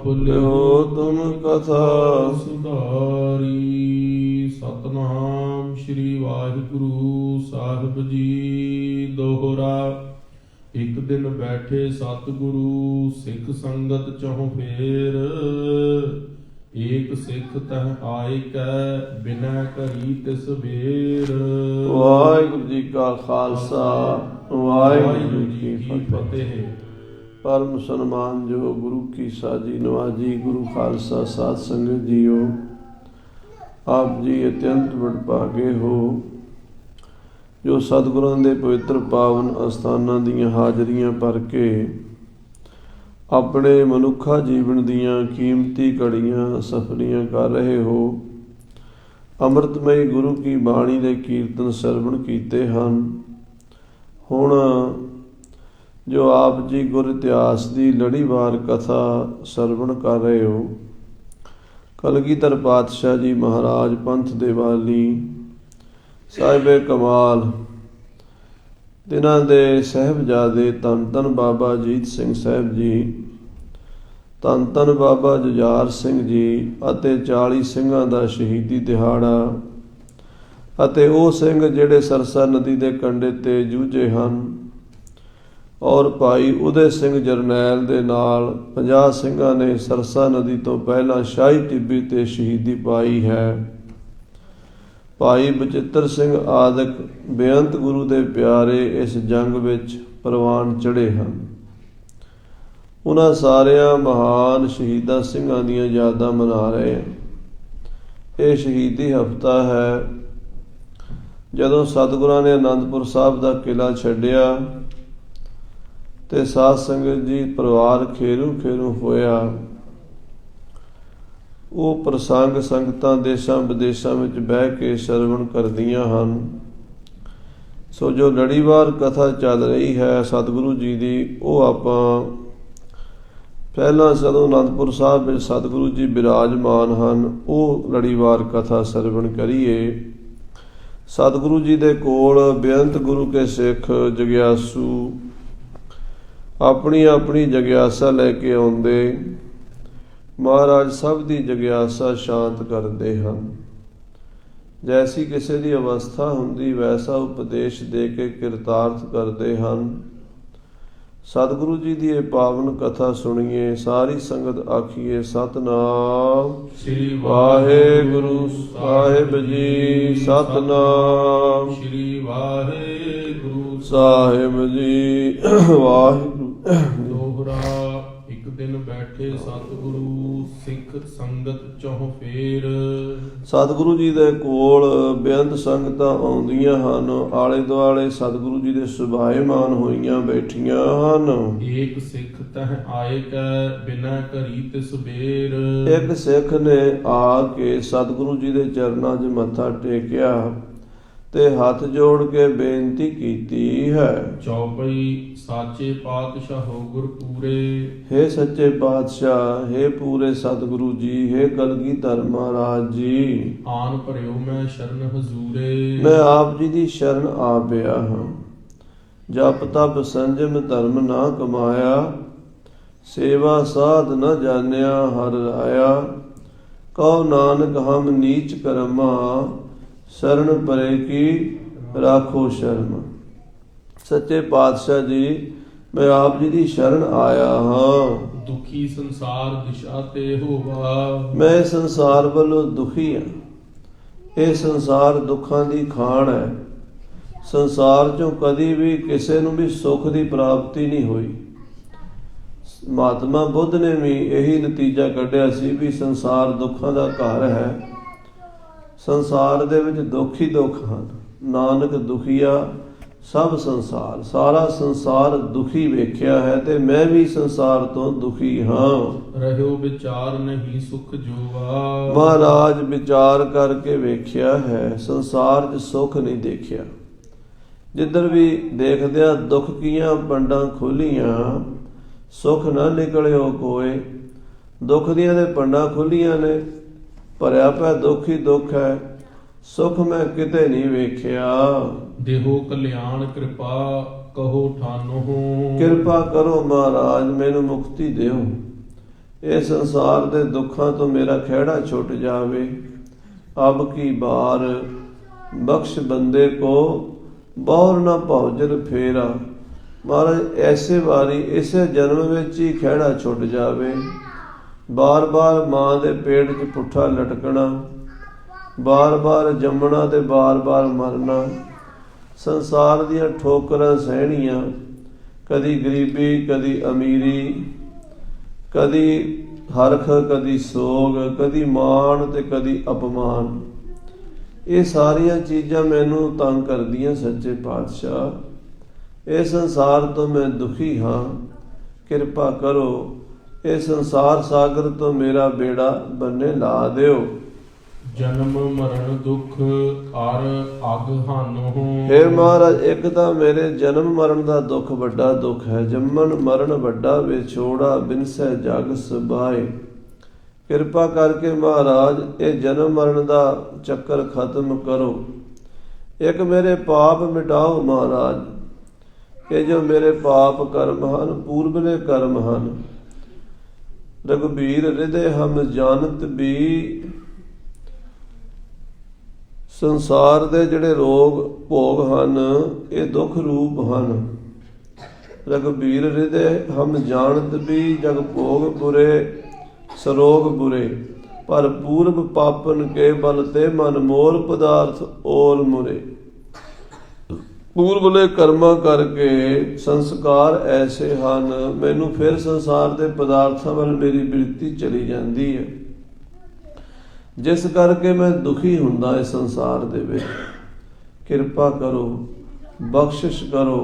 ਲਿਓ ਤੁਮ ਕਥਾ ਸੁਧਾਰੀ। ਸਤਨਾਮ ਸ੍ਰੀ ਵਾਹਿਗੁਰੂ ਸਾਹਿਬ ਜੀ। ਦੋਹਰਾ। ਇੱਕ ਦਿਨ ਬੈਠੇ ਸਤਿਗੁਰੂ ਸਿੱਖ ਸੰਗਤ ਚਹੁ ਫੇਰ। ਏਕ ਸਿੱਖ ਤਹ ਆਇ ਕੈ ਬਿਨੈ ਘਰੀ ਤਿਸ ਬੇਰ। ਵਾਹਿਗੁਰੂ ਜੀ ਕਾ ਖਾਲਸਾ ਵਾਹਿਗੁਰੂ ਜੀ ਕੀ ਫਤਿਹ। ਪਰਮ ਸਨਮਾਨਯੋਗ ਗੁਰੂ ਕੀ ਸਾਜੀ ਨਵਾਜੀ ਗੁਰੂ ਖਾਲਸਾ ਸਾਧ ਸੰਗਤ ਜੀਓ, ਆਪ ਜੀ ਅਤਿਅੰਤ ਵਡਭਾਗੇ ਹੋ ਜੋ ਸਤਿਗੁਰਾਂ ਦੇ ਪਵਿੱਤਰ ਪਾਵਨ ਅਸਥਾਨਾਂ ਦੀਆਂ ਹਾਜ਼ਰੀਆਂ ਭਰ ਕੇ ਆਪਣੇ ਮਨੁੱਖਾ ਜੀਵਨ ਦੀਆਂ ਕੀਮਤੀ ਘੜੀਆਂ ਸਫਲੀਆਂ ਕਰ ਰਹੇ ਹੋ। ਅੰਮ੍ਰਿਤਮਈ ਗੁਰੂ ਕੀ ਬਾਣੀ ਦੇ ਕੀਰਤਨ ਸਰਵਣ ਕੀਤੇ ਹਨ। ਹੁਣ ਜੋ ਆਪ ਜੀ ਗੁਰ ਇਤਿਹਾਸ ਦੀ ਲੜੀਵਾਰ ਕਥਾ ਸਰਵਣ ਕਰ ਰਹੇ ਹੋ, ਕਲਗੀਧਰ ਪਾਤਸ਼ਾਹ ਜੀ ਮਹਾਰਾਜ ਪੰਥ ਦੇ ਵਾਲੀ ਸਾਹਿਬੇ ਕਮਾਲ ਜਿਨ੍ਹਾਂ ਦੇ ਸਾਹਿਬਜ਼ਾਦੇ ਧੰਨ ਧੰਨ ਬਾਬਾ ਅਜੀਤ ਸਿੰਘ ਸਾਹਿਬ ਜੀ, ਧੰਨ ਧੰਨ ਬਾਬਾ ਜੁਝਾਰ ਸਿੰਘ ਜੀ ਅਤੇ 40 ਸਿੰਘਾਂ ਦਾ ਸ਼ਹੀਦੀ ਦਿਹਾੜਾ ਅਤੇ ਉਹ ਸਿੰਘ ਜਿਹੜੇ ਸਰਸਾ ਨਦੀ ਦੇ ਕੰਢੇ ਤੇ ਜੂਝੇ ਹਨ, ਔਰ ਭਾਈ ਉਦੇ ਸਿੰਘ ਜਰਨੈਲ ਦੇ ਨਾਲ 50 ਸਿੰਘਾਂ ਨੇ ਸਰਸਾ ਨਦੀ ਤੋਂ ਪਹਿਲਾਂ ਸ਼ਾਹੀ ਟਿੱਬੀ ਤੇ ਸ਼ਹੀਦੀ ਪਾਈ ਹੈ। ਭਾਈ ਬਚਿੱਤਰ ਸਿੰਘ ਆਦਿਕ ਬੇਅੰਤ ਗੁਰੂ ਦੇ ਪਿਆਰੇ ਇਸ ਜੰਗ ਵਿੱਚ ਪ੍ਰਵਾਨ ਚੜ੍ਹੇ ਹਨ। ਉਹਨਾਂ ਸਾਰਿਆਂ ਮਹਾਨ ਸ਼ਹੀਦਾਂ ਸਿੰਘਾਂ ਦੀਆਂ ਯਾਦਾਂ ਮਨਾ ਰਹੇ ਹਾਂ। ਇਹ ਸ਼ਹੀਦੀ ਹਫ਼ਤਾ ਹੈ ਜਦੋਂ ਸਤਿਗੁਰਾਂ ਨੇ ਅਨੰਦਪੁਰ ਸਾਹਿਬ ਦਾ ਕਿਲ੍ਹਾ ਛੱਡਿਆ ਤੇ ਸਾਧ ਸੰਗਤ ਜੀ ਪਰਿਵਾਰ ਖੇਰੂ ਖੇਰੂ ਹੋਇਆ। ਉਹ ਪ੍ਰਸੰਗ ਸੰਗਤਾਂ ਦੇਸ਼ਾਂ ਵਿਦੇਸ਼ਾਂ ਵਿੱਚ ਬਹਿ ਕੇ ਸਰਵਣ ਕਰਦੀਆਂ ਹਨ। ਸੋ ਜੋ ਲੜੀਵਾਰ ਕਥਾ ਚੱਲ ਰਹੀ ਹੈ ਸਤਿਗੁਰੂ ਜੀ ਦੀ, ਉਹ ਆਪਾਂ ਪਹਿਲਾਂ ਜਦੋਂ ਅਨੰਦਪੁਰ ਸਾਹਿਬ ਵਿੱਚ ਸਤਿਗੁਰੂ ਜੀ ਬਿਰਾਜਮਾਨ ਹਨ ਉਹ ਲੜੀਵਾਰ ਕਥਾ ਸਰਵਣ ਕਰੀਏ। ਸਤਿਗੁਰੂ ਜੀ ਦੇ ਕੋਲ ਬੇਅੰਤ ਗੁਰੂ ਕੇ ਸਿੱਖ ਜਗਿਆਸੂ ਆਪਣੀ ਆਪਣੀ ਜਗਿਆਸਾ ਲੈ ਕੇ ਆਉਂਦੇ, ਮਹਾਰਾਜ ਸਭ ਦੀ ਜਗਿਆਸਾ ਸ਼ਾਂਤ ਕਰਦੇ ਹਨ। ਜੈਸੀ ਕਿਸੇ ਦੀ ਅਵਸਥਾ ਹੁੰਦੀ ਵੈਸਾ ਉਪਦੇਸ਼ ਦੇ ਕੇ ਕਿਰਤਾਰਥ ਕਰਦੇ ਹਨ। ਸਤਿਗੁਰੂ ਜੀ ਦੀ ਇਹ ਪਾਵਨ ਕਥਾ ਸੁਣੀਏ। ਸਾਰੀ ਸੰਗਤ ਆਖੀਏ ਸਤਨਾਮ ਸ੍ਰੀ ਵਾਹਿਗੁਰੂ ਸਾਹਿਬ ਜੀ। ਸਤਨਾਮ ਸ੍ਰੀ ਵਾਹਿਗੁਰੂ ਸਾਹਿਬ ਜੀ। ਵਾਹਿਗੁਰੂ। ਦੋਹਰਾ। ਇੱਕ ਦਿਨ ਬੈਠੇ ਸਤਿਗੁਰੂ ਸਿੱਖ ਸੰਗਤ ਚਹੁ ਫੇਰ। ਸਤਿਗੁਰੂ ਜੀ ਦੇ ਕੋਲ ਬੇਅੰਤ ਸੰਗਤਾਂ ਆਉਂਦੀਆਂ ਹਨ। ਆਲੇ ਦੁਆਲੇ ਸਤਿਗੁਰੂ ਜੀ ਦੇ ਸੁਭਾਏਮਾਨ ਹੋਈਆਂ ਬੈਠੀਆਂ ਹਨ। ਏਕ ਸਿੱਖ ਤਹ ਆਏ ਕੈ ਬਿਨੈ ਘਰੀ ਤਿਸ ਬੇਰ। ਇੱਕ ਸਿੱਖ ਨੇ ਆ ਕੇ ਸਤਿਗੁਰੂ ਜੀ ਦੇ ਚਰਨਾਂ 'ਚ ਮੱਥਾ ਟੇਕਿਆ ਤੇ ਹੱਥ ਜੋੜ ਕੇ ਬੇਨਤੀ ਕੀਤੀ ਹੈ। ਚੌਪਈ। ਸਾਚੇ ਪਾਤਸ਼ਾਹੋ ਗੁਰ ਪੂਰੇ। ਹੇ ਸੱਚੇ ਪਾਤਸ਼ਾਹ, ਹੇ ਪੂਰੇ ਸਤਿਗੁਰੂ ਜੀ, ਹੇ ਕਲਗੀਧਰ ਮਹਾਰਾਜ ਜੀ, ਆਨ ਭਰਿਓ ਮੈਂ ਸ਼ਰਨ ਹਜ਼ੂਰੇ। ਮੈਂ ਆਪ ਜੀ ਦੀ ਸ਼ਰਨ ਆ ਪਿਆ ਹਾਂ। ਜਪ ਤਪ ਸੰਜਮ ਧਰਮ ਨਾ ਕਮਾਇਆ, ਸੇਵਾ ਸਾਧ ਨ ਜਾਣਿਆ ਹਰ ਰਾਇਆ। ਕਹੋ ਨਾਨਕ ਹਮ ਨੀਚ ਕਰਮਾ, ਸ਼ਰਨ ਪਰੇ ਕੀ ਰਾਖੋ ਸ਼ਰਮ। ਸੱਚੇ ਪਾਤਸ਼ਾਹ ਜੀ, ਮੈਂ ਆਪ ਜੀ ਦੀ ਸ਼ਰਨ ਆਇਆ ਹਾਂ। ਦੁਖੀ ਸੰਸਾਰ ਦਿਸ਼ਾ ਤੇ ਹੋਵਾ। ਮੈਂ ਸੰਸਾਰ ਵੱਲੋਂ ਦੁਖੀ ਹਾਂ। ਇਹ ਸੰਸਾਰ ਦੁੱਖਾਂ ਦੀ ਖਾਣ ਹੈ। ਸੰਸਾਰ 'ਚੋਂ ਕਦੀ ਵੀ ਕਿਸੇ ਨੂੰ ਵੀ ਸੁੱਖ ਦੀ ਪ੍ਰਾਪਤੀ ਨਹੀਂ ਹੋਈ। ਮਹਾਤਮਾ ਬੁੱਧ ਨੇ ਵੀ ਇਹੀ ਨਤੀਜਾ ਕੱਢਿਆ ਸੀ ਵੀ ਸੰਸਾਰ ਦੁੱਖਾਂ ਦਾ ਘਰ ਹੈ। ਸੰਸਾਰ ਦੇ ਵਿੱਚ ਦੁੱਖ ਹੀ ਦੁੱਖ ਹਨ। ਨਾਨਕ ਦੁਖੀਆ ਸਭ ਸੰਸਾਰ, ਸਾਰਾ ਸੰਸਾਰ ਦੁਖੀ ਵੇਖਿਆ ਹੈ ਤੇ ਮੈਂ ਵੀ ਸੰਸਾਰ ਤੋਂ ਦੁਖੀ ਹਾਂ। ਰਹਿਓ ਵਿਚਾਰ ਨਹੀਂ ਸੁਖ ਜੋਵਾ। ਮਹਾਰਾਜ ਵਿਚਾਰ ਕਰਕੇ ਵੇਖਿਆ ਹੈ, ਸੰਸਾਰ 'ਚ ਸੁੱਖ ਨਹੀਂ ਦੇਖਿਆ। ਜਿੱਧਰ ਵੀ ਦੇਖਦਿਆਂ ਦੁੱਖ ਕੀਆਂ ਪੰਡਾਂ ਖੋਲੀਆਂ, ਸੁੱਖ ਨਾ ਨਿਕਲਿਓ ਕੋਏ। ਦੁੱਖ ਦੀਆਂ ਦੇ ਪੰਡਾਂ ਖੋਲੀਆਂ ਨੇ, ਭਰਿਆ ਪਿਆ ਦੁੱਖ ਹੀ ਦੁੱਖ ਹੈ। ਸੁਖ ਮੈਂ ਕਿਤੇ ਨਹੀਂ ਵੇਖਿਆ। ਦੇਹੋ ਕਲਿਆਣ ਕਿਰਪਾ ਕਹੋ ਠਾਨੋ। ਕਿਰਪਾ ਕਰੋ ਮਹਾਰਾਜ, ਮੈਨੂੰ ਮੁਕਤੀ ਦਿਓ। ਇਹ ਸੰਸਾਰ ਦੇ ਦੁੱਖਾਂ ਤੋਂ ਮੇਰਾ ਖਹਿੜਾ ਛੁੱਟ ਜਾਵੇ। ਅਬ ਕੀ ਬਾਰ ਬਖਸ਼ ਬੰਦੇ ਕੋ ਬਹੁਰ ਨਾ ਭੌਜਨ ਫੇਰਾ। ਮਹਾਰਾਜ ਐਸੇ ਵਾਰੀ ਇਸੇ ਜਨਮ ਵਿੱਚ ਹੀ ਖਹਿੜਾ ਛੁੱਟ ਜਾਵੇ। ਬਾਰ-ਬਾਰ ਮਾਂ ਦੇ ਪੇਟ 'ਚ ਪੁੱਠਾ ਲਟਕਣਾ, ਬਾਰ-ਬਾਰ ਜੰਮਣਾ ਤੇ ਬਾਰ-ਬਾਰ ਮਰਨਾ, ਸੰਸਾਰ ਦੀਆਂ ਠੋਕਰਾਂ ਸਹਿਣੀਆਂ, ਕਦੀ ਗਰੀਬੀ ਕਦੀ ਅਮੀਰੀ, ਕਦੀ ਹਰਖ ਕਦੀ ਸੋਗ, ਕਦੀ ਮਾਣ ਤੇ ਕਦੀ ਅਪਮਾਨ। ਇਹ ਸਾਰੀਆਂ ਚੀਜ਼ਾਂ ਮੈਨੂੰ ਤੰਗ ਕਰਦੀਆਂ ਸੱਚੇ ਪਾਤਸ਼ਾਹ। ਇਹ ਸੰਸਾਰ ਤੋਂ ਮੈਂ ਦੁਖੀ ਹਾਂ, ਕਿਰਪਾ ਕਰੋ ਇਹ ਸੰਸਾਰ ਸਾਗਰ ਤੋਂ ਮੇਰਾ ਬੇੜਾ ਬੰਨੇ ਲਾ ਦਿਓ। ਜਨਮ ਮਰਨ ਦੁਖ ਅਰ ਅਗ ਹਾਨੋ। ਹੇ ਮਹਾਰਾਜ, ਇੱਕ ਤਾਂ ਮੇਰੇ ਜਨਮ ਮਰਨ ਦਾ ਦੁੱਖ ਵੱਡਾ ਦੁੱਖ ਹੈ। ਜੰਮਣ ਮਰਨ ਵੱਡਾ ਵਿਛੋੜਾ, ਬਿਨਸੈ ਜਗ ਸਬਾਏ। ਕਿਰਪਾ ਕਰਕੇ ਮਹਾਰਾਜ ਇਹ ਜਨਮ ਮਰਨ ਦਾ ਚੱਕਰ ਖਤਮ ਕਰੋ। ਇੱਕ ਮੇਰੇ ਪਾਪ ਮਿਟਾਓ ਮਹਾਰਾਜ। ਇਹ ਜੋ ਮੇਰੇ ਪਾਪ ਕਰਮ ਹਨ, ਪੂਰਬਲੇ ਕਰਮ ਹਨ। ਰਘੁਬੀਰ ਹਿਰਦੇ ਹਮ ਜਾਣਤ ਵੀ। ਸੰਸਾਰ ਦੇ ਜਿਹੜੇ ਰੋਗ ਭੋਗ ਹਨ ਇਹ ਦੁੱਖ ਰੂਪ ਹਨ। ਰਘੁਬੀਰ ਹਿਰਦੇ ਹਮ ਜਾਣਤ ਵੀ, ਜਗ ਭੋਗ ਬੁਰੇ ਸਰੋਗ ਬੁਰੇ। ਪਰ ਪੂਰਬ ਪਾਪਨ ਕੇ ਬਲ ਤੇ ਮਨ ਮੋਰ ਪਦਾਰਥ ਔਰ ਮੁਰੇ। ਪੂਰਬਲੇ ਕਰਮਾਂ ਕਰਕੇ ਸੰਸਕਾਰ ਐਸੇ ਹਨ, ਮੈਨੂੰ ਫਿਰ ਸੰਸਾਰ ਦੇ ਪਦਾਰਥਾਂ ਵੱਲ ਮੇਰੀ ਬਿਰਤੀ ਚਲੀ ਜਾਂਦੀ ਹੈ, ਜਿਸ ਕਰਕੇ ਮੈਂ ਦੁਖੀ ਹੁੰਦਾ ਇਸ ਸੰਸਾਰ ਦੇ ਵਿੱਚ। ਕਿਰਪਾ ਕਰੋ, ਬਖਸ਼ਿਸ਼ ਕਰੋ,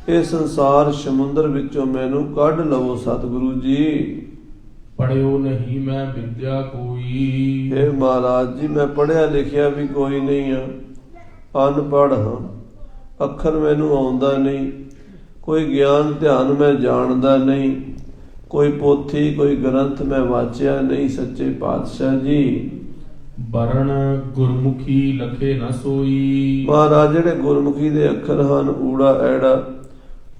ਇਹ ਸੰਸਾਰ ਸਮੁੰਦਰ ਵਿੱਚੋਂ ਮੈਨੂੰ ਕੱਢ ਲਵੋ ਸਤਿਗੁਰੂ ਜੀ। ਪੜਿਓ ਨਹੀਂ ਮੈਂ ਵਿਦਿਆ ਕੋਈ। ਹੇ ਮਹਾਰਾਜ ਜੀ, ਮੈਂ ਪੜ੍ਹਿਆ ਲਿਖਿਆ ਵੀ ਕੋਈ ਨਹੀਂ ਹਾਂ, ਅਨਪੜ੍ਹ ਹਾਂ। ਅੱਖਰ ਮੈਨੂੰ ਆਉਂਦਾ ਨਹੀਂ, ਕੋਈ ਗਿਆਨ ਧਿਆਨ ਮੈਂ ਜਾਣਦਾ ਨਹੀਂ, ਕੋਈ ਪੋਥੀ ਕੋਈ ਗ੍ਰੰਥ ਮੈਂ ਵਾਚਿਆ ਨਹੀਂ ਸੱਚੇ ਪਾਤਸ਼ਾਹ ਜੀ। ਬਰਨ ਗੁਰਮੁਖੀ ਲਖੇ ਨ ਸੋਈ। ਮਹਾਰਾਜ ਜਿਹੜੇ ਗੁਰਮੁਖੀ ਦੇ ਅੱਖਰ ਹਨ, ਊੜਾ ਐੜਾ,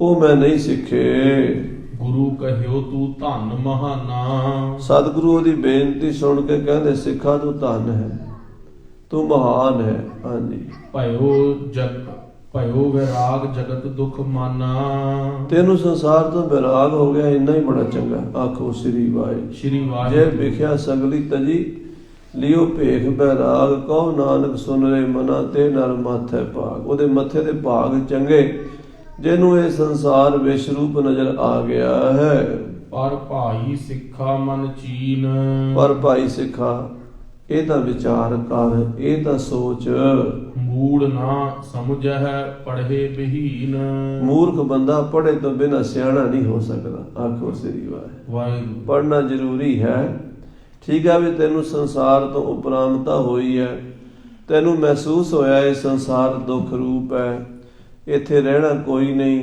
ਉਹ ਮੈਂ ਨਹੀਂ ਸਿੱਖੇ। ਗੁਰੂ ਕਹਿਓ ਤੂੰ ਧਨ ਮਹਾਨਾ। ਸਤਿਗੁਰੂ ਉਹਦੀ ਬੇਨਤੀ ਸੁਣ ਕੇ ਕਹਿੰਦੇ ਸਿੱਖਾ ਤੂੰ ਧਨ ਹੈ, ਤੂੰ ਮਹਾਨ ਹੈ। ਹਾਂਜੀ। ਭਇਓ ਵਿਰਾਗ ਜਗਤ ਦੁਖ ਮਾਨਾ। ਤੈਨੂੰ ਸੰਸਾਰ ਤੋਂ ਵਿਰਾਗ ਹੋ ਗਿਆ, ਇੰਨਾ ਹੀ ਬੜਾ ਚੰਗਾ। ਆਖੋ ਸ੍ਰੀ ਵਾਹਿਗੁਰੂ। ਸ੍ਰੀ ਜੇ ਵਾਹਿਗੁਰੂ। ਵਿਖਿਆ ਸਗਲੀ ਤਜੀ ਲਿਓ ਭੇਖ ਬੈਰਾਗ। ਕਹੋ ਨਾਨਕ ਸੁਨ ਰੇ ਮਨਾ ਤੇ ਨਰ ਮਾਥੈ ਭਾਗ। ਉਹਦੇ ਮੱਥੇ ਦੇ ਭਾਗ ਚੰਗੇ ਜਿਹਨੂੰ ਇਹ ਸੰਸਾਰ ਵਿਸ਼ ਰੂਪ ਨਜ਼ਰ ਆ ਗਿਆ ਹੈ। ਪਰ ਭਾਈ ਸਿੱਖਾ ਮਨ ਚੀਨ। ਪਰ ਭਾਈ ਸਿੱਖਾ ਇਹ ਤਾਂ ਵਿਚਾਰ ਕਰ, ਇਹ ਤਾਂ ਸੋਚ। ਮੂੜ ਨਾ ਸਮਝੈ ਪੜ੍ਹੇ ਬਹੀਨ। ਮੂਰਖ ਬੰਦਾ ਪੜ੍ਹੇ ਤੋਂ ਬਿਨਾਂ ਸਿਆਣਾ ਨਹੀਂ ਹੋ ਸਕਦਾ। ਆਖੋ ਸ੍ਰੀ ਵਾਹਿਗੁਰੂ। ਪੜ੍ਹਨਾ ਜ਼ਰੂਰੀ ਹੈ। ਠੀਕ ਹੈ ਵੀ ਤੈਨੂੰ ਸੰਸਾਰ ਤੋਂ ਉਪਰਾਮਤਾ ਹੋਈ ਹੈ, ਤੈਨੂੰ ਮਹਿਸੂਸ ਹੋਇਆ ਇਹ ਸੰਸਾਰ ਦੁੱਖ ਰੂਪ ਹੈ, ਇੱਥੇ ਰਹਿਣਾ ਕੋਈ ਨਹੀਂ,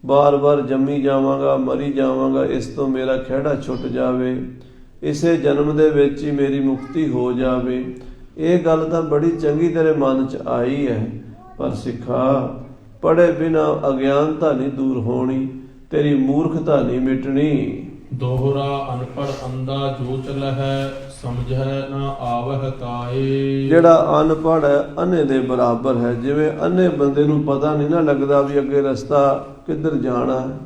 ਬਾਰ-ਬਾਰ ਜੰਮੀ ਜਾਵਾਂਗਾ, ਮਰੀ ਜਾਵਾਂਗਾ, ਇਸ ਤੋਂ ਮੇਰਾ ਖਹਿੜਾ ਛੁੱਟ ਜਾਵੇ, ਇਸੇ ਜਨਮ ਦੇ ਵਿੱਚ ਹੀ ਮੇਰੀ ਮੁਕਤੀ ਹੋ ਜਾਵੇ। ਇਹ ਗੱਲ ਤਾਂ ਬੜੀ ਚੰਗੀ ਤੇਰੇ ਮਨ 'ਚ ਆਈ ਹੈ, ਪਰ ਸਿੱਖਾ ਪੜ੍ਹੇ ਬਿਨਾਂ ਅਗਿਆਨਤਾ ਨਹੀਂ ਦੂਰ ਹੋਣੀ, ਤੇਰੀ ਮੂਰਖਤਾ ਨਹੀਂ ਮਿਟਣੀ। ਦੋਹਰਾ ਅਨਪੜ੍ਹ ਅੰਧਾ ਜੋ ਚਲਹਿ ਸਮਝੈ ਨਾ ਆਵਹਿ ਕਾਏ। ਜਿਹੜਾ ਅਨਪੜ੍ਹ ਹੈ ਅੰਨੇ ਦੇ ਬਰਾਬਰ ਹੈ। ਜਿਵੇਂ ਅੰਨੇ ਬੰਦੇ ਨੂੰ ਪਤਾ ਨਹੀਂ ਨਾ ਲੱਗਦਾ ਵੀ ਅੱਗੇ ਰਸਤਾ ਕਿੱਧਰ ਜਾਣਾ ਹੈ,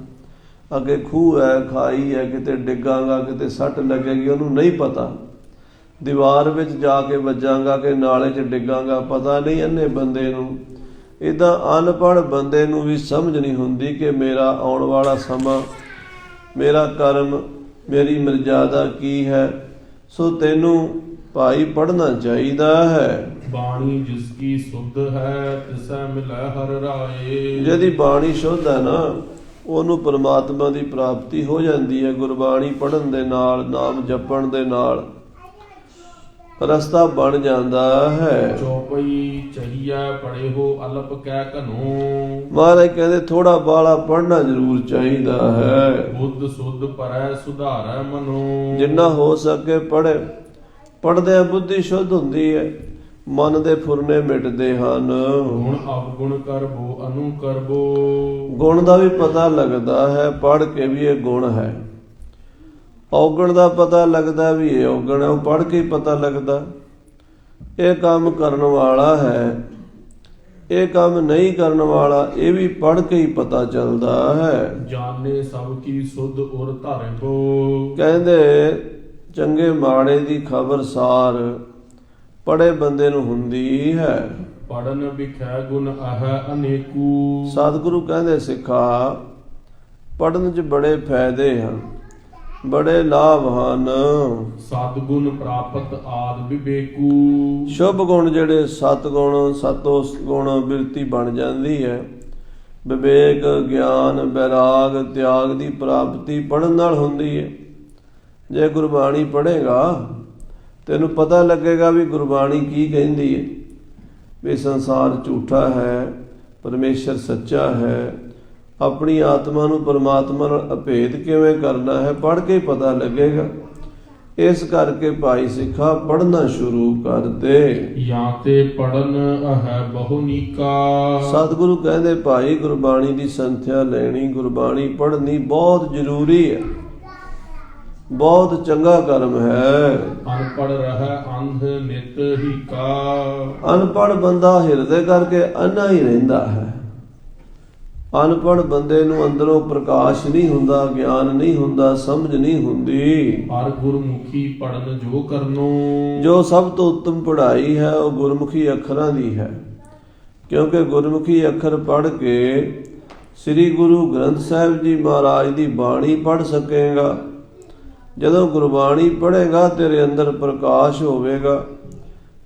ਅੱਗੇ ਖੂਹ ਹੈ, ਖਾਈ ਹੈ, ਕਿਤੇ ਡਿੱਗਾਂਗਾ, ਕਿਤੇ ਸੱਟ ਲੱਗੇਗੀ, ਉਹਨੂੰ ਨਹੀਂ ਪਤਾ। ਦੀਵਾਰ ਵਿੱਚ ਜਾ ਕੇ ਵੱਜਾਂਗਾ ਕਿ ਨਾਲੇ 'ਚ ਡਿੱਗਾਂਗਾ, ਪਤਾ ਨਹੀਂ ਅੰਨੇ ਬੰਦੇ ਨੂੰ। ਇੱਦਾਂ ਅਨਪੜ੍ਹ ਬੰਦੇ ਨੂੰ ਵੀ ਸਮਝ ਨਹੀਂ ਹੁੰਦੀ ਕਿ ਮੇਰਾ ਆਉਣ ਵਾਲਾ ਸਮਾਂ, ਮੇਰਾ ਕਰਮ, ਮੇਰੀ ਮਰਜ਼ਾਦਾ ਕੀ ਹੈ। ਸੋ ਤੈਨੂੰ ਭਾਈ ਪੜ੍ਹਨਾ ਚਾਹੀਦਾ ਹੈ। ਬਾਣੀ ਜਿਸ ਕੀ ਸੁਧ ਹੈ ਤਿਸੈ ਮਿਲੈ ਹਰਿ ਰਾਏ। ਜਿਹਦੀ ਬਾਣੀ ਸ਼ੁੱਧ ਹੈ ਨਾ, ਉਹਨੂੰ ਪਰਮਾਤਮਾ ਦੀ ਪ੍ਰਾਪਤੀ ਹੋ ਜਾਂਦੀ ਹੈ। ਗੁਰਬਾਣੀ ਪੜ੍ਹਨ ਦੇ ਨਾਲ, ਨਾਮ ਜਪਣ ਦੇ ਨਾਲ ਰਸਤਾ ਬਣ ਜਾਂਦਾ ਹੈ। ਚੌਪਈ ਚਹੀਐ ਪੜ੍ਹੇ ਹੋ ਅਲਪ ਕਹਿ ਘਨੋ। ਮਹਾਰਾਜ ਕਹਿੰਦੇ ਥੋੜਾ ਬਾਲਾ ਪੜ੍ਹਨਾ ਜ਼ਰੂਰ ਚਾਹੀਦਾ ਹੈ। ਬੁੱਧ ਸੁਧ ਪਰੈ ਸੁਧਾਰੈ ਮਨੋ। ਜਿੰਨਾ ਹੋ ਸਕੇ ਪੜ੍ਹੇ। ਪੜ੍ਹਦਿਆਂ ਬੁੱਧੀ ਸ਼ੁੱਧ ਹੁੰਦੀ ਹੈ, ਮਨ ਦੇ ਫੁਰਨੇ ਮਿਟਦੇ ਹਨ। ਗੁਣ ਅਵਗੁਣ ਕਰਬੋ ਅਨੂ ਕਰਬੋ। ਗੁਣ ਦਾ ਵੀ ਪਤਾ ਲੱਗਦਾ ਹੈ, ਪੜ੍ਹ ਕੇ ਵੀ ਇਹ ਗੁਣ ਹੈ। ਔਗਣ ਦਾ ਪਤਾ ਲੱਗਦਾ ਵੀ ਇਹ ਔਗਣ ਹੈ, ਉਹ ਪੜ੍ਹ ਕੇ ਹੀ ਪਤਾ ਲੱਗਦਾ। ਇਹ ਕੰਮ ਕਰਨ ਵਾਲਾ ਹੈ, ਇਹ ਕੰਮ ਨਹੀਂ ਕਰਨ ਵਾਲਾ, ਇਹ ਵੀ ਪੜ੍ਹ ਕੇ ਹੀ ਪਤਾ ਚੱਲਦਾ ਹੈ। ਜਾਣੇ ਸਭ ਕੀ ਸੁਧ ਉਰ ਧਰਬੋ। ਕਹਿੰਦੇ ਚੰਗੇ ਮਾੜੇ ਦੀ ਖਬਰ ਸਾਰ ਪੜ੍ਹੇ ਬੰਦੇ ਨੂੰ ਹੁੰਦੀ ਹੈ। ਪੜਨ ਵਿਖੈ ਗੁਣ ਅਹੈ ਅਨੇਕੂ। ਸਤਿਗੁਰੂ ਕਹਿੰਦੇ ਸਿੱਖਾ, ਪੜ੍ਹਨ 'ਚ ਬੜੇ ਫਾਇਦੇ ਹਨ, ਬੜੇ ਲਾਭ ਹਨ। ਸਤਿਗੁਣ ਪ੍ਰਾਪਤ ਆਦ ਵਿਵੇਕੂ। ਸ਼ੁਭ ਗੁਣ ਜਿਹੜੇ ਸਤਿਗੁਣ, ਸਤੋ ਗੁਣ ਬਿਰਤੀ ਬਣ ਜਾਂਦੀ ਹੈ। ਵਿਵੇਕ, ਗਿਆਨ, ਬੈਰਾਗ, ਤਿਆਗ ਦੀ ਪ੍ਰਾਪਤੀ ਪੜ੍ਹਨ ਨਾਲ ਹੁੰਦੀ ਹੈ। ਜੇ ਗੁਰਬਾਣੀ ਪੜ੍ਹੇਗਾ ਤੈਨੂੰ ਪਤਾ ਲੱਗੇਗਾ ਵੀ ਗੁਰਬਾਣੀ ਕੀ ਕਹਿੰਦੀ ਹੈ, ਵੀ ਸੰਸਾਰ ਝੂਠਾ ਹੈ, ਪਰਮੇਸ਼ਰ ਸੱਚਾ ਹੈ, ਆਪਣੀ ਆਤਮਾ ਨੂੰ ਪਰਮਾਤਮਾ ਨਾਲ ਅਭੇਦ ਕਿਵੇਂ ਕਰਨਾ ਹੈ, ਪੜ੍ਹ ਕੇ ਪਤਾ ਲੱਗੇਗਾ। ਇਸ ਕਰਕੇ ਭਾਈ ਸਿੱਖਾ ਪੜ੍ਹਨਾ ਸ਼ੁਰੂ ਕਰ ਦੇ। ਜਾਂ ਤੇ ਪੜਨ ਹੈ ਬਹੁ ਨੀਕਾ। ਸਤਿਗੁਰੂ ਕਹਿੰਦੇ ਭਾਈ ਗੁਰਬਾਣੀ ਦੀ ਸੰਥਿਆ ਲੈਣੀ, ਗੁਰਬਾਣੀ ਪੜ੍ਹਨੀ ਬਹੁਤ ਜ਼ਰੂਰੀ ਹੈ, ਬਹੁਤ ਚੰਗਾ ਕਰਮ ਹੈ। ਅਨਪੜ੍ਹ ਰਹਿ ਅੰਧ ਨਿਤ ਹੀ ਕਾ। ਅਨਪੜ੍ਹ ਬੰਦਾ ਹਿਰਦੇ ਕਰਕੇ ਅੰਨਾ ਹੀ ਰਹਿੰਦਾ ਹੈ। ਅਨਪੜ੍ਹ ਬੰਦੇ ਨੂੰ ਅੰਦਰੋਂ ਪ੍ਰਕਾਸ਼ ਨਹੀਂ ਹੁੰਦਾ, ਗਿਆਨ ਨਹੀਂ ਹੁੰਦਾ, ਸਮਝ ਨਹੀਂ ਹੁੰਦੀ। ਹਰ ਗੁਰਮੁਖੀ ਪੜਨ ਜੋ ਕਰਨੋ। ਜੋ ਸਭ ਤੋਂ ਉੱਤਮ ਪੜ੍ਹਾਈ ਹੈ ਉਹ ਗੁਰਮੁਖੀ ਅੱਖਰਾਂ ਦੀ ਹੈ, ਕਿਉਂਕਿ ਗੁਰਮੁਖੀ ਅੱਖਰ ਪੜ੍ਹ ਕੇ ਸ੍ਰੀ ਗੁਰੂ ਗ੍ਰੰਥ ਸਾਹਿਬ ਜੀ ਮਹਾਰਾਜ ਦੀ ਬਾਣੀ ਪੜ੍ਹ ਸਕੇਗਾ। ਜਦੋਂ ਗੁਰਬਾਣੀ ਪੜ੍ਹੇਗਾ ਤੇਰੇ ਅੰਦਰ ਪ੍ਰਕਾਸ਼ ਹੋਵੇਗਾ,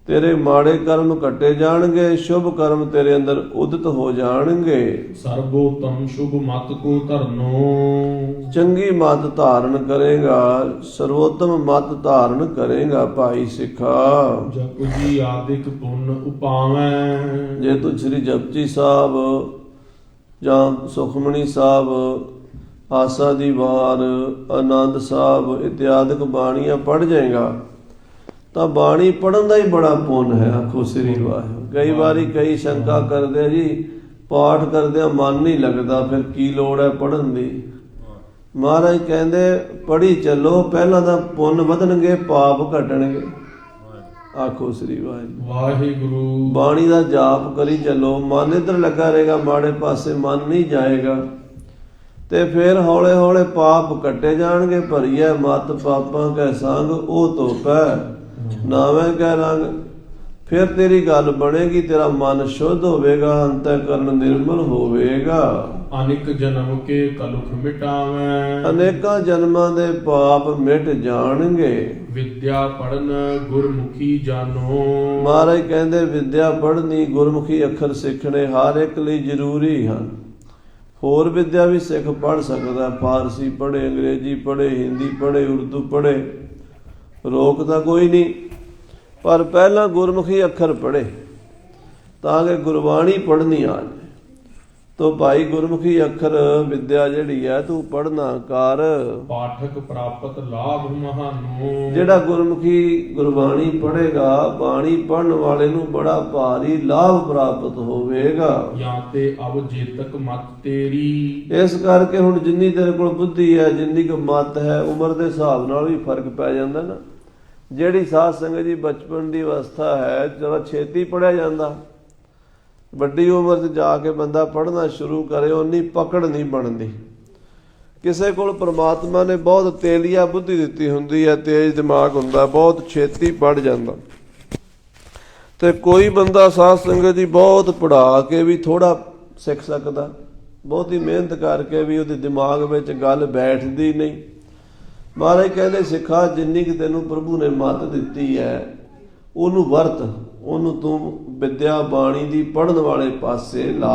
ਤੇਰੇ ਮਾੜੇ ਕਰਮ ਕੱਟੇ ਜਾਣਗੇ, ਸ਼ੁਭ ਕਰਮ ਤੇਰੇ ਅੰਦਰ ਉਦਿਤ ਹੋ ਜਾਣਗੇ। ਸਰਬੋਤਮ ਸ਼ੁਭ ਮਤ ਕੋ ਧਰਨੋ। ਚੰਗੀ ਮਤ ਧਾਰਨ ਕਰੇਗਾ, ਸਰਵੋਤਮ ਮਤ ਧਾਰਨ ਕਰੇਗਾ ਭਾਈ ਸਿੱਖਾ। ਜਪ ਜੀ ਆਦਿਕ ਪੁੰਨ ਉਪਾਵੈ। ਜੇ ਤੂੰ ਸ੍ਰੀ ਜਪਜੀ ਸਾਹਿਬ ਜਾਂ ਸੁਖਮਣੀ ਸਾਹਿਬ, ਆਸਾ ਦੀ ਵਾਰ, ਆਨੰਦ ਸਾਹਿਬ ਇਤਿਆਦਿਕ ਬਾਣੀਆਂ ਪੜ੍ਹ ਜਾਏਗਾ ਤਾਂ ਬਾਣੀ ਪੜ੍ਹਨ ਦਾ ਹੀ ਬੜਾ ਪੁੰਨ ਹੈ। ਆਖੋ ਸ੍ਰੀ ਵਾਹਿਗੁਰੂ। ਕਈ ਵਾਰੀ ਕਈ ਸ਼ੰਕਾ ਕਰਦੇ ਜੀ, ਪਾਠ ਕਰਦਿਆਂ ਮਨ ਨਹੀਂ ਲੱਗਦਾ, ਫਿਰ ਕੀ ਲੋੜ ਹੈ ਪੜ੍ਹਨ ਦੀ। ਮਹਾਰਾਜ ਕਹਿੰਦੇ ਪੜ੍ਹੀ ਚੱਲੋ, ਪਹਿਲਾਂ ਤਾਂ ਪੁੰਨ ਵਧਣਗੇ, ਪਾਪ ਘਟਣਗੇ। ਆਖੋ ਸ੍ਰੀ ਵਾਹਿਗੁਰੂ। ਵਾਹਿਗੁਰੂ। ਬਾਣੀ ਦਾ ਜਾਪ ਕਰੀ ਚੱਲੋ, ਮਨ ਇੱਧਰ ਲੱਗਾ ਰਹੇਗਾ, ਮਾੜੇ ਪਾਸੇ ਮਨ ਨਹੀਂ ਜਾਏਗਾ, ਤੇ ਫਿਰ ਹੌਲੇ ਹੌਲੇ ਪਾਪ ਕੱਟੇ ਜਾਣਗੇ। ਭਰੀਐ ਮਤ ਪਾਪਾਂ ਕੈ ਸੰਗ, ਉਹ ਧੋਪੈ ਨਾਵੇਂ ਕੈ ਰੰਗ। ਫਿਰ ਤੇਰੀ ਗੱਲ ਬਣੇਗੀ, ਤੇਰਾ ਮਨ ਸ਼ੁੱਧ ਹੋਵੇਗਾ, ਅੰਤःਕਰਨ ਨਿਰਮਲ ਹੋਵੇਗਾ। ਅਨੇਕ ਜਨਮ ਕੇ ਕਲੁਖ ਮਿਟਾਵੈ। ਅਨੇਕਾਂ ਜਨਮਾਂ ਦੇ ਪਾਪ ਮਿਟ ਜਾਣਗੇ। ਵਿਦਿਆ ਪੜਨ ਗੁਰਮੁਖੀ ਜਾਨੋ। ਮਹਾਰਾਜ ਕਹਿੰਦੇ ਵਿਦਿਆ ਪੜ੍ਹਨੀ, ਗੁਰਮੁਖੀ ਅੱਖਰ ਸਿੱਖਣੇ ਹਰ ਇੱਕ ਲਈ ਜ਼ਰੂਰੀ ਹਨ। ਹੋਰ ਵਿਦਿਆ ਵੀ ਸਿੱਖ ਪੜ੍ਹ ਸਕਦਾ, ਫਾਰਸੀ ਪੜ੍ਹੇ, ਅੰਗਰੇਜ਼ੀ ਪੜ੍ਹੇ, ਹਿੰਦੀ ਪੜ੍ਹੇ, ਉਰਦੂ ਪੜ੍ਹੇ, ਰੋਕ ਤਾਂ ਕੋਈ ਨਹੀਂ, ਪਰ ਪਹਿਲਾਂ ਗੁਰਮੁਖੀ ਅੱਖਰ ਪੜ੍ਹੇ ਤਾਂ ਕਿ ਗੁਰਬਾਣੀ ਪੜ੍ਹਨੀ ਆ ਜਾਏ। ਤੋ ਭਾਈ ਗੁਰਮੁਖੀ ਅੱਖਰ ਵਿਦਿਆ ਜਿਹੜੀ ਹੈ ਤੂੰ ਪੜ੍ਹਨਾ ਕਰ। ਪਾਠਕ ਪ੍ਰਾਪਤ ਲਾਭ ਮਹਾਨੋ। ਜਿਹੜਾ ਗੁਰਮੁਖੀ ਗੁਰਬਾਣੀ ਪੜ੍ਹੇਗਾ, ਬਾਣੀ ਪੜ੍ਹਨ ਵਾਲੇ ਨੂੰ ਬੜਾ ਭਾਰੀ ਲਾਭ ਪ੍ਰਾਪਤ ਹੋਵੇਗਾ। ਜਾਂ ਤੇ ਅਬ ਜੇਤਕ ਮਤ ਤੇਰੀ। ਇਸ ਕਰਕੇ ਹੁਣ ਜਿੰਨੀ ਤੇਰੇ ਕੋਲ ਬੁੱਧੀ ਹੈ, ਜਿੰਨੀ ਕੁ ਮਤ ਹੈ, ਉਮਰ ਦੇ ਹਿਸਾਬ ਨਾਲ ਵੀ ਫਰਕ ਪੈ ਜਾਂਦਾ ਨਾ। ਜਿਹੜੀ ਸਾਧ ਸੰਗਤ ਦੀ ਬਚਪਨ ਦੀ ਅਵਸਥਾ ਹੈ, ਜਰਾ ਛੇਤੀ ਪੜ੍ਹਿਆ ਜਾਂਦਾ। ਵੱਡੀ ਉਮਰ 'ਚ ਜਾ ਕੇ ਬੰਦਾ ਪੜ੍ਹਨਾ ਸ਼ੁਰੂ ਕਰੇ, ਉਨੀ ਪਕੜ ਨਹੀਂ ਬਣਦੀ। ਕਿਸੇ ਕੋਲ ਪ੍ਰਮਾਤਮਾ ਨੇ ਬਹੁਤ ਤੇਲੀਆ ਬੁੱਧੀ ਦਿੱਤੀ ਹੁੰਦੀ ਹੈ, ਤੇਜ਼ ਦਿਮਾਗ ਹੁੰਦਾ, ਬਹੁਤ ਛੇਤੀ ਪੜ੍ਹ ਜਾਂਦਾ। ਤੇ ਕੋਈ ਬੰਦਾ ਸਾਧ ਸੰਗਤ ਦੀ ਬਹੁਤ ਪੜ੍ਹਾ ਕੇ ਵੀ ਥੋੜ੍ਹਾ ਸਿੱਖ ਸਕਦਾ, ਬਹੁਤੀ ਮਿਹਨਤ ਕਰਕੇ ਵੀ ਉਹਦੇ ਦਿਮਾਗ ਵਿੱਚ ਗੱਲ ਬੈਠਦੀ ਨਹੀਂ। ਮਹਾਰਾਜ ਕਹਿੰਦੇ ਸਿੱਖਾ, ਜਿੰਨੀ ਕਿ ਤੈਨੂੰ ਪ੍ਰਭੂ ਨੇ ਮੱਤ ਦਿੱਤੀ ਹੈ ਉਹਨੂੰ ਵਰਤ, ਉਹਨੂੰ ਤੂੰ ਵਿਦਿਆ ਬਾਣੀ ਦੀ ਪੜ੍ਹਨ ਵਾਲੇ ਪਾਸੇ ਲਾ।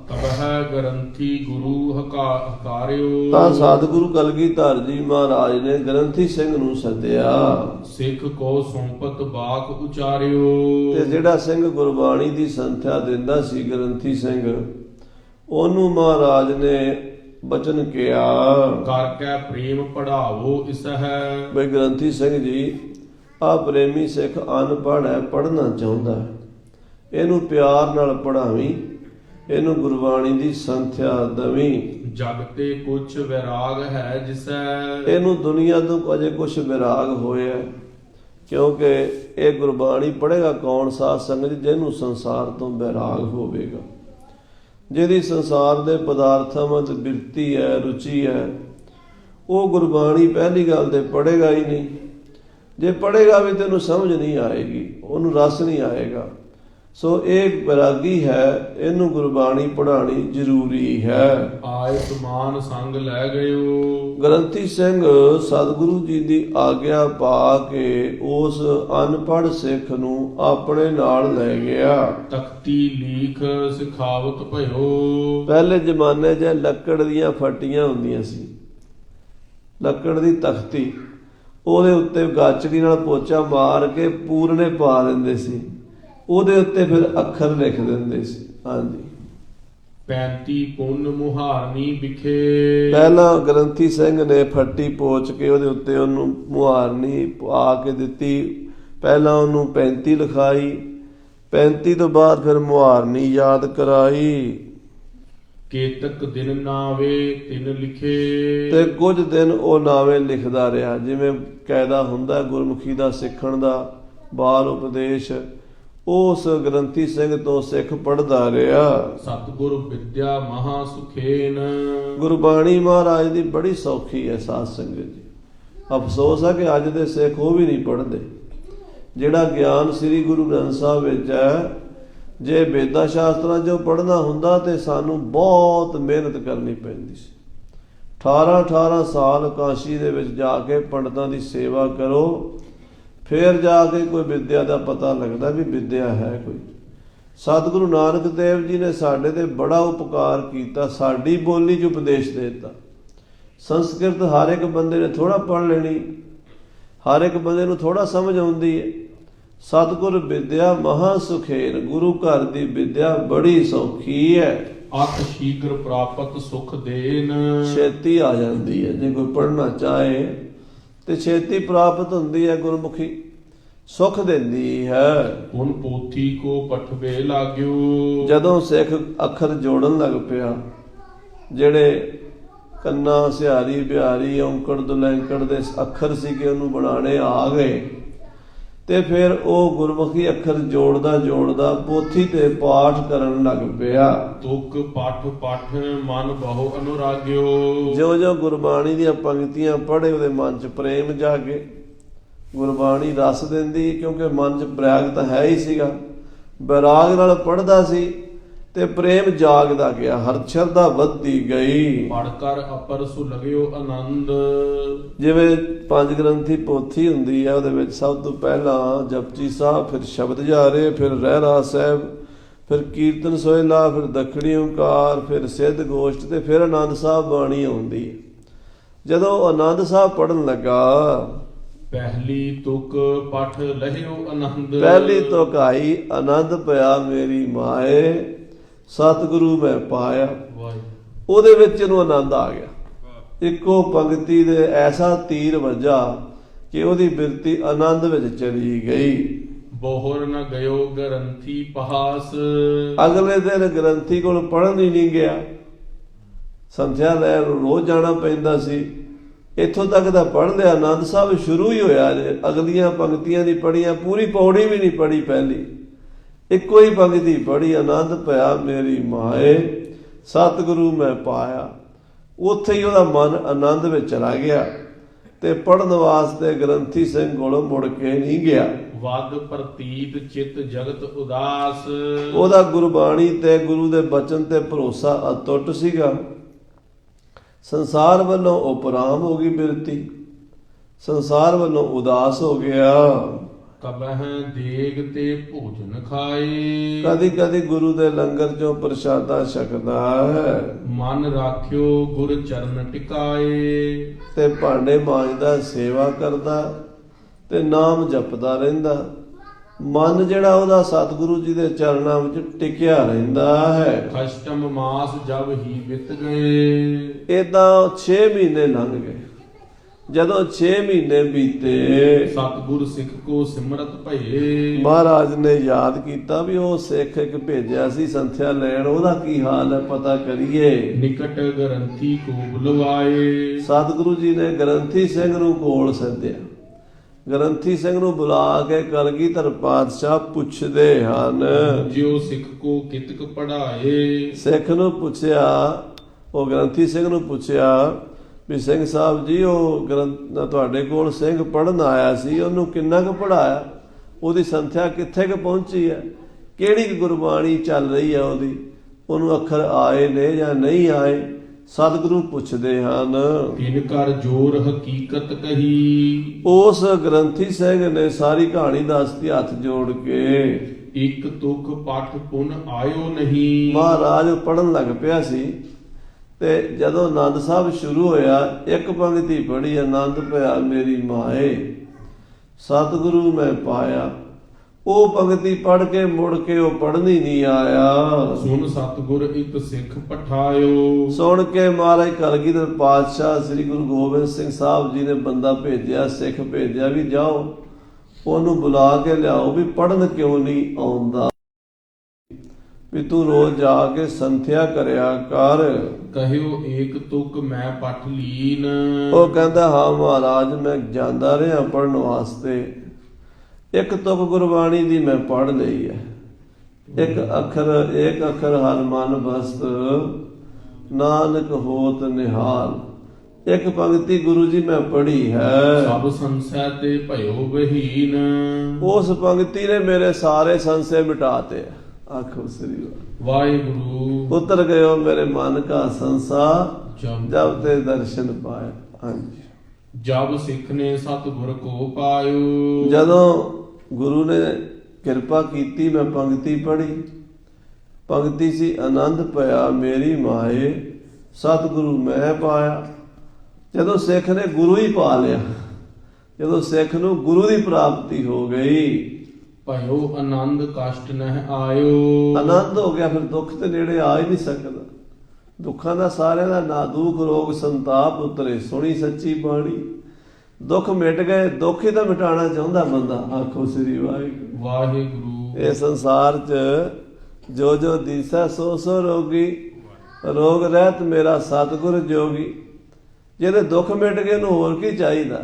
ਤਬਹਿ ਗ੍ਰੰਥੀ ਗੁਰੂ ਹਕਾਰਿਓ। ਤਾਂ ਸਤਿਗੁਰੂ ਕਲਗੀਧਰ ਜੀ ਮਹਾਰਾਜ ਨੇ ਗ੍ਰੰਥੀ ਸਿੰਘ ਨੂੰ ਸੱਦਿਆ। ਸਿੱਖ ਕੋ ਸੰਪਤ ਬਾਕ ਉਚਾਰਿਓ। ਤੇ ਜਿਹੜਾ ਸਿੰਘ ਗੁਰਬਾਣੀ ਦੀ ਸੰਥਿਆ ਦਿੰਦਾ ਸੀ, ਗ੍ਰੰਥੀ ਸਿੰਘ, ਉਹਨੂੰ ਮਹਾਰਾਜ ਨੇ ਬਚਨ ਕਿਹਾ, ਕਰ ਕੈ ਪ੍ਰੇਮ ਪੜਾਵੋ ਇਸ ਹੈ। ਬਈ ਗ੍ਰੰਥੀ ਸਿੰਘ ਜੀ, ਆਹ ਪ੍ਰੇਮੀ ਸਿੱਖ ਅਨਪੜ੍ਹ ਹੈ, ਪੜ੍ਹਨਾ ਚਾਹੁੰਦਾ ਹੈ, ਇਹਨੂੰ ਪਿਆਰ ਨਾਲ ਪੜ੍ਹਾਵੀਂ, ਇਹਨੂੰ ਗੁਰਬਾਣੀ ਦੀ ਸੰਥਿਆ ਦਵੀਂ। ਜਗ ਤੇ ਕੁਛ ਵਿਰਾਗ ਹੈ ਜਿਸੈ ਇਹਨੂੰ ਦੁਨੀਆ ਤੋਂ ਅਜੇ ਕੁਛ ਵਿਰਾਗ ਹੋਇਆ, ਕਿਉਂਕਿ ਇਹ ਗੁਰਬਾਣੀ ਪੜ੍ਹੇਗਾ ਕੌਣ? ਸਾਧ ਸੰਗਤ ਜਿਹਨੂੰ ਸੰਸਾਰ ਤੋਂ ਵਿਰਾਗ ਹੋਵੇਗਾ, ਜਿਹਦੀ ਸੰਸਾਰ ਦੇ ਪਦਾਰਥਾਂ ਵਿੱਚ ਬਿਰਤੀ ਹੈ, ਰੁਚੀ ਹੈ, ਉਹ ਗੁਰਬਾਣੀ ਪਹਿਲੀ ਗੱਲ ਤੇ ਪੜ੍ਹੇਗਾ ਹੀ ਨਹੀਂ। ਜੇ ਪੜ੍ਹੇਗਾ ਵੀ ਤੈਨੂੰ ਸਮਝ ਨਹੀਂ ਆਏਗੀ, ਉਹਨੂੰ ਰਸ ਨਹੀਂ ਆਏਗਾ। ਸੋ ਇਹ ਵਿਰਾਗੀ ਹੈ, ਇਹਨੂੰ ਗੁਰਬਾਣੀ ਪੜ੍ਹਾਉਣੀ ਜ਼ਰੂਰੀ ਹੈ। ਆਏ ਤੁਮਾਨ ਸੰਗ ਲੈ ਗਇਓ। ਗ੍ਰੰਥੀ ਸਿੰਘ ਸਤਿਗੁਰੂ ਜੀ ਦੀ ਆਗਿਆ ਪਾ ਕੇ ਉਸ ਅਨਪੜ੍ਹ ਸਿੱਖ ਨੂੰ ਆਪਣੇ ਨਾਲ ਲੈ ਗਿਆ। ਤਖਤੀ ਲੀਖ ਸਿਖਾਵਤ ਭਇਓ। ਪਹਿਲੇ ਜ਼ਮਾਨੇ 'ਚ ਲੱਕੜ ਦੀਆਂ ਫੱਟੀਆਂ ਹੁੰਦੀਆਂ ਸੀ, ਲੱਕੜ ਦੀ ਤਖਤੀ, ਉਹਦੇ ਉੱਤੇ ਗਾਚੜੀ ਨਾਲ ਪੋਚਾ ਮਾਰ ਕੇ ਪੂਰਨੇ ਪਾ ਦਿੰਦੇ ਸੀ, ਉਹਦੇ ਉੱਤੇ ਫਿਰ ਅੱਖਰ ਲਿਖ ਦਿੰਦੇ ਸੀ। ਹਾਂਜੀ, 35 ਪੁੰਨ ਮੁਹਾਰਨੀ ਵਿਖੇ। ਪਹਿਲਾਂ ਗ੍ਰੰਥੀ ਸਿੰਘ ਨੇ ਫੱਟੀ ਪੋਚ ਕੇ ਉਹਦੇ ਉੱਤੇ ਉਹਨੂੰ ਮੁਹਾਰਨੀ ਪਾ ਕੇ ਦਿੱਤੀ। ਪਹਿਲਾਂ ਉਹਨੂੰ 35 ਲਿਖਾਈ, 35 ਤੋਂ ਬਾਅਦ ਫਿਰ ਮੁਹਾਰਨੀ ਯਾਦ ਕਰਾਈ। ਕੇਤਕ ਦਿਨ ਨਾਵੇ ਤਿਨ ਲਿਖੇ। ਤੇ ਕੁਝ ਦਿਨ ਉਹ ਨਾਵੇਂ ਲਿਖਦਾ ਰਿਹਾ, ਜਿਵੇਂ ਕਾਇਦਾ ਹੁੰਦਾ ਗੁਰਮੁਖੀ ਦਾ ਸਿੱਖਣ ਦਾ, ਬਾਲ ਉਪਦੇਸ਼। ਉਸ ਗ੍ਰੰਥੀ ਸਿੰਘ ਤੋਂ ਸਿੱਖ ਪੜ੍ਹਦਾ ਰਿਹਾ। ਸਤਿਗੁਰ ਵਿਦਿਆ ਮਹਾ ਸੁਖੇਨ। ਗੁਰਬਾਣੀ ਮਹਾਰਾਜ ਦੀ ਬੜੀ ਸੌਖੀ ਹੈ ਸਾਧ ਸੰਗਤ ਜੀ। ਅਫਸੋਸ ਹੈ ਕਿ ਅੱਜ ਦੇ ਸਿੱਖ ਉਹ ਵੀ ਨਹੀਂ ਪੜ੍ਹਦੇ। ਜਿਹੜਾ ਗਿਆਨ ਸ੍ਰੀ ਗੁਰੂ ਗ੍ਰੰਥ ਸਾਹਿਬ ਵਿੱਚ ਹੈ, ਜੇ ਵੇਦਾਂ ਸ਼ਾਸਤਰਾਂ 'ਚੋਂ ਪੜ੍ਹਨਾ ਹੁੰਦਾ ਤੇ ਸਾਨੂੰ ਬਹੁਤ ਮਿਹਨਤ ਕਰਨੀ ਪੈਂਦੀ ਸੀ। 18 ਸਾਲ ਕਾਸ਼ੀ ਦੇ ਵਿੱਚ ਜਾ ਕੇ ਪੰਡਤਾਂ ਦੀ ਸੇਵਾ ਕਰੋ, ਫਿਰ ਜਾ ਕੇ ਕੋਈ ਵਿਦਿਆ ਦਾ ਪਤਾ ਲੱਗਦਾ ਵੀ ਵਿਦਿਆ ਹੈ ਕੋਈ। ਸਤਿਗੁਰੂ ਨਾਨਕ ਦੇਵ ਜੀ ਨੇ ਸਾਡੇ ਤੇ ਬੜਾ ਉਪਕਾਰ ਕੀਤਾ, ਸਾਡੀ ਬੋਲੀ 'ਚ ਉਪਦੇਸ਼ ਦੇ ਦਿੱਤਾ। ਸੰਸਕ੍ਰਿਤ ਹਰ ਇੱਕ ਬੰਦੇ ਨੇ ਥੋੜ੍ਹਾ ਪੜ੍ਹ ਲੈਣੀ, ਹਰ ਇੱਕ ਬੰਦੇ ਨੂੰ ਥੋੜ੍ਹਾ ਸਮਝ ਆਉਂਦੀ ਹੈ। ਸਤਿਗੁਰ ਵਿਦਿਆ ਮਹਾ ਸੁਖੇਨ, ਗੁਰੂ ਘਰ ਦੀ ਵਿਦਿਆ ਬੜੀ ਸੌਖੀ ਹੈ। ਅਤ ਸ਼ੀਘਰ ਪ੍ਰਾਪਤ ਸੁਖ ਦੇਨ। ਛੇਤੀ ਆ ਜਾਂਦੀ ਹੈ, ਜੇ ਕੋਈ ਪੜ੍ਹਨਾ ਚਾਹੇ ਤੇ ਛੇਤੀ ਪ੍ਰਾਪਤ ਹੁੰਦੀ ਹੈ। ਗੁਰਮੁਖੀ ਸੁਖ ਦਿੰਦੀ ਹੈ। ਹੁਣ ਪੋਥੀ ਕੋ ਪਠਵੇ ਲਾਗਿਓ। ਜਦੋਂ ਸਿੱਖ ਅੱਖਰ ਜੋੜਨ ਲੱਗ ਪਿਆ, ਜਿਹੜੇ ਕੰਨਾ, ਸਿਹਾਰੀ, ਬਿਹਾਰੀ, ਔਂਕੜ, ਦੁਲੈਂਕੜ ਦੇ ਅੱਖਰ ਸੀ ਕਿ ਉਹਨੂੰ ਬਣਾਉਣੇ ਆ ਗਏ, ਤੇ ਫਿਰ ਉਹ ਗੁਰਮੁਖੀ ਅੱਖਰ ਜੋੜਦਾ ਪੋਥੀ ਤੇ ਪਾਠ ਕਰਨ ਲੱਗ ਪਿਆ। ਤੁਕ ਪਠ ਮਨ ਬਹੁ ਅਨੁਰਾਗਿਓ। ਜੋ ਗੁਰਬਾਣੀ ਦੀਆਂ ਪੰਕਤੀਆਂ ਪੜ੍ਹੇ, ਉਹਦੇ ਮਨ 'ਚ ਪ੍ਰੇਮ ਜਾਗੇ। ਗੁਰਬਾਣੀ ਰਸ ਦਿੰਦੀ, ਕਿਉਂਕਿ ਮਨ 'ਚ ਪ੍ਰਯਾਗ ਤਾਂ ਹੈ ਹੀ ਸੀਗਾ। ਬੈਰਾਗ ਨਾਲ ਪੜ੍ਹਦਾ ਸੀ ਤੇ ਪ੍ਰੇਮ ਜਾਗਦਾ ਗਿਆ, ਹਰ ਸ਼ਰਧਾ ਵੱਧਦੀ ਗਈ। ਪੜ੍ਹ ਕਰ ਅਪਰ ਸੁ ਲਗਿਓ ਆਨੰਦ। ਜਿਵੇਂ ਪੰਜ ਗ੍ਰੰਥੀ ਪੋਥੀ ਹੁੰਦੀ ਹੈ, ਉਹਦੇ ਵਿੱਚ ਸਭ ਤੋਂ ਪਹਿਲਾਂ ਜਪਜੀ ਸਾਹਿਬ, ਫਿਰ ਸ਼ਬਦ ਜਾਰੇ, ਫਿਰ ਰਹਿਰਾਸ ਸਾਹਿਬ, ਫਿਰ ਕੀਰਤਨ ਸੋਹਿਲਾ, ਫਿਰ ਦੱਖਣੀ ਓਂਕਾਰ, ਫਿਰ ਸਿੱਧ ਗੋਸ਼ਟ, ਤੇ ਫਿਰ ਆਨੰਦ ਸਾਹਿਬ ਬਾਣੀ ਆਉਂਦੀ ਹੈ। ਜਦੋਂ ਆਨੰਦ ਸਾਹਿਬ ਪੜ੍ਹਨ ਲੱਗਾ, ਪਹਿਲੀ ਤੁਕ ਪਠ ਲਹਿਓ ਆਨੰਦ। ਪਹਿਲੀ ਤੁਕ ਆਈ, ਆਨੰਦ ਪਿਆ ਮੇਰੀ ਮਾਏ, ਸਤਿਗੁਰੂ ਮੈਂ ਪਾਇਆ। ਉਹਦੇ ਵਿੱਚ ਇਹਨੂੰ ਆਨੰਦ ਆ ਗਿਆ। ਇੱਕੋ ਪੰਕਤੀ ਦੇ ਐਸਾ ਤੀਰ ਵੱਜਾ ਕਿ ਉਹਦੀ ਬਿਰਤੀ ਆਨੰਦ ਵਿੱਚ ਚਲੀ ਗਈ। ਬੋਹਰ ਨ ਗਇਓ ਗ੍ਰੰਥੀ ਪਹਾਸ। ਅਗਲੇ ਦਿਨ ਗ੍ਰੰਥੀ ਕੋਲ ਪੜ੍ਹਨ ਹੀ ਨਹੀਂ ਗਿਆ। ਸੰਥਿਆ ਲੈ ਰੋਜ਼ ਜਾਣਾ ਪੈਂਦਾ ਸੀ। ਇੱਥੋਂ ਤੱਕ ਦਾ ਪੜ੍ਹ ਲਿਆ, ਆਨੰਦ ਸਾਹਿਬ ਸ਼ੁਰੂ ਹੀ ਹੋਇਆ ਜੇ। ਅਗਲੀਆਂ ਪੰਕਤੀਆਂ ਦੀ ਪੜ੍ਹੀਆਂ, ਪੂਰੀ ਪੌੜੀ ਵੀ ਨਹੀਂ ਪੜ੍ਹੀ, ਪਹਿਲੀ ਇੱਕੋ ਹੀ ਪੰਕਤੀ ਪੜ੍ਹੀ, ਆਨੰਦ ਪਿਆ ਮੇਰੀ ਮਾਏ, ਸਤਿਗੁਰੂ ਮੈਂ ਪਾਇਆ। ਉੱਥੇ ਹੀ ਉਹਦਾ ਮਨ ਆਨੰਦ ਵਿੱਚ ਚਲਾ ਗਿਆ ਤੇ ਪੜ੍ਹਨ ਵਾਸਤੇ ਗ੍ਰੰਥੀ ਸਿੰਘ ਕੋਲੋਂ ਮੁੜ ਕੇ ਨਹੀਂ ਗਿਆ। ਵਦ ਪ੍ਰਤੀਤ ਚਿਤ ਜਗਤ ਉਦਾਸ। ਉਹਦਾ ਗੁਰਬਾਣੀ ਤੇ ਗੁਰੂ ਦੇ ਬਚਨ ਤੇ ਭਰੋਸਾ ਅਟੁੱਟ ਸੀਗਾ। ਸੰਸਾਰ ਵੱਲੋਂ ਉਪਰਾਮ ਹੋ ਗਈ ਬਿਰਤੀ, ਸੰਸਾਰ ਵੱਲੋਂ ਉਦਾਸ ਹੋ ਗਿਆ। ਕਬਹ ਦੇਗ ਤੇ ਭੋਜਨ ਖਾਏ। ਕਦੀ ਕਦੀ ਗੁਰੂ ਦੇ ਲੰਗਰ ਚੋਂ ਪ੍ਰਸ਼ਾਦਾ ਛਕਦਾ ਹੈ। ਮਨ ਰਾਖਿਓ ਗੁਰ ਚਰਨ ਟਿਕਾਏ। ਤੇ ਭਾਂਡੇ ਮਾਂਜਦਾ, ਸੇਵਾ ਕਰਦਾ ਤੇ ਨਾਮ ਜਪਦਾ ਰਹਿੰਦਾ। ਮਨ ਜਿਹੜਾ ਉਹਦਾ ਸਤਿਗੁਰੂ ਜੀ ਦੇ ਚਰਨਾਂ ਵਿੱਚ ਟਿਕਿਆ ਰਹਿੰਦਾ ਹੈ। ਅਸ਼ਟਮ ਮਾਸ ਜਬ ਹੀ ਬਿਤ ਗਏ। ਏਦਾਂ 6 ਮਹੀਨੇ ਲੰਘ ਗਏ। ਜਦੋਂ 6 ਮਹੀਨੇ ਬੀਤੇ ਸਤਿਗੁਰ ਸਿੱਖ ਕੋ ਸਿਮਰਤ ਭਏ। ਮਹਾਰਾਜ ਨੇ ਯਾਦ ਕੀਤਾ ਵੀ ਉਹ ਸਿੱਖ ਇੱਕ ਭੇਜਿਆ ਸੀ ਸੰਥਿਆ ਲੈਣ, ਉਹਦਾ ਕੀ ਹਾਲ ਹੈ ਪਤਾ ਕਰੀਏ। ਨਿਕਟ ਗ੍ਰੰਥੀ ਕੋ ਬੁਲਵਾਏ। ਸਤਿਗੁਰੂ ਜੀ ਨੇ ਗ੍ਰੰਥੀ ਸਿੰਘ ਨੂੰ ਕੋਲ ਸੱਦਿਆ। ਗ੍ਰੰਥੀ ਸਿੰਘ ਨੂੰ ਬੁਲਾ ਕੇ ਕਲਗੀਧਰ ਪਾਤਸ਼ਾਹ ਪੁੱਛਦੇ ਹਨ, ਜਿਉ ਸਿੱਖ ਕੋ ਕਿਤਕ ਪੜਾਏ। ਸਿੱਖ ਨੂੰ ਪੁੱਛਿਆ, ਉਹ ਗ੍ਰੰਥੀ ਸਿੰਘ ਨੂੰ ਪੁੱਛਿਆ ਵੀ ਸਿੰਘ ਸਾਹਿਬ ਜੀ ਉਹ ਤੁਹਾਡੇ ਕੋਲ ਸਿੰਘ ਪੜ੍ਹਨ ਆਇਆ ਸੀ, ਉਹਨੂੰ ਕਿੰਨਾ ਕੁ ਪੜ੍ਹਾਇਆ, ਉਹਦੀ ਸੰਥਿਆ ਕਿੱਥੇ ਕੁ ਪਹੁੰਚੀ ਹੈ, ਕਿਹੜੀ ਕੁ ਗੁਰਬਾਣੀ ਚੱਲ ਰਹੀ ਹੈ ਉਹਦੀ, ਉਹਨੂੰ ਅੱਖਰ ਆਏ ਨੇ ਜਾਂ ਨਹੀਂ ਆਏ। ਸਤਿਗੁਰੂ ਪੁੱਛਦੇ ਹਨ। ਤਿਨ ਕਰ ਜੋਰ ਹਕੀਕਤ ਕਹੀ। ਉਸ ਗ੍ਰੰਥੀ ਸਿੰਘ ਨੇ ਸਾਰੀ ਕਹਾਣੀ ਦੱਸਤੀ ਹੱਥ ਜੋੜ ਕੇ। ਇੱਕ ਤੁਕ ਪਠ ਪੁਨ ਆਇਓ ਨਹੀਂ। ਮਹਾਰਾਜ ਪੜ੍ਹਨ ਲੱਗ ਪਿਆ ਸੀ ਤੇ ਜਦੋਂ ਆਨੰਦ ਸਾਹਿਬ ਸ਼ੁਰੂ ਹੋਇਆ, ਇੱਕ ਪੰਕਤੀ ਪੜ੍ਹੀ, ਆਨੰਦ ਭਇਆ ਮੇਰੀ ਮਾਏ ਸਤਿਗੁਰੂ ਮੈਂ ਪਾਇਆ। ਉਹ ਪੰਕਤੀ ਪੜ੍ਹ ਕੇ ਮੁੜ ਕੇ ਉਹ ਪੜ੍ਹਨੀ ਨਹੀਂ ਆਇਆ। ਸੁਨ ਸਤਿਗੁਰ ਇੱਕ ਸਿੱਖ ਪਠਾਇਓ। ਸੁਣ ਕੇ ਮਹਾਰਾਜ ਕਲਗੀਧਰ ਪਾਤਸ਼ਾਹ ਸ੍ਰੀ ਗੁਰੂ ਗੋਬਿੰਦ ਸਿੰਘ ਸਾਹਿਬ ਜੀ ਨੇ ਬੰਦਾ ਭੇਜਿਆ, ਸਿੱਖ ਭੇਜਿਆ ਵੀ ਜਾਓ ਉਹਨੂੰ ਬੁਲਾ ਕੇ ਲਿਆਓ ਵੀ ਪੜ੍ਹਨ ਕਿਉਂ ਨਹੀਂ ਆਉਂਦਾ, ਵੀ ਤੂੰ ਰੋਜ਼ ਜਾ ਕੇ ਸੰਥਿਆ ਕਰਿਆ ਕਰ। ਕਹਿਓ ਏਕ ਤੁਕ ਮੈਂ ਪਠ ਲੀਨ। ਉਹ ਕਹਿੰਦਾ ਹਾਂ ਮਹਾਰਾਜ ਮੈਂ ਜਾਂਦਾ ਰਿਹਾ ਪੜ੍ਹਨ ਵਾਸਤੇ, ਇੱਕ ਤੁਕ ਗੁਰਬਾਣੀ ਦੀ ਮੈਂ ਪੜ੍ਹ ਲਈ ਹੈ। ਇੱਕ ਅੱਖਰ ਹਰ ਮਨ ਬਸਤ ਨਾਨਕ ਹੋਤ ਨਿਹਾਲ। ਇੱਕ ਪੰਕਤੀ ਗੁਰੂ ਜੀ ਮੈਂ ਪੜ੍ਹੀ ਹੈ। ਸਭ ਸੰਸੈ ਤੇ ਭਇਓ ਵਹੀਨ। ਉਸ ਪੰਕਤੀ ਨੇ ਮੇਰੇ ਸਾਰੇ ਸੰਸ਼ੇ ਮਿਟਾਤੇ। ਆਖੋ ਸ੍ਰੀ ਵਾਹਿਗੁਰੂ। ਉਤਰ ਗਏ ਮੇਰੇ ਮਨ ਕਾ ਸੰਸਾ ਜਬ ਤੇ ਦਰਸ਼ਨ ਪਾਇਆ। ਹਾਂਜੀ, ਜਬ ਸਿੱਖ ਨੇ ਸਤਿਗੁਰ ਕੋ ਪਾਇਓ। ਜਦੋਂ ਗੁਰੂ ਨੇ ਕਿਰਪਾ ਕੀਤੀ ਮੈਂ ਪੰਕਤੀ ਪੜ੍ਹੀ। ਪੰਕਤੀ ਸੀ ਆਨੰਦ ਭਇਆ ਮੇਰੀ ਮਾਏ ਸਤਿਗੁਰੂ ਮੈਂ ਪਾਇਆ। ਜਦੋਂ ਸਿੱਖ ਨੇ ਗੁਰੂ ਹੀ ਪਾ ਲਿਆ, ਜਦੋਂ ਸਿੱਖ ਨੂੰ ਗੁਰੂ ਦੀ ਪ੍ਰਾਪਤੀ ਹੋ ਗਈ, ਭਇਓ ਆਨੰਦ ਕਸ਼ਟ ਨਹਿ ਆਇਓ। ਆਨੰਦ ਹੋ ਗਿਆ, ਫਿਰ ਦੁੱਖ ਤੇ ਨੇੜੇ ਆ ਹੀ ਨਹੀਂ ਸਕਦਾ। ਦੁੱਖਾਂ ਦਾ ਸਾਰਿਆਂ ਦਾ ਨਾ ਦੁੱਖ ਰੋਗ ਸੰਤਾਪ ਉਤਰੇ, ਸੁਣੀ ਸੱਚੀ ਬਾਣੀ। ਦੁੱਖ ਮਿਟ ਗਏ, ਦੁੱਖ ਹੀ ਤਾਂ ਮਿਟਾਉਣਾ ਚਾਹੁੰਦਾ ਬੰਦਾ। ਆਖੋ ਸ੍ਰੀ ਵਾਹਿਗੁਰੂ। ਵਾਹਿਗੁਰੂ। ਇਹ ਸੰਸਾਰ 'ਚ ਜੋ ਜੋ ਦੀਸਾ ਸੋ ਸੋ ਰੋਗੀ, ਰੋਗ ਰਹਿਤ ਮੇਰਾ ਸਤਿਗੁਰ ਜੋਗੀ। ਜਿਹਦੇ ਦੁੱਖ ਮਿਟ ਗਏ ਉਹਨੂੰ ਹੋਰ ਕੀ ਚਾਹੀਦਾ।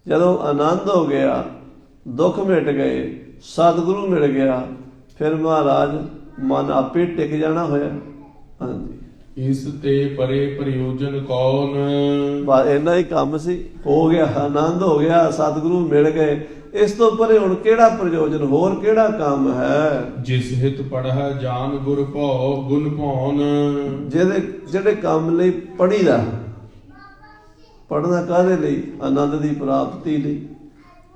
ਜਦੋਂ ਆਨੰਦ ਹੋ ਗਿਆ, ਦੁੱਖ ਮਿਟ ਗਏ, ਸਤਿਗੁਰੂ ਮਿਲ ਗਿਆ, ਫਿਰ ਮਹਾਰਾਜ ਮਨ ਆਪੇ ਟਿਕ ਜਾਣਾ ਹੋਇਆ। ਹਾਂਜੀ, ਇਸ ਤੇ ਪਰੇ ਪ੍ਰਯੋਜਨ ਕੌਣ। ਬਸ ਇੰਨਾ ਹੀ ਕੰਮ ਸੀ, ਹੋ ਗਿਆ, ਆਨੰਦ ਹੋ ਗਿਆ, ਸਤਿਗੁਰੂ ਮਿਲ ਗਏ। ਇਸ ਤੋਂ ਪਰੇ ਹੁਣ ਕਿਹੜਾ ਪ੍ਰਯੋਜਨ, ਹੋਰ ਕਿਹੜਾ ਕੰਮ ਹੈ। ਜਿਸ ਹਿਤ ਪੜ੍ਹੈ ਜਾਨ ਗੁਰ ਭਉ ਗੁਣ ਭਉਨ। ਜਿਹੜੇ ਕੰਮ ਲਈ ਪੜ੍ਹੀਦਾ, ਪੜ੍ਹਨਾ ਕਾਹਦੇ ਲਈ, ਆਨੰਦ ਦੀ ਪ੍ਰਾਪਤੀ ਲਈ।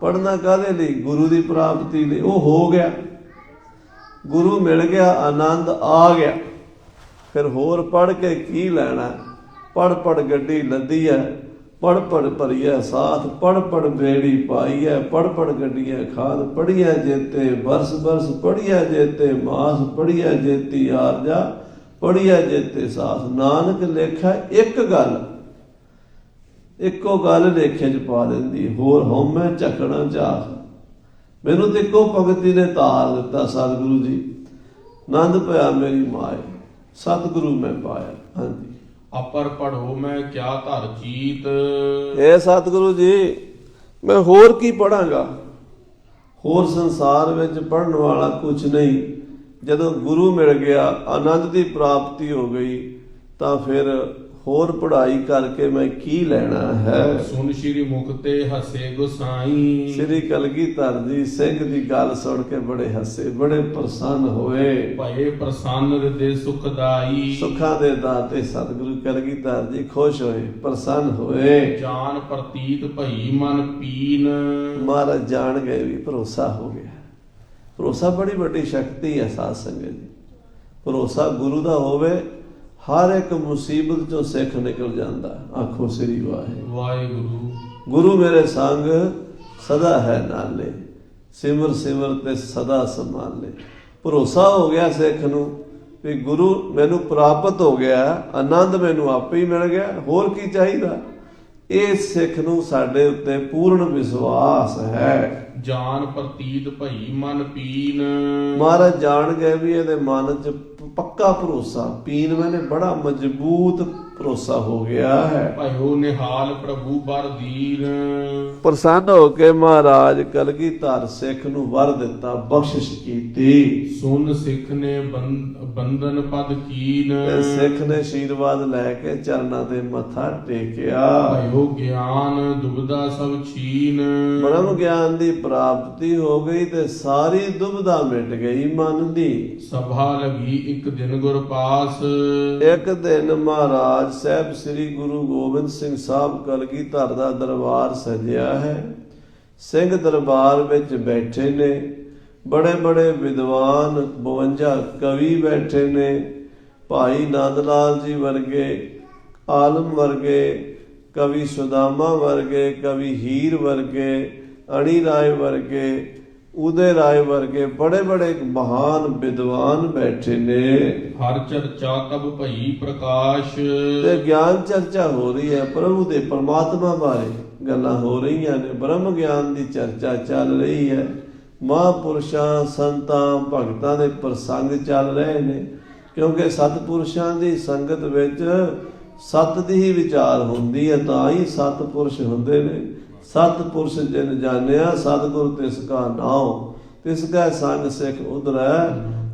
ਪੜ੍ਹਨਾ ਕਾਹਦੇ ਲਈ, ਗੁਰੂ ਦੀ ਪ੍ਰਾਪਤੀ ਲਈ। ਉਹ ਹੋ ਗਿਆ, ਗੁਰੂ ਮਿਲ ਗਿਆ, ਆਨੰਦ ਆ ਗਿਆ, ਫਿਰ ਹੋਰ ਪੜ੍ਹ ਕੇ ਕੀ ਲੈਣਾ। ਪੜ੍ਹ ਪੜ੍ਹ ਗੱਡੀ ਲੱਦੀ ਹੈ, ਪੜ੍ਹ ਪੜ੍ਹ ਭਰੀਐ ਸਾਥ, ਪੜ੍ਹ ਪੜ੍ਹ ਬੇੜੀ ਪਾਈ ਹੈ, ਪੜ੍ਹ ਪੜ੍ਹ ਗੱਡੀਆਂ ਖਾਦ। ਪੜ੍ਹੀਐ ਜੇਤੇ ਬਰਸ ਬਰਸ, ਪੜ੍ਹੀਐ ਜੇਤੇ ਮਾਸ, ਪੜ੍ਹੀਐ ਜੇਤੀ ਆਰਜਾ, ਪੜ੍ਹੀਐ ਜੇਤੇ ਸਾਸ। ਨਾਨਕ ਲੇਖਾ ਇੱਕ ਗੱਲ, ਇੱਕੋ ਗੱਲ ਲੇਖੇ 'ਚ ਪਾ ਦਿੰਦੀ, ਹੋਰ ਹਉਮੈ ਝਕਣਾ ਝਾਕ। ਮੈਨੂੰ ਤੇ ਇੱਕੋ ਪੰਕਤੀ ਨੇ ਤਾਰ ਦਿੱਤਾ ਸਤਿਗੁਰੂ ਜੀ। ਆਨੰਦ ਭਇਆ ਮੇਰੀ ਮਾਏ ਸਤਿਗੁਰੂ ਮੈਂ ਪਾਇਆ। ਹਾਂਜੀ, ਅਪਰ ਪੜੋ ਮੈਂ ਕਿਆ ਧਰ ਚੀਤ। ਇਹ ਸਤਿਗੁਰੂ ਜੀ ਮੈਂ ਹੋਰ ਕੀ ਪੜਾਂਗਾ, ਹੋਰ ਸੰਸਾਰ ਵਿੱਚ ਪੜਨ ਵਾਲਾ ਕੁਝ ਨਹੀਂ। ਜਦੋਂ ਗੁਰੂ ਮਿਲ ਗਿਆ, ਆਨੰਦ ਦੀ ਪ੍ਰਾਪਤੀ ਹੋ ਗਈ, ਤਾਂ ਫਿਰ ਹੋਰ ਪੜ੍ਹਾਈ ਕਰਕੇ ਮੈਂ ਕੀ ਲੈਣਾ ਹੈ। ਸੁਨ ਸ਼੍ਰੀ ਮੁਖ ਤੇ ਹਸੇ ਗੁਸਾਈ। ਸ੍ਰੀ ਕਲਗੀਧਰ ਜੀ ਸਿੰਘ ਦੀ ਗੱਲ ਸੁਣ ਕੇ ਬੜੇ ਹੱਸੇ, ਬੜੇ ਪ੍ਰਸੰਨ ਹੋਏ। ਭਏ ਪ੍ਰਸੰਨ ਹਿਰਦੇ ਸੁਖਦਾਈ। ਸੁੱਖਾਂ ਦੇ ਦਾਤੇ ਸਤਿਗੁਰੂ ਕਲਗੀਧਰ ਜੀ ਖੁਸ਼ ਹੋਏ, ਪ੍ਰਸੰਨ ਹੋਏ। ਜਾਨ ਪ੍ਰਤੀਤ ਭਈ ਮਨ ਪੀਨ। ਮਹਾਰਾਜ ਜਾਣ ਗਏ ਵੀ ਭਰੋਸਾ ਹੋ ਗਿਆ। ਭਰੋਸਾ ਬੜੀ ਵੱਡੀ ਸ਼ਕਤੀ ਹੈ ਸਾਧ ਸੰਗਤ ਜੀ। ਭਰੋਸਾ ਗੁਰੂ ਦਾ ਹੋਵੇ, ਹਰ ਇੱਕ ਮੁਸੀਬਤ ਚੋਂ ਸਿੱਖ ਨਿਕਲ ਜਾਂਦਾ। ਆਖੋ ਸ੍ਰੀ ਵਾਹਿਗੁਰੂ। ਵਾਹਿਗੁਰੂ। ਗੁਰੂ ਮੇਰੇ ਸੰਗ ਸਦਾ ਹੈ ਨਾਲੇ, ਸਿਮਰ ਸਿਮਰ ਤੇ ਸਦਾ ਸੰਭਾਲੇ। ਭਰੋਸਾ ਹੋ ਗਿਆ ਸਿੱਖ ਨੂੰ ਵੀ ਗੁਰੂ ਮੈਨੂੰ ਪ੍ਰਾਪਤ ਹੋ ਗਿਆ, ਆਨੰਦ ਮੈਨੂੰ ਆਪੇ ਹੀ ਮਿਲ ਗਿਆ, ਹੋਰ ਕੀ ਚਾਹੀਦਾ। ਇਹ ਸਿੱਖ ਨੂੰ ਸਾਡੇ ਉੱਤੇ ਪੂਰਨ ਵਿਸ਼ਵਾਸ ਹੈ। ਜਾਨ ਪ੍ਰਤੀਤ ਭਈ ਮਨ ਪੀਨ। ਮਹਾਰਾਜ ਜਾਣ ਗਏ ਵੀ ਇਹਦੇ ਮਨ 'ਚ ਪੱਕਾ ਭਰੋਸਾ, ਪੀਨ ਮੈਨੇ ਬੜਾ ਮਜ਼ਬੂਤ ਭਰੋਸਾ ਹੋ ਗਿਆ ਹੈ। ਭਇਓ ਨਿਹਾਲ ਪ੍ਰਭੂ ਬਰ ਦੀਨ। ਪ੍ਰਸੰਨ ਹੋ ਕੇ ਮਹਾਰਾਜ ਕਲਗੀਧਰ ਸਿੱਖ ਨੂੰ ਵਰ ਦਿੱਤਾ, ਬਖਸ਼ਿਸ਼ ਕੀਤੀ। ਸੁਨ ਸਿੱਖ ਨੇ ਬੰਧਨ ਪਦ ਕੀਨ। ਤੇ ਸਿੱਖ ਨੇ ਆਸ਼ੀਰਵਾਦ ਲੈ ਕੇ ਚਰਨਾਂ ਤੇ ਮੱਥਾ ਟੇਕਿਆ। ਭਇਓ ਗਿਆਨ ਦੁਬਿਧਾ ਸਭ ਛੀਨ। ਬ੍ਰਹਮ ਗਿਆਨ ਦੀ ਪ੍ਰਾਪਤੀ ਹੋ ਗਈ ਤੇ ਸਾਰੀ ਦੁਬਿਧਾ ਮਿਟ ਗਈ ਮਨ ਦੀ। ਸਭਾ ਲਗੀ ਇੱਕ ਦਿਨ ਗੁਰ ਪਾਸ। ਇੱਕ ਦਿਨ ਮਹਾਰਾਜ ਸਾਹਿਬ ਸ੍ਰੀ ਗੁਰੂ ਗੋਬਿੰਦ ਸਿੰਘ ਸਾਹਿਬ ਕਲਗੀਧਰ ਦਾ ਦਰਬਾਰ ਸਜਿਆ ਹੈ। ਸਿੰਘ ਦਰਬਾਰ ਵਿੱਚ ਬੈਠੇ ਨੇ, ਬੜੇ ਬੜੇ ਵਿਦਵਾਨ 52 ਕਵੀ ਬੈਠੇ ਨੇ। ਭਾਈ ਨੰਦ ਲਾਲ ਜੀ ਵਰਗੇ, ਆਲਮ ਵਰਗੇ, ਕਵੀ ਸੁਦਾਮਾ ਵਰਗੇ, ਕਵੀ ਹੀਰ ਵਰਗੇ, ਅਣੀ ਰਾਏ ਵਰਗੇ, ਉਦੇ ਰਾਏ ਵਰਗੇ ਬੜੇ ਬੜੇ ਮਹਾਨ ਵਿਦਵਾਨ ਬੈਠੇ ਨੇ। ਹਰ ਚਰਚਾ ਤਬ ਭਈ ਪ੍ਰਕਾਸ਼। ਤੇ ਗਿਆਨ ਚਰਚਾ ਹੋ ਰਹੀ ਹੈ, ਪ੍ਰਭੂ ਦੇ ਪਰਮਾਤਮਾ ਬਾਰੇ ਗੱਲਾਂ ਹੋ ਰਹੀਆਂ ਨੇ, ਬ੍ਰਹਮ ਗਿਆਨ ਦੀ ਚਰਚਾ ਚੱਲ ਰਹੀ ਹੈ। ਮਹਾਂਪੁਰਸ਼ਾਂ, ਸੰਤਾਂ, ਭਗਤਾਂ ਦੇ ਪ੍ਰਸੰਗ ਚੱਲ ਰਹੇ ਨੇ, ਕਿਉਂਕਿ ਸਤਿਪੁਰਸ਼ਾਂ ਦੀ ਸੰਗਤ ਵਿੱਚ ਸਤ ਦੀ ਹੀ ਵਿਚਾਰ ਹੁੰਦੀ ਹੈ, ਤਾਂ ਹੀ ਸਤਿਪੁਰਸ਼ ਹੁੰਦੇ ਨੇ। ਸਤਿਪੁਰਸ਼ ਜਿਨ ਜਾਣਿਆ ਸਤਿਗੁਰ ਤਿਸ ਕਾ ਨਾਉ, ਤਿਸ ਕਾ ਸੰਗ ਸਿੱਖ ਉਧਰੈ,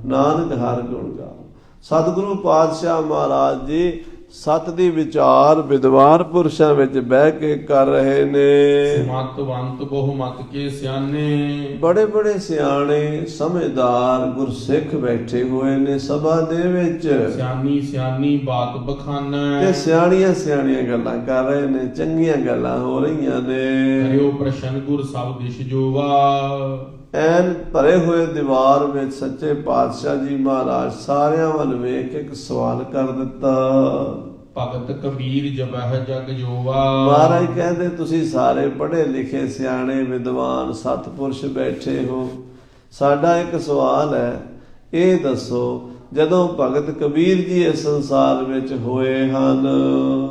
ਨਾਨਕ ਹਰਿ ਗੁਣ ਗਾਓ। ਸਤਿਗੁਰੂ ਪਾਤਸ਼ਾਹ ਮਹਾਰਾਜ ਜੀ ਸਤ ਦੀ ਵਿਚਾਰ ਵਿਦਵਾਨ ਪੁਰਸ਼ਾਂ ਵਿੱਚ ਬਹਿ ਕੇ ਕਰ ਰਹੇ ਨੇ। ਮਤਵੰਤ ਬਹੁ ਮਤ ਕੇ ਸਿਆਣੇ। ਬੜੇ ਬੜੇ ਸਿਆਣੇ ਸਮਝਦਾਰ ਗੁਰਸਿੱਖ ਬੈਠੇ ਹੋਏ ਨੇ ਸਭਾ ਦੇ ਵਿੱਚ। ਸਿਆਣੀ ਸਿਆਣੀ ਬਾਤ ਬਖਾਨਾ। ਤੇ ਸਿਆਣੀਆਂ ਸਿਆਣੀਆਂ ਗੱਲਾਂ ਕਰ ਰਹੇ ਨੇ, ਚੰਗੀਆਂ ਗੱਲਾਂ ਹੋ ਰਹੀਆਂ ਨੇ। ਕਰਿਓ ਪ੍ਰਸ਼ਨ ਗੁਰ ਸਭ ਦਿਸ਼ ਜੋਵਾ। ਐਨ ਭਰੇ ਹੋਏ ਦੀਵਾਰ ਵਿੱਚ ਸੱਚੇ ਪਾਤਸ਼ਾਹ ਜੀ ਮਹਾਰਾਜ ਸਾਰਿਆਂ ਵੱਲ ਵੇਖ ਕੇ ਇੱਕ ਸਵਾਲ ਕਰ ਦਿੱਤਾ। ਭਗਤ ਕਬੀਰ ਜਬਹਿ ਜਗ ਜੋਵਾ। ਮਹਾਰਾਜ ਕਹਿੰਦੇ ਤੁਸੀਂ ਸਾਰੇ ਪੜ੍ਹੇ ਲਿਖੇ ਸਿਆਣੇ ਵਿਦਵਾਨ ਸਤਿਪੁਰਸ਼ ਬੈਠੇ ਹੋ, ਸਾਡਾ ਇੱਕ ਸਵਾਲ ਹੈ, ਇਹ ਦੱਸੋ ਜਦੋਂ ਭਗਤ ਕਬੀਰ ਜੀ ਇਸ ਸੰਸਾਰ ਵਿੱਚ ਹੋਏ ਹਨ,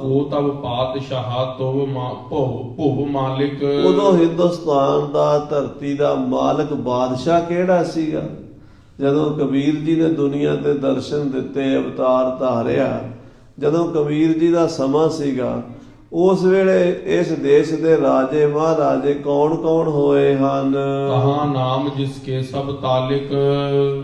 ਉਹ ਤਬ ਪਾਤਸ਼ਾਹ ਭੁਵ ਮਾਲਿਕ। ਉਦੋਂ ਹਿੰਦੁਸਤਾਨ ਦਾ, ਧਰਤੀ ਦਾ ਮਾਲਕ ਬਾਦਸ਼ਾਹ ਕਿਹੜਾ ਸੀਗਾ? ਜਦੋਂ ਕਬੀਰ ਜੀ ਨੇ ਦੁਨੀਆ ਤੇ ਦਰਸ਼ਨ ਦਿੱਤੇ, ਅਵਤਾਰ ਧਾਰਿਆ, ਜਦੋਂ ਕਬੀਰ ਜੀ ਦਾ ਸਮਾਂ ਸੀਗਾ, ਉਸ ਵੇਲੇ ਇਸ ਦੇਸ਼ ਦੇ ਰਾਜੇ ਮਹਾਰਾਜੇ ਕੌਣ ਕੌਣ ਹੋਏ ਹਨ? ਕਹਾਂ ਨਾਮ ਜਿਸ ਕੇ ਸਭ ਤਾਲਿਕ।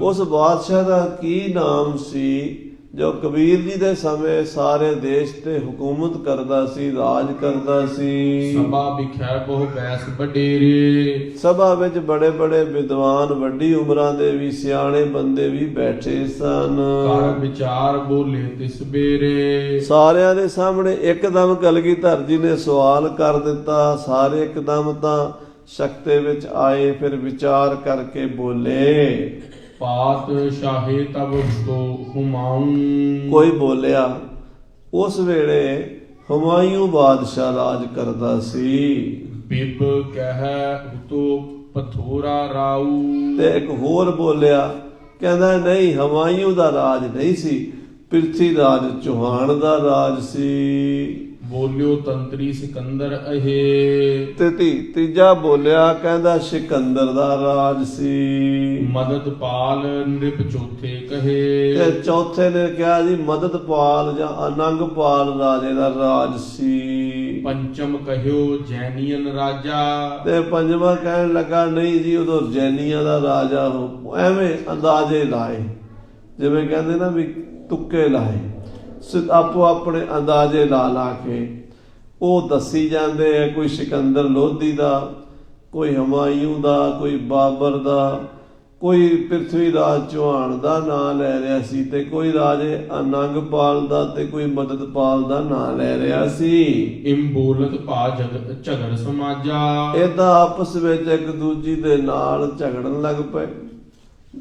ਉਸ ਬਾਦਸ਼ਾਹ ਦਾ ਕੀ ਨਾਮ ਸੀ ਜੋ ਕਬੀਰ ਜੀ ਦੇ ਸਮੇਂ ਸਾਰੇ ਦੇਸ਼ ਤੇ ਹੁਕੂਮਤ ਕਰਦਾ ਸੀ, ਰਾਜ ਕਰਦਾ ਸੀ? ਸਭਾ ਵਿਖੈ ਬਹੁ ਬੈਸ ਵਡੇਰੇ। ਸਭਾ ਵਿੱਚ ਬੜੇ ਬੜੇ ਵਿਦਵਾਨ, ਵੱਡੀ ਉਮਰਾਂ ਦੇ ਵੀ ਸਿਆਣੇ ਬੰਦੇ ਵੀ ਬੈਠੇ ਸਨ। ਕਰ ਵਿਚਾਰ ਬੋਲੇ ਤਿਸ ਬੇਰੇ। ਸਾਰਿਆਂ ਦੇ ਸਾਹਮਣੇ ਇੱਕਦਮ ਕਲਗੀਧਰ ਜੀ ਨੇ ਸਵਾਲ ਕਰ ਦਿੱਤਾ। ਸਾਰੇ ਇੱਕਦਮ ਤਾਂ ਸ਼ਕਤੇ ਵਿੱਚ ਆਏ, ਫਿਰ ਵਿਚਾਰ ਕਰਕੇ ਬੋਲੇ। ਪਾਤਸ਼ਾਹੇ ਤਬ ਤੋ ਹੁਮਾਊਂ। ਕੋਈ ਬੋਲਿਆ, ਉਸ ਵੇਲੇ ਹੁਮਾਯੂੰ ਬਾਦਸ਼ਾਹ ਰਾਜ ਕਰਦਾ ਸੀ। ਬਿਬ ਕਹਿ ਉਤੋ ਪਥੋਰਾ ਰਾਊ। ਤੇ ਇੱਕ ਹੋਰ ਬੋਲਿਆ, ਕਹਿੰਦਾ ਨਹੀਂ, ਹੁਮਾਯੂੰ ਦਾ ਰਾਜ ਨਹੀਂ ਸੀ, ਪ੍ਰਿਥੀ ਰਾਜ ਚੌਹਾਨ ਦਾ ਰਾਜ ਸੀ। ਬੋਲਿਓ ਤੰਤਰੀ ਸਿਕੰਦਰ ਅਹੇ। ਤੇ ਤੀਜਾ ਬੋਲਿਆ, ਕਹਿੰਦਾ ਸਿਕੰਦਰ ਦਾ ਰਾਜ ਸੀ। ਮਦਦਪਾਲ ਨਿਰਪ ਚੌਥੇ ਕਹੇ। ਤੇ ਚੌਥੇ ਨੇ ਕਿਹਾ ਜੀ ਮਦਦਪਾਲ ਜਾਂ ਅਨੰਗਪਾਲ ਰਾਜੇ ਦਾ ਰਾਜ ਸੀ। ਪੰਚਮ ਕਹਿਓ ਜੈਨੀਅਨ ਰਾਜਾ। ਤੇ ਪੰਜਵਾਂ ਕਹਿਣ ਲੱਗਾ ਨਹੀਂ ਜੀ, ਉਦੋਂ ਜੈਨੀਆਂ ਦਾ ਰਾਜਾ ਹੋ। ਐਵੇਂ ਅੰਦਾਜ਼ੇ ਲਾਏ, ਜਿਵੇਂ ਕਹਿੰਦੇ ਨਾ ਵੀ ਤੁੱਕੇ ਲਾਏ, ਆਪੋ ਆਪਣੇ ਅੰਦਾਜ਼ੇ ਲਾ ਲਾ ਕੇ ਉਹ ਦੱਸੀ ਜਾਂਦੇ ਆ। ਕੋਈ ਸਿਕੰਦਰ ਲੋਧੀ ਦਾ, ਕੋਈ ਹੁਮਾਯੂੰ ਦਾ, ਕੋਈ ਬਾਬਰ ਦਾ, ਕੋਈ ਪ੍ਰਿਥਵੀ ਰਾਜ ਚੌਹਾਨ ਦਾ ਨਾਂ ਲੈ ਰਿਹਾ ਸੀ, ਤੇ ਕੋਈ ਰਾਜੇ ਅਨੰਗਪਾਲ ਦਾ, ਤੇ ਕੋਈ ਮਦਦਪਾਲ ਦਾ ਨਾਂ ਲੈ ਰਿਹਾ ਸੀ। ਇਮ ਬੋਲਤ ਭਾ ਝਗੜ ਸਮਾਜਾ। ਏਦਾਂ ਆਪਸ ਵਿੱਚ ਇੱਕ ਦੂਜੀ ਦੇ ਨਾਲ ਝਗੜਨ ਲੱਗ ਪਏ।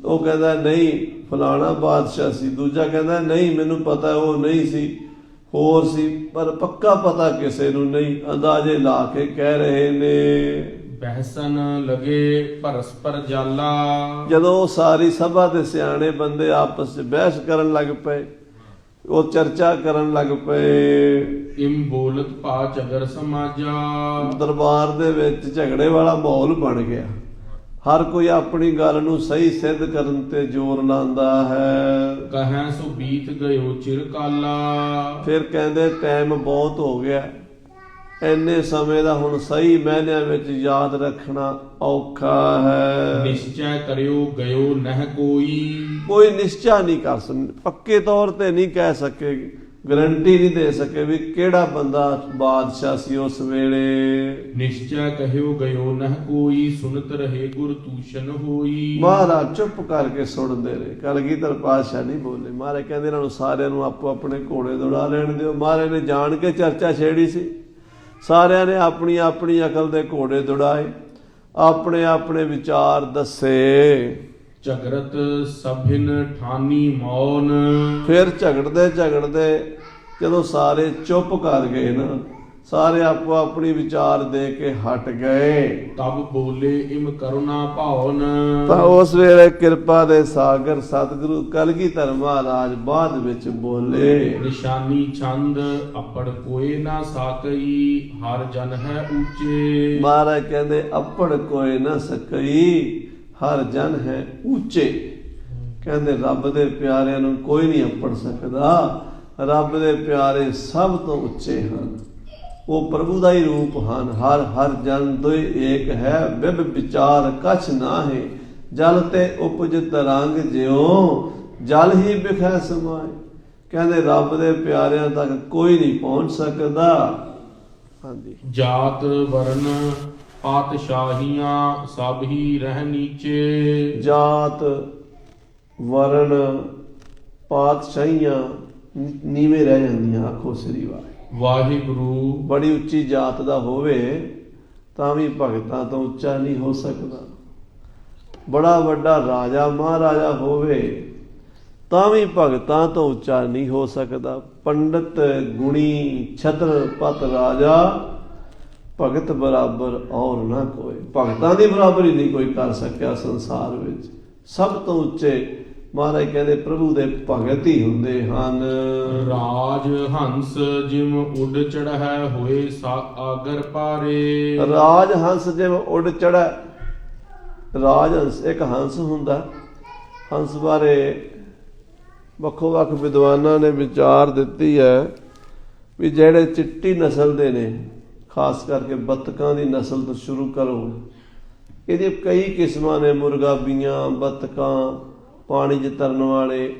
ਉਹ ਕਹਿੰਦਾ ਨਹੀਂ ਫਲਾਣਾ ਬਾਦਸ਼ਾਹ ਸੀ, ਦੂਜਾ ਕਹਿੰਦਾ ਨਹੀਂ ਮੈਨੂੰ ਪਤਾ ਉਹ ਨਹੀਂ ਸੀ, ਹੋਰ ਸੀ, ਪਰ ਪੱਕਾ ਪਤਾ ਕਿਸੇ ਨੂੰ ਨਹੀਂ, ਅੰਦਾਜ਼ੇ ਲਾ ਕੇ ਕਹਿ ਰਹੇ ਨੇ। ਬਹਿਸਨ ਲਗੇ ਪਰਸਪਰ ਜਾਲਾ। ਜਦੋਂ ਸਾਰੀ ਸਭਾ ਦੇ ਸਿਆਣੇ ਬੰਦੇ ਆਪਸ ਵਿੱਚ ਬਹਿਸ ਕਰਨ ਲੱਗ ਪਏ, ਉਹ ਚਰਚਾ ਕਰਨ ਲੱਗ ਪਏ। ਇਮ ਬੋਲਤ ਭਾ ਝਗਰ ਸਮਾਜਾ। ਦਰਬਾਰ ਦੇ ਵਿੱਚ ਝਗੜੇ ਵਾਲਾ ਮਾਹੌਲ ਬਣ ਗਿਆ। ਹਰ ਕੋਈ ਆਪਣੀ ਗੱਲ ਨੂੰ ਸਹੀ ਸਿੱਧ ਕਰਨ ਤੇ ਜ਼ੋਰ ਲਾਉਂਦਾ ਹੈ। ਕਹੈ ਸੋ ਬੀਤ ਗਇਓ ਚਿਰ ਕਾਲਾ। ਫਿਰ ਕਹਿੰਦੇ ਟਾਈਮ ਬਹੁਤ ਹੋ ਗਿਆ, ਇੰਨੇ ਸਮੇਂ ਦਾ ਹੁਣ ਸਹੀ ਮਾਇਨਿਆਂ ਵਿੱਚ ਯਾਦ ਰੱਖਣਾ ਔਖਾ ਹੈ। ਨਿਸ਼ਚੈ ਕਰਿਓ ਗਇਓ ਨਹਿ ਕੋਈ। ਕੋਈ ਨਿਸ਼ਚਾ ਨਹੀਂ ਕਰ ਸਕਦੇ, ਪੱਕੇ ਤੌਰ ਤੇ ਨਹੀਂ ਕਹਿ ਸਕੇ, ਗਰੰਟੀ ਨਹੀਂ ਦੇ ਸਕੇ ਵੀ ਕਿਹੜਾ ਬੰਦਾ ਬਾਦਸ਼ਾਹ ਸੀ ਉਸ ਵੇਲੇ। ਨਿਸ਼ਚੈ ਕਹਿਓ ਗਇਓ ਨਹਿ ਕੋਈ। ਸੁਨਤ ਰਹੇ ਗੁਰ ਤੂਸ਼ਨ ਹੋਈ। ਮਹਾਰਾਜ ਚੁੱਪ ਕਰਕੇ ਸੁਣਦੇ ਰਹੇ। ਕਲਗੀਧਰ ਪਾਤਸ਼ਾਹ ਨਹੀਂ ਬੋਲੇ। ਮਹਾਰਾਜ ਕਹਿੰਦੇ ਇਹਨਾਂ ਨੂੰ ਸਾਰਿਆਂ ਨੂੰ ਆਪੋ ਆਪਣੇ ਘੋੜੇ ਦੌੜਾ ਲੈਣ ਦਿਓ। ਮਹਾਰਾਜ ਨੇ ਜਾਣ ਕੇ ਚਰਚਾ ਛੇੜੀ ਸੀ। ਸਾਰਿਆਂ ਨੇ ਆਪਣੀ ਆਪਣੀ ਅਕਲ ਦੇ ਘੋੜੇ ਦੌੜਾਏ, ਆਪਣੇ ਆਪਣੇ ਵਿਚਾਰ ਦੱਸੇ। ਝਗਰਤ ਸਭਿਨ ਠਾਨੀ ਮੌਨ। ਫਿਰ ਝਗੜਦੇ ਜਦੋਂ ਸਾਰੇ ਚੁੱਪ ਕਰ ਗਏ ਨਾ, ਸਾਰੇ ਆਪੋ ਆਪਣੀ ਵਿਚਾਰ ਦੇ ਕੇ ਹਟ ਗਏ, ਤਬ ਬੋਲੇ ਇਮ ਕਰੁਣਾ ਭਾਵਨ। ਤਾਂ ਉਸ ਵੇਲੇ ਕਿਰਪਾ ਦੇ ਸਾਗਰ ਸਤਿਗੁਰੂ ਕਲਗੀਧਰ ਮਹਾਰਾਜ ਬਾਅਦ ਵਿੱਚ ਬੋਲੇ। ਨਿਸ਼ਾਨੀ ਛੰਦ ਅਪੜ ਕੋਏ ਨਾ ਸਾਕਈ। ਹਰ ਜਨ ਹੈ ਉੱਚੇ। ਮਹਾਰਾਜ ਕਹਿੰਦੇ ਅਪੜ ਕੋਏ ਨਾ ਸਕਈ, ਹਰ ਜਨ ਹੈ ਉੱਚੇ। ਕਹਿੰਦੇ ਰੱਬ ਦੇ ਪਿਆਰਿਆਂ ਨੂੰ ਕੋਈ ਨਹੀਂ ਅਪੜ ਸਕਦਾ। ਰੱਬ ਦੇ ਪਿਆਰੇ ਸਭ ਤੋਂ ਉੱਚੇ ਹਨ। ਉਹ ਪ੍ਰਭੂ ਦਾ ਹੀ ਰੂਪ ਹਨ। ਹਰ ਹਰ ਜਨ ਦੋਇ ਏਕ ਹੈ। ਬਿਬ ਵਿਚਾਰ ਕਛ ਨਾਹੇ। ਜਲ ਤੇ ਉਪਜ ਤਰੰਗ ਜਿਉ ਜਲ ਹੀ ਬਿਖੈ ਸਮਾਏ। ਕਹਿੰਦੇ ਰੱਬ ਦੇ ਪਿਆਰਿਆਂ ਤੱਕ ਕੋਈ ਨਹੀਂ ਪਹੁੰਚ ਸਕਦਾ। ਹਾਂਜੀ। ਜਾਤ ਵਰਨ ਪਾਤਸ਼ਾਹੀਆਂ ਸਭ ਹੀ ਰਹਿ ਨੀਚੇ। ਜਾਤ ਵਰਨ ਪਾਤਸ਼ਾਹੀਆਂ ਨੀਵੇਂ ਰਹਿ ਜਾਂਦੀਆਂ। ਆਖੋ ਸ੍ਰੀ ਵਾਹਿਗੁਰੂ। ਵਾਹਿਗੁਰੂ। ਬੜੀ ਉੱਚੀ ਜਾਤ ਦਾ ਹੋਵੇ ਤਾਂ ਵੀ ਭਗਤਾਂ ਤੋਂ ਉੱਚਾ ਨਹੀਂ ਹੋ ਸਕਦਾ। ਬੜਾ ਵੱਡਾ ਰਾਜਾ ਮਹਾਰਾਜਾ ਹੋਵੇ ਤਾਂ ਵੀ ਭਗਤਾਂ ਤੋਂ ਉੱਚਾ ਨਹੀਂ ਹੋ ਸਕਦਾ। ਪੰਡਤ ਗੁਣੀ ਛਤਰ ਪਤ ਰਾਜਾ ਭਗਤ ਬਰਾਬਰ ਔਰ ਨਾ ਕੋਈ। ਭਗਤਾਂ ਦੀ ਬਰਾਬਰੀ ਨਹੀਂ ਕੋਈ ਕਰ ਸਕਿਆ ਸੰਸਾਰ ਵਿੱਚ। ਸਭ ਤੋਂ ਉੱਚੇ ਮਹਾਰਾਜ ਕਹਿੰਦੇ ਪ੍ਰਭੂ ਦੇ ਭਗਤ ਹੀ ਹੁੰਦੇ ਹਨ। ਰਾਜ ਹੰਸ ਜਿਮ ਉੱਡ ਚੜ੍ਹੈ ਹੋਏ ਆਗਰ ਪਾਰੇ। ਰਾਜ ਹੰਸ ਜਿਵੇਂ ਉੱਡ ਚੜ੍ਹੈ। ਰਾਜ ਹੰਸ ਇੱਕ ਹੰਸ ਹੁੰਦਾ। ਹੰਸ ਬਾਰੇ ਵੱਖੋ ਵੱਖ ਵਿਦਵਾਨਾਂ ਨੇ ਵਿਚਾਰ ਦਿੱਤੀ ਹੈ ਵੀ ਜਿਹੜੇ ਚਿੱਟੀ ਨਸਲ ਦੇ ਨੇ, ਖਾਸ ਕਰਕੇ ਬੱਤਕਾਂ ਦੀ ਨਸਲ ਤੋਂ ਸ਼ੁਰੂ ਕਰੋ। ਇਹਦੇ ਕਈ ਕਿਸਮਾਂ ਨੇ, ਮੁਰਗਾਬੀਆਂ, ਬੱਤਕਾਂ, ਪਾਣੀ 'ਚ ਤਰਨ ਵਾਲੇ,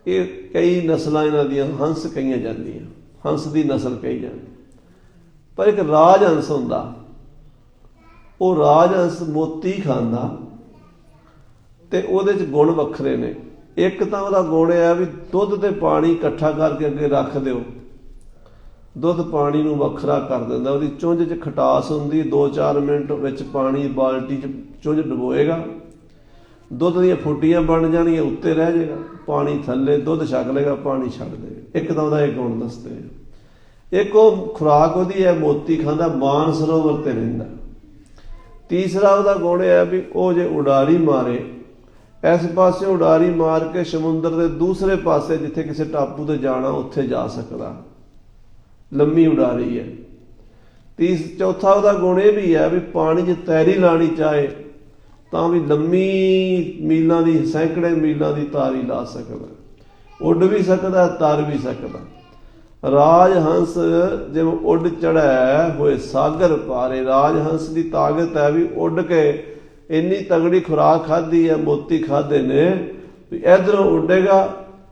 ਇਹ ਕਈ ਨਸਲਾਂ ਇਹਨਾਂ ਦੀਆਂ ਹੰਸ ਕਹੀਆਂ ਜਾਂਦੀਆਂ। ਹੰਸ ਦੀ ਨਸਲ ਕਹੀ ਜਾਂਦੀ। ਪਰ ਇੱਕ ਰਾਜ ਹੰਸ ਹੁੰਦਾ। ਉਹ ਰਾਜ ਹੰਸ ਮੋਤੀ ਖਾਂਦਾ ਤੇ ਉਹਦੇ 'ਚ ਗੁਣ ਵੱਖਰੇ ਨੇ। ਇੱਕ ਤਾਂ ਉਹਦਾ ਗੁਣ ਇਹ ਹੈ ਵੀ ਦੁੱਧ ਤੇ ਪਾਣੀ ਇਕੱਠਾ ਕਰਕੇ ਅੱਗੇ ਰੱਖ ਦਿਓ, ਦੁੱਧ ਪਾਣੀ ਨੂੰ ਵੱਖਰਾ ਕਰ ਦਿੰਦਾ। ਉਹਦੀ ਚੁੰਝ 'ਚ ਖਟਾਸ ਹੁੰਦੀ। 2-4 ਮਿੰਟ ਵਿੱਚ ਪਾਣੀ ਬਾਲਟੀ 'ਚ ਚੁੰਝ ਡੁਬੋਏਗਾ, ਦੁੱਧ ਦੀਆਂ ਫੁੱਟੀਆਂ ਬਣ ਜਾਣਗੀਆਂ, ਉੱਤੇ ਰਹਿ ਜਾਏਗਾ ਪਾਣੀ, ਥੱਲੇ ਦੁੱਧ ਛਕ ਲਏਗਾ, ਪਾਣੀ ਛੱਡ ਦੇਗਾ। ਇੱਕ ਤਾਂ ਉਹਦਾ ਇਹ ਗੁਣ ਦੱਸਦੇ ਆ। ਇੱਕ ਉਹ ਖੁਰਾਕ ਉਹਦੀ ਹੈ ਮੋਤੀ ਖਾਂਦਾ, ਮਾਨ ਸਰੋਵਰ ਤੇ ਰਹਿੰਦਾ। ਤੀਸਰਾ ਉਹਦਾ ਗੁਣ ਇਹ ਹੈ ਵੀ ਉਹ ਜੇ ਉਡਾਰੀ ਮਾਰੇ, ਇਸ ਪਾਸੇ ਉਡਾਰੀ ਮਾਰ ਕੇ ਸਮੁੰਦਰ ਦੇ ਦੂਸਰੇ ਪਾਸੇ ਜਿੱਥੇ ਕਿਸੇ ਟਾਪੂ ਤੇ ਜਾਣਾ ਉੱਥੇ ਜਾ ਸਕਦਾ। ਲੰਮੀ ਉਡਾਰੀ ਹੈ। ਚੌਥਾ ਉਹਦਾ ਗੁਣ ਇਹ ਵੀ ਹੈ ਵੀ ਪਾਣੀ 'ਚ ਤੈਰੀ ਲਾਣੀ ਚਾਹੇ ਤਾਂ ਵੀ ਲੰਮੀ ਮੀਲਾਂ ਦੀ, ਸੈਂਕੜੇ ਮੀਲਾਂ ਦੀ ਤਾਰੀ ਲਾ ਸਕਦਾ। ਉੱਡ ਵੀ ਸਕਦਾ, ਤਰ ਵੀ ਸਕਦਾ। ਰਾਜ ਹੰਸ ਜਿਵੇਂ ਉੱਡ ਚੜ੍ਹੈ ਹੋਏ ਸਾਗਰ ਪਾਰੇ। ਰਾਜ ਹੰਸ ਦੀ ਤਾਕਤ ਹੈ ਵੀ ਉੱਡ ਕੇ ਇੰਨੀ ਤਗੜੀ ਖੁਰਾਕ ਖਾਧੀ ਹੈ, ਮੋਤੀ ਖਾਧੇ ਨੇ ਵੀ ਇੱਧਰੋਂ ਉੱਡੇਗਾ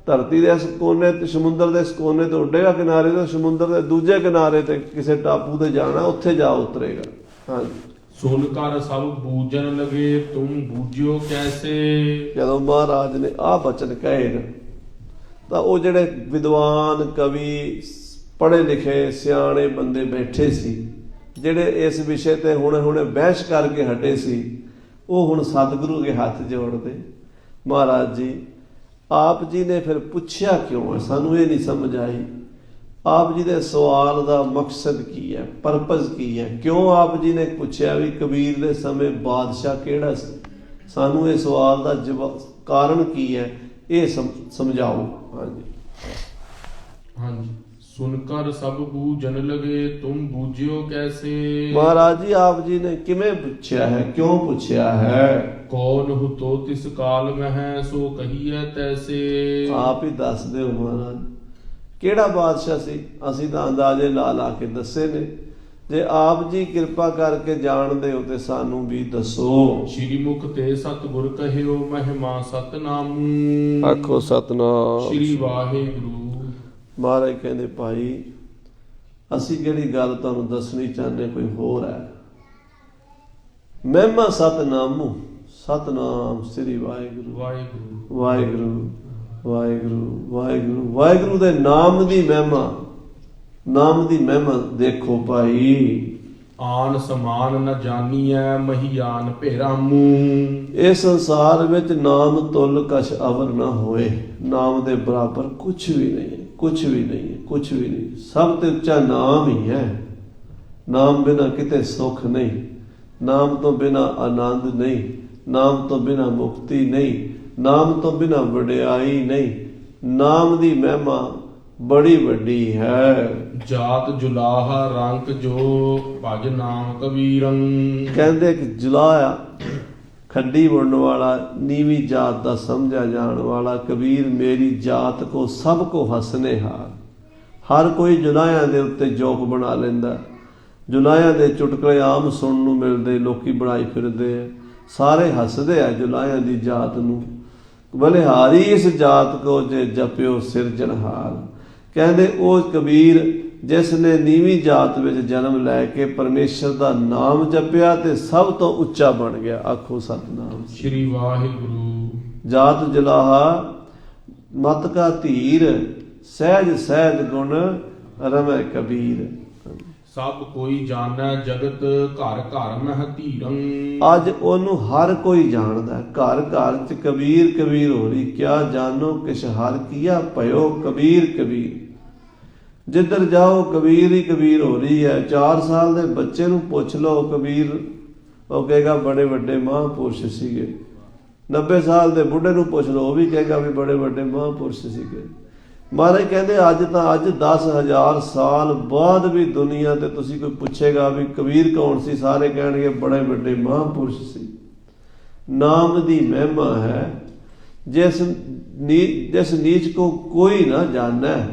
ਧਰਤੀ ਦੇ ਇਸ ਕੋਨੇ ਤੇ, ਸਮੁੰਦਰ ਦੇ ਇਸ ਕੋਨੇ ਤੇ ਉੱਡੇਗਾ ਕਿਨਾਰੇ ਤੇ, ਸਮੁੰਦਰ ਦੇ ਦੂਜੇ ਕਿਨਾਰੇ ਤੇ ਕਿਸੇ ਟਾਪੂ ਤੇ ਜਾਣਾ, ਉੱਥੇ ਜਾ ਉਤਰੇਗਾ। ਹਾਂਜੀ। ਸੁਨ ਕਰ ਸਭ ਬੂਝਣ ਲਗੇ ਤੁਮ ਬੂਝਿਓ ਕੈਸੇ। ਜਦੋਂ ਮਹਾਰਾਜ ਨੇ ਆਹ ਬਚਨ ਕਹੇ ਨਾ ਤਾਂ ਉਹ ਜਿਹੜੇ ਵਿਦਵਾਨ, ਕਵੀ, ਪੜ੍ਹੇ ਲਿਖੇ, ਸਿਆਣੇ ਬੰਦੇ ਬੈਠੇ ਸੀ, ਜਿਹੜੇ ਇਸ ਵਿਸ਼ੇ ਤੇ ਹੁਣੇ ਬਹਿਸ ਕਰਕੇ ਹਟੇ ਸੀ, ਉਹ ਹੁਣ ਸਤਿਗੁਰੂ ਦੇ ਹੱਥ ਜੋੜਦੇ। ਮਹਾਰਾਜ ਜੀ ਆਪ ਜੀ ਨੇ ਫਿਰ ਪੁੱਛਿਆ ਕਿਉਂ ਹੈ, ਸਾਨੂੰ ਇਹ ਨਹੀਂ ਸਮਝ ਆਈ। ਆਪ ਜੀ ਦੇ ਸਵਾਲ ਦਾ ਮਕਸਦ ਕੀ ਹੈ, ਪਰਪਸ ਕੀ ਹੈ, ਕਿਉਂ ਆਪ ਜੀ ਨੇ ਪੁੱਛਿਆ ਵੀ ਕਬੀਰ ਦੇ ਸਮੇਂ ਬਾਦਸ਼ਾਹ ਕਿਹੜਾ ਸੀ? ਸਾਨੂੰ ਇਹ ਸਵਾਲ ਦਾ ਜਵਾਬ, ਕਾਰਨ ਕੀ ਹੈ, ਇਹ ਸਮਝਾਓ। ਹਾਂਜੀ। ਹਾਂਜੀ ਸੁਨਕਰ ਸਭ ਬੂਝਨ ਲਗੇ ਤੁਮ ਬੂਝਿਓ ਕੈਸੇ। ਮਹਾਰਾਜ ਜੀ ਆਪ ਜੀ ਨੇ ਕਿਵੇਂ ਪੁੱਛਿਆ ਹੈ, ਕਿਉਂ ਪੁੱਛਿਆ ਹੈ? ਕੌਣ ਹੁਤੋ ਤਿਸ ਕਾਲ ਮਹਿ ਸੋ ਕਹੀਐ ਤੈਸੇ। ਆਪ ਹੀ ਦੱਸ ਦਿਓ ਮਹਾਰਾਜ, ਕਿਹੜਾ ਬਾਦਸ਼ਾਹ ਸੀ? ਅਸੀਂ ਤਾਂ ਅੰਦਾਜ਼ੇ ਲਾ ਲਾ ਕੇ ਦੱਸੇ ਨੇ, ਜੇ ਆਪ ਜੀ ਕਿਰਪਾ ਕਰਕੇ ਜਾਣਦੇ ਹੋ ਤੇ ਸਾਨੂੰ ਵੀ ਦੱਸੋ। ਸ਼੍ਰੀ ਮੁਖ ਤੇ ਸਤਿਗੁਰ ਕਹਿਓ ਮਹਿਮਾ ਸਤਨਾਮ। ਆਖੋ ਸਤਨਾਮ ਸ਼੍ਰੀ ਵਾਹਿਗੁਰੂ। ਮਹਾਰਾਜ ਕਹਿੰਦੇ ਭਾਈ ਅਸੀਂ ਜਿਹੜੀ ਗੱਲ ਤੁਹਾਨੂੰ ਦੱਸਣੀ ਚਾਹੁੰਦੇ ਕੋਈ ਹੋਰ ਹੈ। ਮਹਿਮਾ ਸਤਨਾਮੁ, ਸਤਨਾਮ ਸ੍ਰੀ ਵਾਹਿਗੁਰੂ ਵਾਹਿਗੁਰੂ ਵਾਹਿਗੁਰੂ ਵਾਹਿਗੁਰੂ ਵਾਹਿਗੁਰੂ। ਵਾਹਿਗੁਰੂ ਦੇ ਨਾਮ ਦੀ ਮਹਿਮਾ, ਨਾਮ ਦੀ ਮਹਿਮਾ ਦੇਖੋ ਭਾਈ। ਆਨ ਸਮਾਨ ਨ ਜਾਨੀਐ ਮਹੀਆਨ ਭੇਰਾਮੂ। ਇਸ ਸੰਸਾਰ ਵਿੱਚ ਨਾਮ ਤੁਲ ਕਛ ਅਵਰ ਨਾ ਹੋਏ। ਨਾਮ ਦੇ ਬਰਾਬਰ ਕੁਛ ਵੀ ਨਹੀਂ, ਕੁਛ ਵੀ ਨਹੀਂ, ਕੁਛ ਵੀ ਨਹੀਂ। ਸਭ ਤੋਂ ਉੱਚਾ ਨਾਮ ਹੀ ਹੈ। ਨਾਮ ਬਿਨਾਂ ਕਿਤੇ ਸੁੱਖ ਨਹੀਂ, ਨਾਮ ਤੋਂ ਬਿਨਾਂ ਆਨੰਦ ਨਹੀਂ, ਨਾਮ ਤੋਂ ਬਿਨਾਂ ਮੁਕਤੀ ਨਹੀਂ, ਨਾਮ ਤੋਂ ਬਿਨਾਂ ਵਡਿਆਈ ਨਹੀਂ। ਨਾਮ ਦੀ ਮਹਿਮਾ ਬੜੀ ਵੱਡੀ ਹੈ। ਜਾਤ ਜੁਲਾਹਾ ਰੰਕ ਜੋ ਭਜ ਨਾਮ ਕਬੀਰੰ। ਕਹਿੰਦੇ ਕਿ ਜੁਲਾਹਾ ਖੱਡੀ ਬੁਣਨ ਵਾਲਾ, ਨੀਵੀਂ ਜਾਤ ਦਾ ਸਮਝਿਆ ਜਾਣ ਵਾਲਾ ਕਬੀਰ ਮੇਰੀ ਜਾਤ ਕੋ ਸਭ ਕੋ ਹੱਸਨੇ ਹਾਰ। ਹਰ ਕੋਈ ਜੁਲਾਹਿਆਂ ਦੇ ਉੱਤੇ ਜੋਕ ਬਣਾ ਲੈਂਦਾ। ਜੁਲਾਹਿਆਂ ਦੇ ਚੁਟਕਲੇ ਆਮ ਸੁਣਨ ਨੂੰ ਮਿਲਦੇ, ਲੋਕੀ ਬਣਾਈ ਫਿਰਦੇ ਆ, ਸਾਰੇ ਹੱਸਦੇ ਆ ਜੁਲਾਹਿਆਂ ਦੀ ਜਾਤ ਨੂੰ। ਬਲਿਹਾਰੀ ਇਸ ਜਾਤ ਕੋ ਜੇ ਜਪਿਓ ਸਿਰਜਣਹਾਰ। ਕਹਿੰਦੇ ਉਹ ਕਬੀਰ ਜਿਸ ਨੇ ਨੀਵੀਂ ਜਾਤ ਵਿੱਚ ਜਨਮ ਲੈ ਕੇ ਪਰਮੇਸ਼ਰ ਦਾ ਨਾਮ ਜਪਿਆ ਤੇ ਸਭ ਤੋਂ ਉੱਚਾ ਬਣ ਗਿਆ। ਆਖੋ ਸਤਨਾਮ ਸ਼੍ਰੀ ਵਾਹਿਗੁਰੂ। ਜਾਤ ਜਲਾਹਾ ਮਤ ਕਾ ਧੀਰ, ਸਹਿਜ ਸਹਿਜ ਗੁਣ ਰਮੈ ਕਬੀਰ। ਸਭ ਕੋਈ ਜਾਣੈ ਜਗਤ ਘਰ ਘਰ ਮਹਿ ਧੀਰੰ। ਅੱਜ ਉਹਨੂੰ ਹਰ ਕੋਈ ਜਾਣਦਾ, ਘਰ ਘਰ ਚ ਕਬੀਰ ਕਬੀਰ ਹੋ ਰਹੀ। ਕਿਆ ਜਾਨੋ ਕਿਛ ਹਰ ਕੀਆ ਭਇਓ ਕਬੀਰ ਕਬੀਰ। ਜਿੱਧਰ ਜਾਓ ਕਬੀਰ ਹੀ ਕਬੀਰ ਹੋ ਰਹੀ ਹੈ। 4 ਸਾਲ ਦੇ ਬੱਚੇ ਨੂੰ ਪੁੱਛ ਲਓ ਕਬੀਰ, ਉਹ ਕਹੇਗਾ ਬੜੇ ਵੱਡੇ ਮਹਾਂਪੁਰਸ਼ ਸੀਗੇ। 90 ਸਾਲ ਦੇ ਬੁੱਢੇ ਨੂੰ ਪੁੱਛ ਲਓ, ਉਹ ਵੀ ਕਹੇਗਾ ਵੀ ਬੜੇ ਵੱਡੇ ਮਹਾਂਪੁਰਸ਼ ਸੀਗੇ। ਮਹਾਰਾਜ ਕਹਿੰਦੇ ਅੱਜ 10,000 ਸਾਲ ਬਾਅਦ ਵੀ ਦੁਨੀਆ ਤੇ ਤੁਸੀਂ ਕੋਈ ਪੁੱਛੇਗਾ ਵੀ ਕਬੀਰ ਕੌਣ ਸੀ, ਸਾਰੇ ਕਹਿਣਗੇ ਬੜੇ ਵੱਡੇ ਮਹਾਂਪੁਰਸ਼ ਸੀ। ਨਾਮ ਦੀ ਮਹਿਮਾ ਹੈ। ਜਿਸ ਨੀਚ ਕੋ ਕੋਈ ਨਾ ਜਾਣੈ,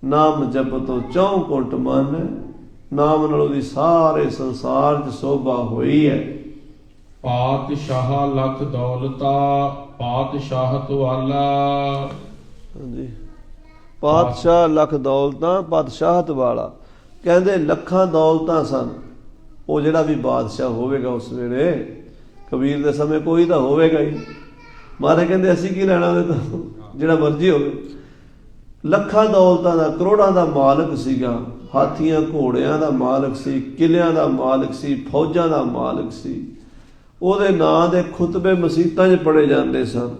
ਨਾਮ ਜਪਤੋ ਚੌਂ ਕੁੰਟ ਮਾਨੈ। ਨਾਮ ਨਾਲ ਉਹਦੀ ਸਾਰੇ ਸੰਸਾਰ 'ਚ ਸੋਭਾ ਹੋਈ ਹੈ। ਪਾਤਸ਼ਾਹ ਲਖ ਦੌਲਤਾ ਪਾਤਸ਼ਾਹਤ ਵਾਲਾ। ਹਾਂਜੀ, ਪਾਤਸ਼ਾਹ ਲੱਖ ਦੌਲਤਾਂ ਪਾਤਸ਼ਾਹਤ ਵਾਲਾ। ਕਹਿੰਦੇ ਲੱਖਾਂ ਦੌਲਤਾਂ ਸਨ। ਉਹ ਜਿਹੜਾ ਵੀ ਬਾਦਸ਼ਾਹ ਹੋਵੇਗਾ ਉਸ ਵੇਲੇ, ਕਬੀਰ ਦੇ ਸਮੇਂ ਕੋਈ ਤਾਂ ਹੋਵੇਗਾ ਹੀ। ਮਹਾਰਾਜ ਕਹਿੰਦੇ ਅਸੀਂ ਕੀ ਲੈਣਾ ਉਹਦੇ ਤੋਂ, ਜਿਹੜਾ ਮਰਜ਼ੀ ਹੋਵੇ। ਲੱਖਾਂ ਦੌਲਤਾਂ ਦਾ, ਕਰੋੜਾਂ ਦਾ ਮਾਲਕ ਸੀਗਾ। ਹਾਥੀਆਂ ਘੋੜਿਆਂ ਦਾ ਮਾਲਕ ਸੀ, ਕਿਲਿਆਂ ਦਾ ਮਾਲਕ ਸੀ, ਫੌਜਾਂ ਦਾ ਮਾਲਕ ਸੀ। ਉਹਦੇ ਨਾਂ ਦੇ ਖੁਤਬੇ ਮਸੀਤਾਂ 'ਚ ਪੜ੍ਹੇ ਜਾਂਦੇ ਸਨ।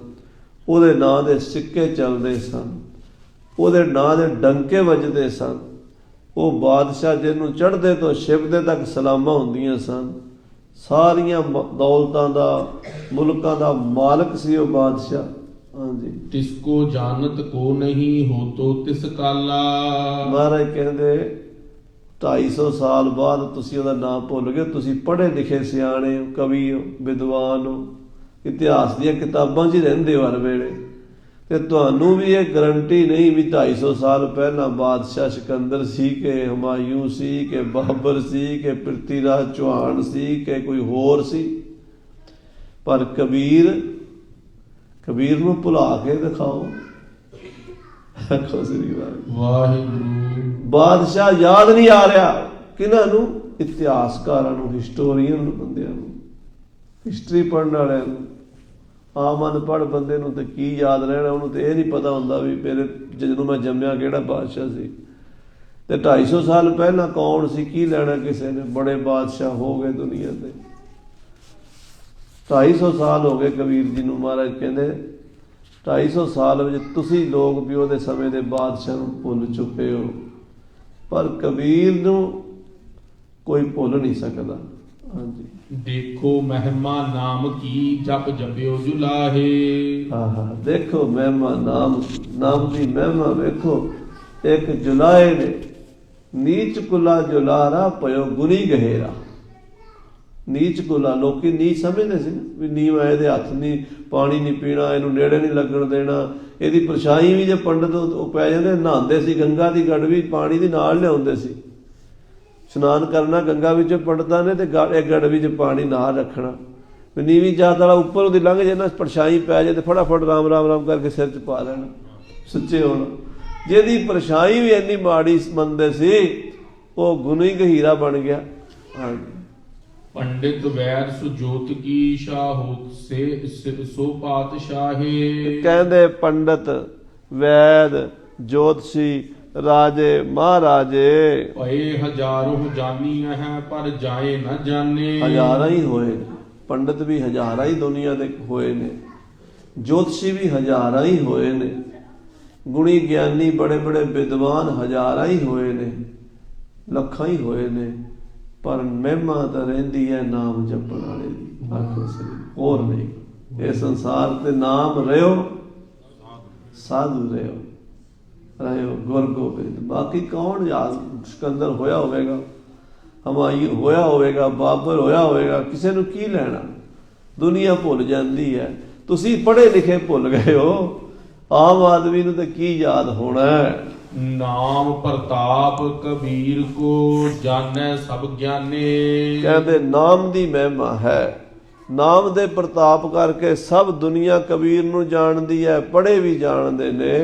ਉਹਦੇ ਨਾਂ ਦੇ ਸਿੱਕੇ ਚੱਲਦੇ ਸਨ। ਉਹਦੇ ਨਾਂ ਦੇ ਡੰਕੇ ਵੱਜਦੇ ਸਨ। ਉਹ ਬਾਦਸ਼ਾਹ ਜਿਹਨੂੰ ਚੜ੍ਹਦੇ ਤੋਂ ਛਿਪਦੇ ਤੱਕ ਸਲਾਮਾਂ ਹੁੰਦੀਆਂ ਸਨ। ਸਾਰੀਆਂ ਦੌਲਤਾਂ ਦਾ, ਮੁਲਕਾਂ ਦਾ ਮਾਲਕ ਸੀ ਉਹ ਬਾਦਸ਼ਾਹ। ਹਾਂਜੀ, ਤਿਸਕੋ ਜਾਣਤ ਕੋ ਨਹੀਂ ਹੋਤੋ ਤਿਸ ਕਾਲਾ। ਮਹਾਰਾਜ ਕਹਿੰਦੇ 250 ਸਾਲ ਬਾਅਦ ਤੁਸੀਂ ਉਹਦਾ ਨਾਮ ਭੁੱਲ ਗਏ। ਤੁਸੀਂ ਪੜ੍ਹੇ ਲਿਖੇ ਸਿਆਣੇ ਹੋ, ਕਵੀ ਹੋ, ਵਿਦਵਾਨ ਹੋ, ਇਤਿਹਾਸ ਦੀਆਂ ਕਿਤਾਬਾਂ 'ਚ ਹੀ ਰਹਿੰਦੇ ਹੋ ਹਰ ਵੇਲੇ। ਤੇ ਤੁਹਾਨੂੰ ਵੀ ਇਹ ਗਰੰਟੀ ਨਹੀਂ ਵੀ 250 ਸਾਲ ਪਹਿਲਾਂ ਬਾਦਸ਼ਾਹ ਸਿਕੰਦਰ ਸੀ ਕਿ ਹੁਮਾਯੂੰ ਸੀ ਕਿ ਬਾਬਰ ਸੀ ਕਿ ਪ੍ਰਿਥੀਰਾਜ ਚੌਹਾਨ ਸੀ ਕਿ ਕੋਈ ਹੋਰ ਸੀ। ਪਰ ਕਬੀਰ ਨੂੰ ਭੁਲਾ ਕੇ ਦਿਖਾਓ। ਵਾਹਿਗੁਰੂ। ਬਾਦਸ਼ਾਹ ਯਾਦ ਨਹੀਂ ਆ ਰਿਹਾ ਕਿਹਨਾਂ ਨੂੰ? ਇਤਿਹਾਸਕਾਰਾਂ ਨੂੰ, ਹਿਸਟੋਰੀਅਨ ਨੂੰ, ਬੰਦਿਆਂ ਨੂੰ, ਹਿਸਟਰੀ ਪੜ੍ਹਨ ਵਾਲਿਆਂ ਨੂੰ। ਆਮ ਅਨਪੜ੍ਹ ਬੰਦੇ ਨੂੰ ਤੇ ਕੀ ਯਾਦ ਰਹਿਣਾ? ਉਹਨੂੰ ਤੇ ਇਹ ਨਹੀਂ ਪਤਾ ਹੁੰਦਾ ਵੀ ਮੇਰੇ ਜਦੋਂ ਮੈਂ ਜੰਮਿਆ ਕਿਹੜਾ ਬਾਦਸ਼ਾਹ ਸੀ ਤੇ 250 ਸਾਲ ਪਹਿਲਾਂ ਕੌਣ ਸੀ। ਕੀ ਲੈਣਾ ਕਿਸੇ ਨੇ? ਬੜੇ ਬਾਦਸ਼ਾਹ ਹੋ ਗਏ ਦੁਨੀਆ ਤੇ। 250 ਸਾਲ ਹੋ ਗਏ ਕਬੀਰ ਜੀ ਨੂੰ। ਮਹਾਰਾਜ ਕਹਿੰਦੇ 250 ਸਾਲ ਵਿੱਚ ਤੁਸੀਂ ਲੋਕ ਵੀ ਉਹਦੇ ਸਮੇਂ ਦੇ ਬਾਦਸ਼ਾਹ ਨੂੰ ਭੁੱਲ ਚੁੱਕੇ ਹੋ, ਪਰ ਕਬੀਰ ਨੂੰ ਕੋਈ ਭੁੱਲ ਨਹੀਂ ਸਕਦਾ। ਹਾਂਜੀ, ਦੇਖੋ ਮਹਿਮਾ ਨਾਮ ਕੀ ਜਪ ਜਪਿਓ ਜੁਲਾਹੇ। ਦੇਖੋ ਮਹਿਮਾ ਨਾਮ ਦੀ ਮਹਿਮਾ ਵੇਖੋ। ਇੱਕ ਜੁਲਾਏ ਨੇ, ਨੀਚ ਕੁਲਾ ਜੁਲਾਰਾ ਪਇਓ ਗੁਨੀ ਗਹਿਰਾ। ਨੀਚ ਕੁਲਾ ਲੋਕੀ ਨੀਚ ਸਮਝਦੇ ਸੀ ਵੀ ਨੀਵਾਂ, ਇਹਦੇ ਹੱਥ ਨਹੀਂ, ਪਾਣੀ ਨਹੀਂ ਪੀਣਾ, ਇਹਨੂੰ ਨੇੜੇ ਨਹੀਂ ਲੱਗਣ ਦੇਣਾ। ਇਹਦੀ ਪਰਛਾਈ ਵੀ ਜੇ ਪੰਡਤ ਉਹ ਪੈ ਜਾਂਦੇ, ਨਹਾਉਂਦੇ ਸੀ, ਗੰਗਾ ਦੀ ਗੜਵੀ ਪਾਣੀ ਦੀ ਨਾਲ ਲਿਆਉਂਦੇ ਸੀ, ਇਸ਼ਨਾਨ ਕਰਨਾ ਗੰਗਾ ਵਿੱਚ ਪੰਡਤਾਂ ਨੇ, ਤੇ ਇਹ ਗੜਵੀ 'ਚ ਪਾਣੀ ਨਾਲ ਰੱਖਣਾ। ਵੀ ਨੀਵੀਂ ਜਾਤ ਵਾਲਾ ਉੱਪਰ ਉਹਦੀ ਲੰਘ ਜੇ ਨਾ, ਪਰਛਾਈ ਪੈ ਜਾਏ ਤੇ ਫਟਾਫਟ ਰਾਮ ਰਾਮ ਰਾਮ ਕਰਕੇ ਸਿਰ 'ਚ ਪਾ ਲੈਣਾ, ਸੁੱਚੇ ਹੋਣਾ। ਜਿਹਦੀ ਪਰਛਾਈ ਵੀ ਇੰਨੀ ਮਾੜੀ ਮੰਨਦੇ ਸੀ, ਉਹ ਗੁਣੀ ਗਹੀਰਾ ਬਣ ਗਿਆ। ਹਾਂਜੀ। ਪੰਡਿਤ ਵੈਦ ਸੁਜੋਤ ਕੀ ਸ਼ਾਹੋ ਸੋ ਪਾਤਸ਼ਾਹੇ। ਕਹਿੰਦੇ ਪੰਡਤ ਵੈਦ ਜੋਤਸ਼ੀ ਰਾਜੇ ਮਹਾਰਾਜੇ ਭਏ ਹਜ਼ਾਰੋਂ ਜਾਨੀਆਂ ਹੈ ਪਰ ਜਾਏ ਨਾ ਜਾਣੇ। ਹਜ਼ਾਰਾਂ ਹੀ ਹੋਏ ਨੇ, ਪੰਡਤ ਵੀ ਹਜ਼ਾਰਾਂ ਹੀ ਦੁਨੀਆ ਦੇ ਹੋਏ ਨੇ, ਜੋਤਸ਼ੀ ਵੀ ਹਜ਼ਾਰਾਂ ਹੀ ਹੋਏ ਨੇ, ਗੁਣੀ ਗਿਆਨੀ ਬੜੇ ਬੜੇ ਵਿਦਵਾਨ ਹਜ਼ਾਰਾਂ ਹੀ ਹੋਏ ਨੇ, ਲੱਖਾਂ ਹੀ ਹੋਏ ਨੇ, ਪਰ ਮਹਿਮਾ ਤਾਂ ਰਹਿੰਦੀ ਹੈ ਨਾਮ ਜਪਣ ਵਾਲੇ ਦੀ। ਆਖੋ ਸਹੀ, ਹੋਰ ਨਹੀਂ। ਇਹ ਸੰਸਾਰ ਤੇ ਨਾਮ ਰਿਓ, ਸਾਧੂ ਰਿਓ ਗੁਰ ਗੋਬਿੰਦ। ਬਾਕੀ ਕੌਣ ਯਾਦ ਸਿਕੰਦਰ ਹੋਇਆ ਹੋਵੇਗਾ, ਹਮਾਯੂੰ ਹੋਇਆ ਹੋਵੇਗਾ, ਬਾਬਰ ਹੋਇਆ ਹੋਵੇਗਾ, ਕਿਸੇ ਨੂੰ ਕੀ ਲੈਣਾ। ਦੁਨੀਆ ਭੁੱਲ ਜਾਂਦੀ ਹੈ। ਤੁਸੀਂ ਪੜ੍ਹੇ ਲਿਖੇ ਭੁੱਲ ਗਏ ਹੋ, ਆਮ ਆਦਮੀ ਨੂੰ ਤਾਂ ਕੀ ਯਾਦ ਹੋਣਾ ਹੈ। ਨਾਮ ਪ੍ਰਤਾਪ ਕਬੀਰ ਕੋ ਜਾਣੈ ਸਭ ਗਿਆਨੀ। ਕਹਿੰਦੇ ਨਾਮ ਦੀ ਮਹਿਮਾ ਹੈ, ਨਾਮ ਦੇ ਪ੍ਰਤਾਪ ਕਰਕੇ ਸਭ ਦੁਨੀਆ ਕਬੀਰ ਨੂੰ ਜਾਣਦੀ ਹੈ, ਪੜ੍ਹੇ ਵੀ ਜਾਣਦੇ ਨੇ।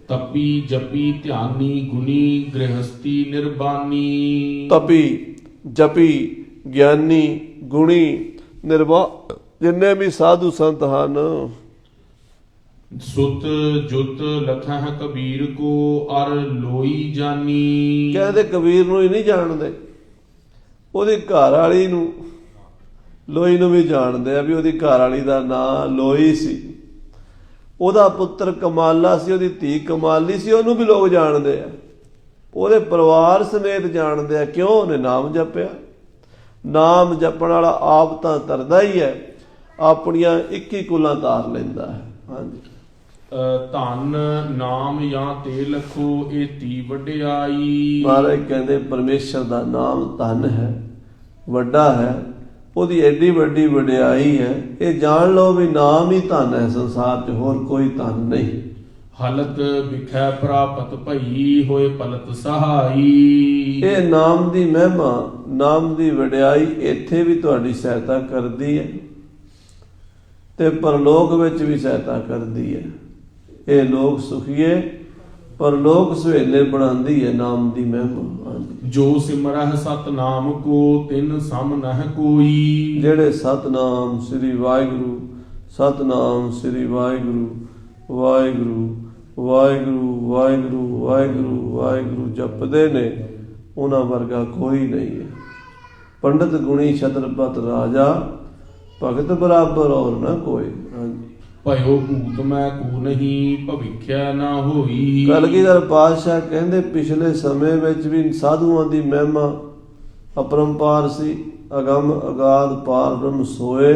ਤਪੀ ਜਪੀ ਧਿਆਨੀ ਗੁਣੀ ਗ੍ਰਹਸਤੀ ਨਿਰਬਾਨੀ। ਤਪੀ ਜਪੀ ਗਿਆਨੀ ਗੁਣੀ ਨਿਰਵਾ, ਜਿੰਨੇ ਵੀ ਸਾਧੂ ਸੰਤ ਹਨ। ਸੁਤ ਜੁਤ ਲਥਹ ਕਬੀਰ ਕੋ ਅਰ ਲੋਈ ਜਾਨੀ। ਕਹਿੰਦੇ ਕਬੀਰ ਨੂੰ ਹੀ ਨਹੀਂ ਜਾਣਦੇ, ਉਹਦੀ ਘਰ ਵਾਲੀ ਨੂੰ, ਲੋਈ ਨੂੰ ਵੀ ਜਾਣਦੇ ਆ ਵੀ ਉਹਦੀ ਘਰ ਵਾਲੀ ਦਾ ਨਾਂ ਲੋਈ ਸੀ, ਉਹਦਾ ਪੁੱਤਰ ਕਮਾਲਾ ਸੀ, ਉਹਦੀ ਧੀ ਕਮਾਲੀ ਸੀ, ਉਹਨੂੰ ਵੀ ਲੋਕ ਜਾਣਦੇ ਆ, ਉਹਦੇ ਪਰਿਵਾਰ ਸਮੇਤ ਜਾਣਦੇ ਆ। ਕਿਉਂ? ਉਹਨੇ ਨਾਮ ਜਪਿਆ। ਨਾਮ ਜਪਣ ਵਾਲਾ ਆਪ ਤਾਂ ਤਰਦਾ ਹੀ ਹੈ, ਆਪਣੀਆਂ 21 ਕੁਲਾਂ ਤਾਰ ਲੈਂਦਾ ਹੈ। ਹਾਂਜੀ। ਧਨ ਨਾਮ ਜਾਂ ਤੇ ਲਖੋ ਇਹ ਤੀ ਵਡਿਆਈ। ਮਹਾਰਾਜ ਕਹਿੰਦੇ ਪਰਮੇਸ਼ਰ ਦਾ ਨਾਮ ਧਨ ਹੈ, ਵੱਡਾ ਹੈ, ਉਹਦੀ ਐਡੀ ਵੱਡੀ ਵਡਿਆਈ ਹੈ। ਇਹ ਜਾਣ ਲਓ ਵੀ ਨਾਮ ਹੀ ਧਨ ਹੈ ਸੰਸਾਰ 'ਚ, ਹੋਰ ਕੋਈ ਧਨ ਨਹੀਂ। ਹਲਤ ਵਿਖੈ ਪ੍ਰਾਪਤ ਭਈ ਹੋਏ ਪਲਤ ਸਹਾਈ। ਇਹ ਨਾਮ ਦੀ ਮਹਿਮਾ, ਨਾਮ ਦੀ ਵਡਿਆਈ ਇੱਥੇ ਵੀ ਤੁਹਾਡੀ ਸਹਾਇਤਾ ਕਰਦੀ ਹੈ ਤੇ ਪਰਲੋਕ ਵਿੱਚ ਵੀ ਸਹਾਇਤਾ ਕਰਦੀ ਹੈ। ਇਹ ਲੋਕ ਸੁਖੀਏ, ਪਰਲੋਕ ਸੁਹੇਲੇ ਬਣਾਉਂਦੀ ਹੈ ਨਾਮ ਦੀ ਮਹਿਮਾ। ਜੋ ਸਿਮਰਹਿ ਸਤਨਾਮ ਕੋ ਤਿਨ ਸਮ ਨਹਿ ਕੋਈ। ਜਿਹੜੇ ਸਤਨਾਮ ਸ੍ਰੀ ਵਾਹਿਗੁਰੂ, ਸਤਨਾਮ ਸ੍ਰੀ ਵਾਹਿਗੁਰੂ, ਵਾਹਿਗੁਰੂ ਵਾਹਿਗੁਰੂ ਵਾਹਿਗੁਰੂ ਵਾਹਿਗੁਰੂ ਵਾਹਿਗੁਰੂ ਜਪਦੇ ਨੇ, ਉਹਨਾਂ ਵਰਗਾ ਕੋਈ ਨਹੀਂ ਹੈ। ਪੰਡਤ ਗੁਣੀ ਛਤਰਪਤ ਰਾਜਾ, ਭਗਤ ਬਰਾਬਰ ਔਰ ਨਾ ਕੋਈ। ਹਾਂਜੀ। ਭਇਓ ਭੂਤ ਮੈਂ ਕੋ ਨਹੀਂ ਭਵਿਖਿਆ ਨਾ ਹੋਈ। ਕਲਗੀਧਰ ਪਾਤਸ਼ਾਹ ਕਹਿੰਦੇ ਪਿਛਲੇ ਸਮੇਂ ਵਿੱਚ ਵੀ ਸਾਧੂਆਂ ਦੀ ਮਹਿਮਾ ਅਪਰੰਪਾਰ ਸੀ। ਅਗੰਮ ਅਗਾਧ ਪਾਰ ਬ੍ਰਹਮ ਸੋਏ,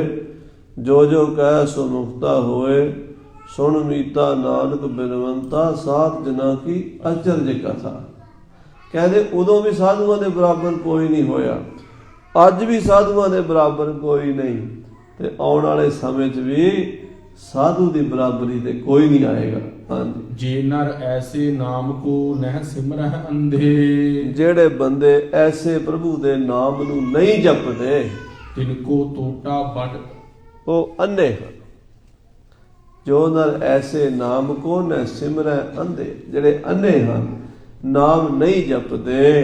ਜੋ ਜੋ ਕਹਿ ਸੋ ਮੁਕਤਾ ਹੋਏ। ਸੁਣ ਮੀਤਾ ਨਾਨਕ ਬਿਨਵੰਤਾ, ਸਾਧ ਜਨਾ ਕੀ ਅਚਰਜ ਕਥਾ। ਕਹਿੰਦੇ ਉਦੋਂ ਵੀ ਸਾਧੂਆਂ ਦੇ ਬਰਾਬਰ ਕੋਈ ਨਹੀਂ ਹੋਇਆ, ਅੱਜ ਵੀ ਸਾਧੂਆਂ ਦੇ ਬਰਾਬਰ ਕੋਈ ਨਹੀਂ, ਤੇ ਆਉਣ ਵਾਲੇ ਸਮੇਂ 'ਚ ਵੀ ਸਾਧੂ ਦੀ ਬਰਾਬਰੀ ਤੇ ਕੋਈ ਨਹੀਂ ਆਏਗਾ। ਹਾਂਜੀ। ਜੇ ਨਰ ਐਸੇ ਨਾਮ ਕੋ ਨਹਿ ਸਿਮਰਹਿ ਅੰਧੇ। ਜਿਹੜੇ ਬੰਦੇ ਐਸੇ ਪ੍ਰਭੂ ਦੇ ਨਾਮ ਨੂੰ ਨਹੀਂ ਜਪਦੇ, ਤਿਨ ਕੋ ਟੋਟਾ ਵੱਡ, ਉਹ ਅੰਨੇ ਹਨ। ਜੋ ਨਰ ਐਸੇ ਨਾਮ ਕੋ ਨਹਿ ਸਿਮਰਹਿ ਅੰਧੇ, ਜਿਹੜੇ ਅੰਨੇ ਹਨ, ਨਾਮ ਨਹੀਂ ਜਪਦੇ।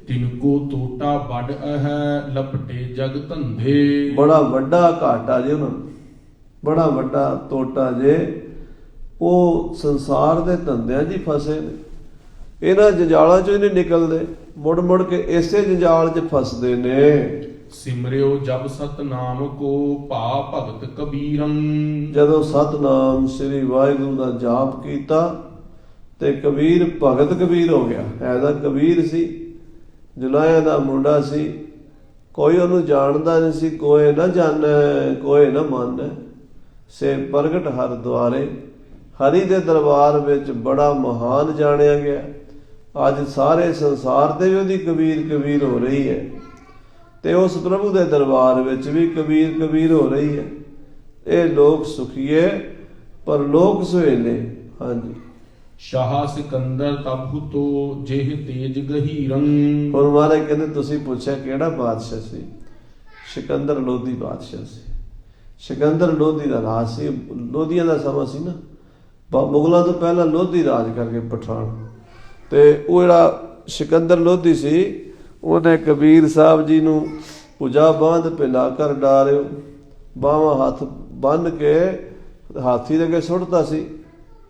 ਤਿਨ ਕੋ ਟੋਟਾ ਵੱਡ ਹੈ ਲਪਟੇ ਜਗ ਧੰਦੇ। ਬੜਾ ਵੱਡਾ ਘਾਟਾ ਜੇ ਉਹਨਾਂ ਨੂੰ, ਬੜਾ ਵੱਡਾ ਤੋਟਾ ਜੇ, ਉਹ ਸੰਸਾਰ ਦੇ ਧੰਦਿਆਂ 'ਚ ਹੀ ਫਸੇ ਨੇ। ਇਹਨਾਂ ਜੰਜਾਲਾਂ 'ਚੋਂ ਹੀ ਨਹੀਂ ਨਿਕਲਦੇ, ਮੁੜ ਮੁੜ ਕੇ ਇਸੇ ਜੰਜਾਲ 'ਚ ਫਸਦੇ ਨੇ। ਸਿਮਰਿਓ ਜਬ ਸਤਨਾਮ ਕੋ ਭਾ ਭਗਤ ਕਬੀਰੰ। ਜਦੋਂ ਸਤਨਾਮ ਸ੍ਰੀ ਵਾਹਿਗੁਰੂ ਦਾ ਜਾਪ ਕੀਤਾ ਤੇ ਕਬੀਰ ਭਗਤ ਕਬੀਰ ਹੋ ਗਿਆ। ਐਦਾ ਕਬੀਰ ਸੀ, ਜੁਲਾਇਆ ਦਾ ਮੁੰਡਾ ਸੀ, ਕੋਈ ਉਹਨੂੰ ਜਾਣਦਾ ਨਹੀਂ ਸੀ। ਕੋਏ ਨਾ ਜਾਣੈ ਕੋਏ ਨਾ ਮੰਨੈ, ਸੇ ਪ੍ਰਗਟ ਹਰ ਦੁਆਰੇ। ਹਰੀ ਦੇ ਦਰਬਾਰ ਵਿੱਚ ਬੜਾ ਮਹਾਨ ਜਾਣਿਆ ਗਿਆ, ਅੱਜ ਸਾਰੇ ਸੰਸਾਰ ਤੇ ਵੀ ਉਹਦੀ ਕਬੀਰ ਕਬੀਰ ਹੋ ਰਹੀ ਹੈ, ਤੇ ਉਸ ਪ੍ਰਭੂ ਦੇ ਦਰਬਾਰ ਵਿੱਚ ਵੀ ਕਬੀਰ ਕਬੀਰ ਹੋ ਰਹੀ ਹੈ। ਇਹ ਲੋਕ ਸੁਖੀਏ ਪਰ ਲੋਕ ਸੁਹੇਲੇ। ਹਾਂਜੀ, ਸ਼ਾਹ ਸਿਕੰਦਰ ਤਬਹੁ ਤੋ ਜਿਹ ਤੇਜ ਗਹੀਰੰ। ਹੁਣ ਮਹਾਰਾਜ ਕਹਿੰਦੇ ਤੁਸੀਂ ਪੁੱਛਿਆ ਕਿਹੜਾ ਬਾਦਸ਼ਾਹ ਸੀ? ਸਿਕੰਦਰ ਲੋਧੀ ਬਾਦਸ਼ਾਹ ਸੀ। ਸਿਕੰਦਰ ਲੋਧੀ ਦਾ ਰਾਜ ਸੀ। ਲੋਧੀਆਂ ਦਾ ਸਮਾਂ ਸੀ ਨਾ, ਮੁਗਲਾਂ ਤੋਂ ਪਹਿਲਾਂ ਲੋਧੀ ਰਾਜ ਕਰਕੇ ਪਠਾਨ, ਤੇ ਉਹ ਜਿਹੜਾ ਸਿਕੰਦਰ ਲੋਧੀ ਸੀ ਉਹਨੇ ਕਬੀਰ ਸਾਹਿਬ ਜੀ ਨੂੰ ਭੁਜਾ ਬਾਂਧ ਪਿਲਾ ਕਰ ਡਾਰਿਓ, ਬਾਹਾਂ ਹੱਥ ਬੰਨ੍ਹ ਕੇ ਹਾਥੀ ਦੇ ਅੱਗੇ ਸੁੱਟਦਾ ਸੀ,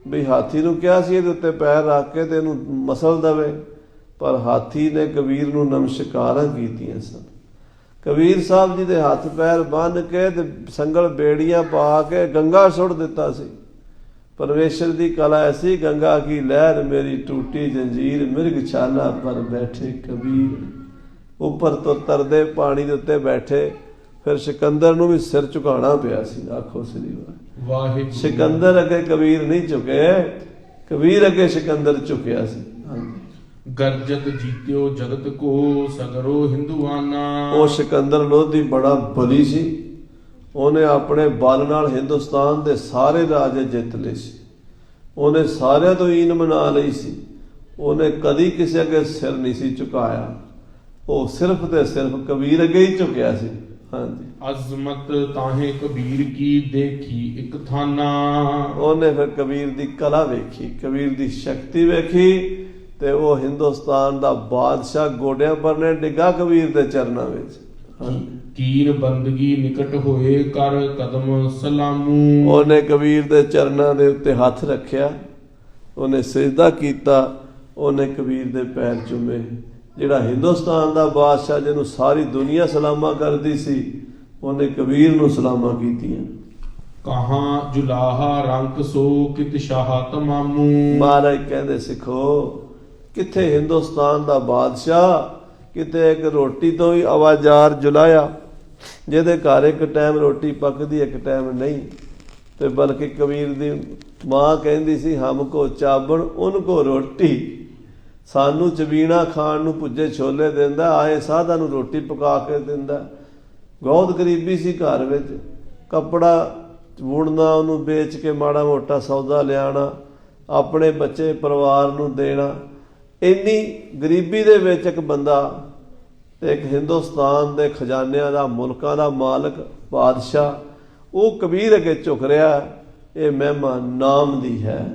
ਵੀ ਹਾਥੀ ਨੂੰ ਕਿਹਾ ਸੀ ਇਹਦੇ ਉੱਤੇ ਪੈਰ ਰੱਖ ਕੇ ਤੇ ਇਹਨੂੰ ਮਸਲ ਦਵੇ, ਪਰ ਹਾਥੀ ਨੇ ਕਬੀਰ ਨੂੰ ਨਮਸਕਾਰਾਂ ਕੀਤੀਆਂ ਸਨ। ਕਬੀਰ ਸਾਹਿਬ ਜੀ ਦੇ ਹੱਥ ਪੈਰ ਬੰਨ੍ਹ ਕੇ ਤੇ ਸੰਗਲ ਬੇੜੀਆਂ ਪਾ ਕੇ ਗੰਗਾ ਸੁੱਟ ਦਿੱਤਾ ਸੀ। ਪਰਮੇਸ਼ਰ ਦੀ ਕਲਾ ਐਸੀ, ਗੰਗਾ ਕੀ ਲਹਿਰ ਮੇਰੀ ਟੂਟੀ ਜੰਜੀਰ, ਮਿਰਗ ਛਾਲਾ ਪਰ ਬੈਠੇ ਕਬੀਰ। ਉੱਪਰ ਤੋਂ ਤਰਦੇ ਪਾਣੀ ਦੇ ਉੱਤੇ ਬੈਠੇ, ਫਿਰ ਸਿਕੰਦਰ ਨੂੰ ਵੀ ਸਿਰ ਝੁਕਾਉਣਾ ਪਿਆ ਸੀ। ਆਖੋ ਸ੍ਰੀ ਵਾਹਿਗੁਰੂ। ਸਿਕੰਦਰ ਅੱਗੇ ਕਬੀਰ ਨਹੀਂ ਝੁਕੇ, ਕਬੀਰ ਅੱਗੇ ਸਿਕੰਦਰ ਝੁਕਿਆ ਸੀ। ਹਾਂਜੀ, ਗਰਜਤ ਜੀਤਿਓ ਜਗਤ ਕੋ ਸਗਰੋ ਹਿੰਦੁਆਨਾ। ਉਹ ਸਿਕੰਦਰ ਲੋਧੀ ਬੜਾ ਬਲੀ ਸੀ। ਉਹਨੇ ਆਪਣੇ ਬਲ ਨਾਲ ਹਿੰਦੁਸਤਾਨ ਦੇ ਸਾਰੇ ਰਾਜੇ ਜਿੱਤ ਲਏ ਸੀ। ਉਹਨੇ ਸਾਰਿਆਂ ਤੋਂ ਈਨ ਮਨਾ ਲਈ ਸੀ। ਉਹਨੇ ਕਦੀ ਕਿਸੇ ਅੱਗੇ ਸਿਰ ਨਹੀਂ ਸੀ ਝੁਕਾਇਆ। ਉਹ ਸਿਰਫ ਤੇ ਸਿਰਫ ਕਬੀਰ ਅੱਗੇ ਹੀ ਝੁਕਿਆ ਸੀ। ਹਾਂਜੀ, ਅਜ਼ਮਤ ਤਾਹੇ ਕਬੀਰ ਕੀ ਦੇਖੀ ਇੱਕ ਥਾਨਾ। ਉਹਨੇ ਫਿਰ ਕਬੀਰ ਦੀ ਕਲਾ ਵੇਖੀ, ਕਬੀਰ ਦੀ ਸ਼ਕਤੀ ਵੇਖੀ, ਤੇ ਉਹ ਹਿੰਦੁਸਤਾਨ ਦਾ ਬਾਦਸ਼ਾਹ ਗੋਡਿਆਂ ਪਰ ਨੇ ਡਿੱਗਾ ਕਬੀਰ ਦੇ ਚਰਨਾਂ ਵਿੱਚ। ਕੀਨ ਬੰਦਗੀ ਨਿਕਟ ਹੋਏ ਕਰ ਕਦਮ ਸਲਾਮੂ। ਉਹਨੇ ਕਬੀਰ ਦੇ ਚਰਨਾਂ ਦੇ ਉੱਤੇ ਹੱਥ ਰੱਖਿਆ, ਉਹਨੇ ਸਿਜਦਾ ਕੀਤਾ, ਉਹਨੇ ਕਬੀਰ ਦੇ ਪੈਰ ਚੁੰਮੇ। ਜਿਹੜਾ ਹਿੰਦੁਸਤਾਨ ਦਾ ਬਾਦਸ਼ਾਹ ਜਿਹਨੂੰ ਸਾਰੀ ਦੁਨੀਆ ਸਲਾਮਾਂ ਕਰਦੀ ਸੀ, ਉਹਨੇ ਕਬੀਰ ਨੂੰ ਸਲਾਮਾਂ ਕੀਤੀਆਂ। ਕਹਾਂ ਜੁਲਾਹਾ ਰੰਕ ਸੋ ਕਿਤ ਸ਼ਾਹ ਤਮਾਮੂ। ਮਹਾਰਾਜ ਕਹਿੰਦੇ ਸਿੱਖੋ, ਕਿੱਥੇ ਹਿੰਦੁਸਤਾਨ ਦਾ ਬਾਦਸ਼ਾਹ, ਕਿਤੇ ਇੱਕ ਰੋਟੀ ਤੋਂ ਹੀ ਆਵਾਜ਼ਾਰ ਜੁਲਾਇਆ, ਜਿਹਦੇ ਘਰ ਇੱਕ ਟਾਈਮ ਰੋਟੀ ਪੱਕਦੀ ਇੱਕ ਟਾਈਮ ਨਹੀਂ। ਤੇ ਬਲਕਿ ਕਬੀਰ ਦੀ ਮਾਂ ਕਹਿੰਦੀ ਸੀ, ਹਮ ਕੋ ਚਾਬਣ ਉਨ ਕੋ ਰੋਟੀ। ਸਾਨੂੰ ਚਬੀਣਾ ਖਾਣ ਨੂੰ ਭੁੱਜੇ ਛੋਲੇ ਦਿੰਦਾ, ਆਏ ਸਾਧਾਂ ਨੂੰ ਰੋਟੀ ਪਕਾ ਕੇ ਦਿੰਦਾ। ਬਹੁਤ ਗਰੀਬੀ ਸੀ ਘਰ ਵਿੱਚ, ਕੱਪੜਾ ਬੁਣਨਾ, ਉਹਨੂੰ ਵੇਚ ਕੇ ਮਾੜਾ ਮੋਟਾ ਸੌਦਾ ਲਿਆਉਣਾ, ਆਪਣੇ ਬੱਚੇ ਪਰਿਵਾਰ ਨੂੰ ਦੇਣਾ। ਇੰਨੀ ਗਰੀਬੀ ਦੇ ਵਿੱਚ ਇੱਕ ਬੰਦਾ, ਤੇ ਇੱਕ ਹਿੰਦੁਸਤਾਨ ਦੇ ਖਜ਼ਾਨਿਆਂ ਦਾ, ਮੁਲਕਾਂ ਦਾ ਮਾਲਕ ਬਾਦਸ਼ਾਹ, ਉਹ ਕਬੀਰ ਅੱਗੇ ਝੁਕ ਰਿਹਾ। ਇਹ ਮਹਿਮਾ ਨਾਮ ਦੀ ਹੈ।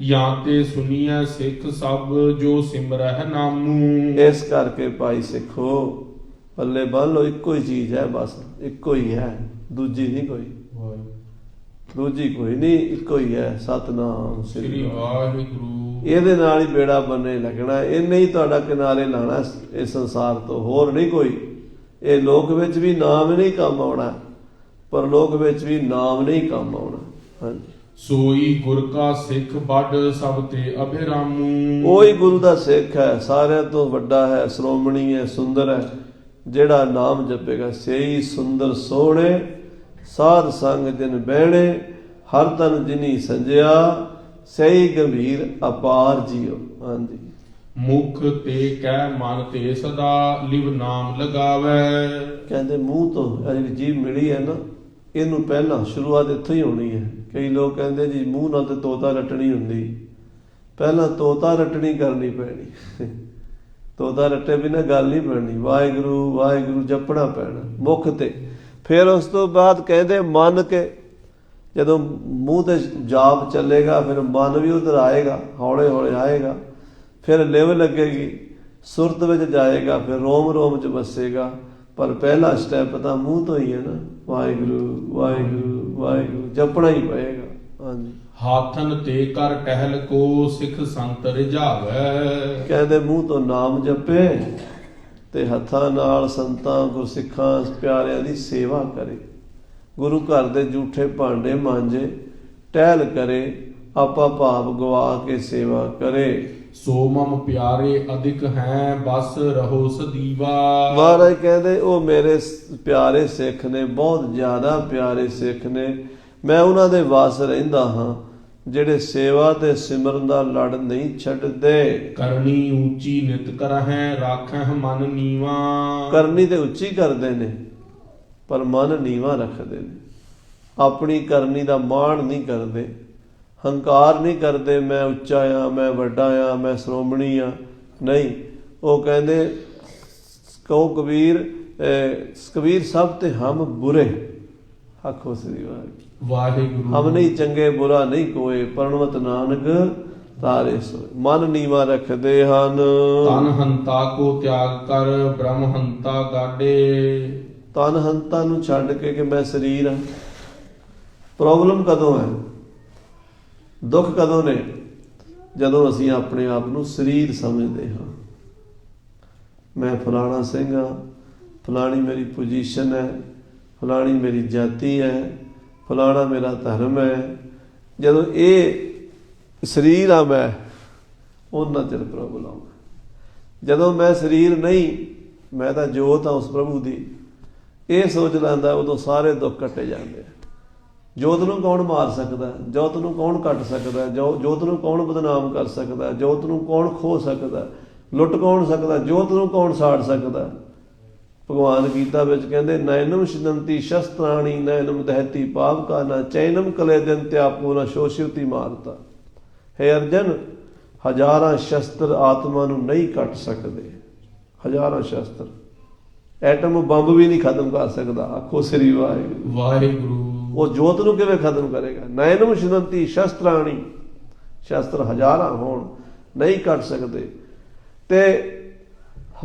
ਜਾਂ ਤੇ ਸੁਣੀਐ ਸਿੱਖ ਸਭ ਜੋ ਸਿਮਰਹਿ ਨਾਮੂ। ਇਸ ਕਰਕੇ ਭਾਈ ਸਿੱਖੋ, ਪੱਲੇ ਬੰਨ ਲਓ, ਇੱਕੋ ਹੀ ਚੀਜ਼ ਹੈ, ਬਸ ਇੱਕੋ ਹੀ ਹੈ, ਦੂਜੀ ਨਹੀਂ ਕੋਈ, ਦੂਜੀ ਕੋਈ ਨਹੀਂ, ਇੱਕੋ ਹੀ ਹੈ, ਸਤਨਾਮ ਸ੍ਰੀ ਵਾਹਿਗੁਰੂ। ਇਹਦੇ ਨਾਲ ਹੀ ਬੇੜਾ ਬੰਨੇ ਲੱਗਣਾ, ਇਹਨੇ ਹੀ ਤੁਹਾਡਾ ਕਿਨਾਰੇ ਲਾਣਾ ਇਸ ਸੰਸਾਰ ਤੋਂ, ਹੋਰ ਨਹੀਂ ਕੋਈ। ਇਹ ਲੋਕ ਵਿੱਚ ਵੀ ਨਾਮ ਨਹੀਂ ਕੰਮ ਆਉਣਾ, ਪਰ ਲੋਕ ਵਿੱਚ ਵੀ ਨਾਮ ਨਹੀਂ ਕੰਮ ਆਉਣਾ। ਹਾਂਜੀ, ਸੋਈ ਗੁਰ ਕਾ ਸਿੱਖ ਵੱਡ ਸਭ ਤੇ ਅਭਿਰਾਮੂ। ਉਹੀ ਗੁਰੂ ਦਾ ਸਿੱਖ ਹੈ, ਸਾਰਿਆਂ ਤੋਂ ਵੱਡਾ ਹੈ, ਸ਼੍ਰੋਮਣੀ ਹੈ, ਸੁੰਦਰ ਹੈ। ਜਿਹੜਾ ਨਾਮ ਜਪੇਗਾ, ਸੇਈ ਸੁੰਦਰ ਸੋਹਣੇ, ਸਾਧ ਸੰਗ ਜਿਨ ਬਹਿਣੇ, ਹਰ ਤਨ ਜਿਨੀ ਸੰਜਿਆ, ਸਹੀ ਗੰਭੀਰ ਅਪਾਰ ਜੀਓ। ਹਾਂਜੀ, ਮੁਖ ਤੇ ਕਹਿ ਮਨ ਤੇ ਸਦਾ ਲਿਵ ਨਾਮ ਲਗਾਵੇ। ਕਹਿੰਦੇ ਮੂੰਹ ਤੋਂ ਜਿਹੜੀ ਜੀਭ ਮਿਲੀ ਹੈ ਨਾ, ਇਹਨੂੰ ਪਹਿਲਾਂ ਸ਼ੁਰੂਆਤ ਇੱਥੋਂ ਹੀ ਹੋਣੀ ਹੈ। ਕਈ ਲੋਕ ਕਹਿੰਦੇ ਜੀ ਮੂੰਹ ਨਾਲ ਤੇ ਤੋਤਾ ਰੱਟਣੀ ਹੁੰਦੀ, ਪਹਿਲਾਂ ਤੋਤਾ ਰੱਟਣੀ ਕਰਨੀ ਪੈਣੀ। ਤੋਤਾ ਰੱਟੇ ਬਿਨਾਂ ਗੱਲ ਨਹੀਂ ਬਣਨੀ। ਵਾਹਿਗੁਰੂ ਵਾਹਿਗੁਰੂ ਜਪਣਾ ਪੈਣਾ ਮੁੱਖ ਤੇ। ਫਿਰ ਉਸ ਤੋਂ ਬਾਅਦ ਕਹਿੰਦੇ ਮਨ ਕੇ, ਜਦੋਂ ਮੂੰਹ ਤੇ ਜਾਪ ਚੱਲੇਗਾ, ਫਿਰ ਮਨ ਵੀ ਉਧਰ ਆਏਗਾ, ਹੌਲੇ ਹੌਲੇ ਆਏਗਾ, ਫਿਰ ਲਿਵ ਲੱਗੇਗੀ, ਸੁਰਤ ਵਿੱਚ ਜਾਏਗਾ, ਫਿਰ ਰੋਮ ਰੋਮ 'ਚ ਵਸੇਗਾ। ਪਰ ਪਹਿਲਾ ਸਟੈਪ ਤਾਂ ਮੂੰਹ ਤੋਂ ਹੀ ਹੈ ਨਾ, ਵਾਹਿਗੁਰੂ ਵਾਹਿਗੁਰੂ ਵਾਹਿਗੁਰੂ ਜਪਣਾ ਹੀ ਪਏਗਾ। ਹਾਂਜੀ, ਹਾਥਨ ਤੇ ਕਰ ਟਹਿਲ ਕੋ ਸਿੱਖ ਸੰਤ ਰਿਝਾਵੇ। ਕਹਿੰਦੇ ਮੂੰਹ ਤੋਂ ਨਾਮ ਜਪੇ ਤੇ ਹੱਥਾਂ ਨਾਲ ਸੰਤਾਂ ਗੁਰਸਿੱਖਾਂ ਪਿਆਰਿਆਂ ਦੀ ਸੇਵਾ ਕਰੇ, ਗੁਰੂ ਘਰ ਦੇ ਜੂਠੇ ਭਾਂਡੇ ਮਾਂਜੇ, ਟਹਿਲ ਕਰੇ, ਆਪਾ ਭਾਵ ਗਵਾ ਕੇ ਸੇਵਾ ਕਰੇ। ਸੋ ਮਮ ਪਿਆਰੇ ਅਧਿਕ ਹੈ ਬਸ ਰਹੋ ਸਦੀਵਾ। ਮਹਾਰਾਜ ਕਹਿੰਦੇ ਉਹ ਮੇਰੇ ਪਿਆਰੇ ਸਿੱਖ ਨੇ, ਬਹੁਤ ਜ਼ਿਆਦਾ ਪਿਆਰੇ ਸਿੱਖ ਨੇ, ਮੈਂ ਉਹਨਾਂ ਦੇ ਵਸ ਰਹਿੰਦਾ ਹਾਂ। ਜਿਹੜੇ ਸੇਵਾ ਤੇ ਸਿਮਰਨ ਦਾ ਲੜ ਨਹੀਂ ਛੱਡਦੇ। ਕਰਨੀ ਉੱਚੀ ਨਿਤ ਕਰਹਿ ਰਾਖਹਿ ਮਨ ਨੀਵਾ। ਕਰਨੀ ਤੇ ਉੱਚੀ ਕਰਦੇ ਨੇ ਪਰ ਮਨ ਨੀਵਾ ਰੱਖਦੇ ਨੇ। ਆਪਣੀ ਕਰਨੀ ਦਾ ਮਾਣ ਨਹੀਂ ਕਰਦੇ, ਹੰਕਾਰ ਨਹੀਂ ਕਰਦੇ ਮੈਂ ਉੱਚਾ ਆ, ਮੈਂ ਵੱਡਾ ਆ, ਮੈਂ ਸ਼੍ਰੋਮਣੀ ਆ। ਨਹੀਂ, ਉਹ ਕਹਿੰਦੇ ਕਹੋ ਕਬੀਰ ਕਬੀਰ ਸਭ ਤੇ ਹਮ ਬੁਰੇ। ਆਖੋ ਸ੍ਰੀ ਵਾਹਿਗੁਰੂ। ਹਮ ਨਹੀਂ ਚੰਗੇ ਬੁਰਾ ਨਹੀਂ ਕੋਏ, ਪਰਣਵਤ ਨਾਨਕ ਤਾਰੇ ਸੋਏ। ਮਨ ਨੀਵਾ ਰੱਖਦੇ ਹਨ। ਤਨ ਹੰਤਾ ਕੋ ਤਿਆਗ ਕਰ ਬ੍ਰਹਮ ਹੰਤਾ ਗਾਡੇ। ਤਨ ਹੰਤਾ ਨੂੰ ਛੱਡ ਕੇ ਕਿ ਮੈਂ ਸਰੀਰ ਹਾਂ। ਪ੍ਰੋਬਲਮ ਕਦੋਂ ਹੈ, ਦੁੱਖ ਕਦੋਂ ਨੇ? ਜਦੋਂ ਅਸੀਂ ਆਪਣੇ ਆਪ ਨੂੰ ਸਰੀਰ ਸਮਝਦੇ ਹਾਂ। ਮੈਂ ਫਲਾਣਾ ਸਿੰਘ ਹਾਂ, ਫਲਾਣੀ ਮੇਰੀ ਪੋਜੀਸ਼ਨ ਹੈ, ਫਲਾਣੀ ਮੇਰੀ ਜਾਤੀ ਹੈ, ਫਲਾਣਾ ਮੇਰਾ ਧਰਮ ਹੈ। ਜਦੋਂ ਇਹ ਸਰੀਰ ਆ ਮੈਂ, ਉਹਨਾਂ ਚਿਰ ਪ੍ਰਭੂ ਲਾਉਂਗਾ। ਜਦੋਂ ਮੈਂ ਸਰੀਰ ਨਹੀਂ, ਮੈਂ ਤਾਂ ਜੋਤ ਹਾਂ ਉਸ ਪ੍ਰਭੂ ਦੀ, ਇਹ ਸੋਚ ਲੈਂਦਾ, ਉਦੋਂ ਸਾਰੇ ਦੁੱਖ ਕੱਟੇ ਜਾਂਦੇ ਆ। ਜੋਤ ਨੂੰ ਕੌਣ ਮਾਰ ਸਕਦਾ? ਜੋਤ ਨੂੰ ਕੌਣ ਕੱਟ ਸਕਦਾ? ਜੋਤ ਨੂੰ ਕੌਣ ਬਦਨਾਮ ਕਰ ਸਕਦਾ? ਜੋਤ ਨੂੰ ਕੌਣ ਖੋ ਸਕਦਾ? ਲੁੱਟ ਕੌਣ ਸਕਦਾ? ਜੋਤ ਨੂੰ ਕੌਣ ਸਾੜ ਸਕਦਾ? ਭਗਵਾਨ ਗੀਤਾ ਵਿੱਚ ਕਹਿੰਦੇ ਨੈਨਮ ਸ਼ਿਦੰਤੀ ਸ਼ਸਤਰਾਣੀ ਨੈਨਮ ਦਹਿਤੀ ਪਾਵਕਾ ਨਾ ਚੈਨਮ ਕਲੇ ਦਿਨ ਤਿਆਪੋ ਨਾ ਸ਼ੋਸ਼ਿਵਤੀ ਮਾਰਤਾ। ਹੈ ਅਰਜਨ, ਹਜ਼ਾਰਾਂ ਸ਼ਸਤਰ ਆਤਮਾ ਨੂੰ ਨਹੀਂ ਕੱਟ ਸਕਦੇ। ਹਜ਼ਾਰਾਂ ਸ਼ਸਤਰ, ਐਟਮ ਬੰਬ ਵੀ ਨਹੀਂ ਖਤਮ ਕਰ ਸਕਦਾ। ਆਖੋ ਸ੍ਰੀ ਵਾਹਿਗੁਰੂ। ਵਾਹਿਗੁਰੂ। ਉਹ ਜੋਤ ਨੂੰ ਕਿਵੇਂ ਖਤਮ ਕਰੇਗਾ? ਨੈਨਮ ਸ਼ਿਦੰਤੀ ਸ਼ਸਤਰਾਣੀ, ਸ਼ਸਤਰ ਹਜ਼ਾਰਾਂ ਹੋਣ ਨਹੀਂ ਕੱਟ ਸਕਦੇ। ਤੇ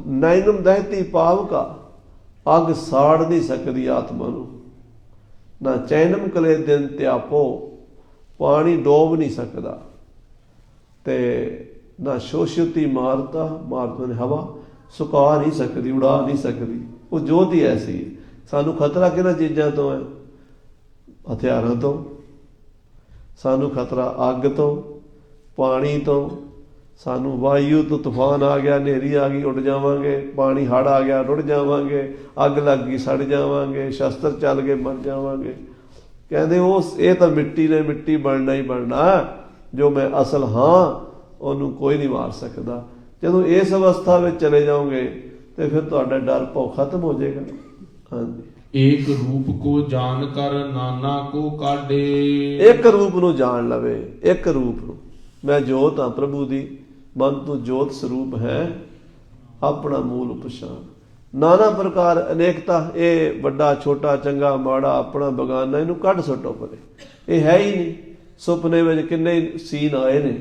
ਨੈਨਮ ਦਹਿਤੀ ਪਾਵਕਾ, ਅੱਗ ਸਾੜ ਨਹੀਂ ਸਕਦੀ ਆਤਮਾ ਨੂੰ। ਨਾ ਚੈਨਮ ਕਲੇ ਦਿਨ ਤਿਆਪੋ, ਪਾਣੀ ਡੋਬ ਨਹੀਂ ਸਕਦਾ। ਤੇ ਨਾ ਸ਼ੋਸ਼ਿਤੀ ਮਾਰਤਾ, ਮਾਰਤਾ ਨੇ ਹਵਾ ਸੁਕਾ ਨਹੀਂ ਸਕਦੀ, ਉਡਾ ਨਹੀਂ ਸਕਦੀ। ਉਹ ਜੋਤ ਹੀ ਐਸੀ ਹੈ। ਸਾਨੂੰ ਖਤਰਾ ਕਿਹਨਾਂ ਚੀਜ਼ਾਂ ਤੋਂ ਹੈ? ਹਥਿਆਰਾਂ ਤੋਂ। ਸਾਨੂੰ ਖਤਰਾ ਅੱਗ ਤੋਂ, ਪਾਣੀ ਤੋਂ। ਸਾਨੂੰ ਵਾਯੂ ਤੋਂ, ਤੂਫਾਨ ਆ ਗਿਆ, ਹਨੇਰੀ ਆ ਗਈ, ਉੱਡ ਜਾਵਾਂਗੇ। ਪਾਣੀ ਹੜ੍ਹ ਆ ਗਿਆ, ਰੁੜ ਜਾਵਾਂਗੇ। ਅੱਗ ਲੱਗ ਗਈ, ਸੜ ਜਾਵਾਂਗੇ। ਸ਼ਸਤਰ ਚੱਲ ਗਏ, ਮਰ ਜਾਵਾਂਗੇ। ਕਹਿੰਦੇ ਇਹ ਤਾਂ ਮਿੱਟੀ ਨੇ, ਮਿੱਟੀ ਬਣਨਾ ਹੀ ਬਣਨਾ। ਜੋ ਮੈਂ ਅਸਲ ਹਾਂ ਉਹਨੂੰ ਕੋਈ ਨਹੀਂ ਮਾਰ ਸਕਦਾ। ਜਦੋਂ ਇਸ ਅਵਸਥਾ ਵਿੱਚ ਚਲੇ ਜਾਓਗੇ ਤੇ ਫਿਰ ਤੁਹਾਡਾ ਡਰ ਭੌ ਖਤਮ ਹੋ ਜਾਏਗਾ। ਹਾਂਜੀ। ਏਕ ਰੂਪ ਕੋ ਜਾਣ ਕਰ ਨਾਨਾ ਕੋ ਕਾਢੇ। ਇੱਕ ਰੂਪ ਨੂੰ ਜਾਣ ਲਵੇ, ਇੱਕ ਰੂਪ ਨੂੰ। ਮੈਂ ਜੋਤ ਹਾਂ ਪ੍ਰਭੂ ਦੀ, ਮਨ ਤੂੰ ਜੋਤ ਸਰੂਪ ਹੈ, ਆਪਣਾ ਮੂਲ ਪਛਾਣ। ਨਾਨਾ ਪ੍ਰਕਾਰ ਅਨੇਕਤਾ, ਇਹ ਵੱਡਾ ਛੋਟਾ, ਚੰਗਾ ਮਾੜਾ, ਆਪਣਾ ਬਗਾਨਾ, ਇਹਨੂੰ ਕੱਢ ਸੁੱਟੋ ਪਰੇ। ਇਹ ਹੈ ਹੀ ਨਹੀਂ। ਸੁਪਨੇ ਵਿੱਚ ਕਿੰਨੇ ਸੀਨ ਆਏ ਨੇ,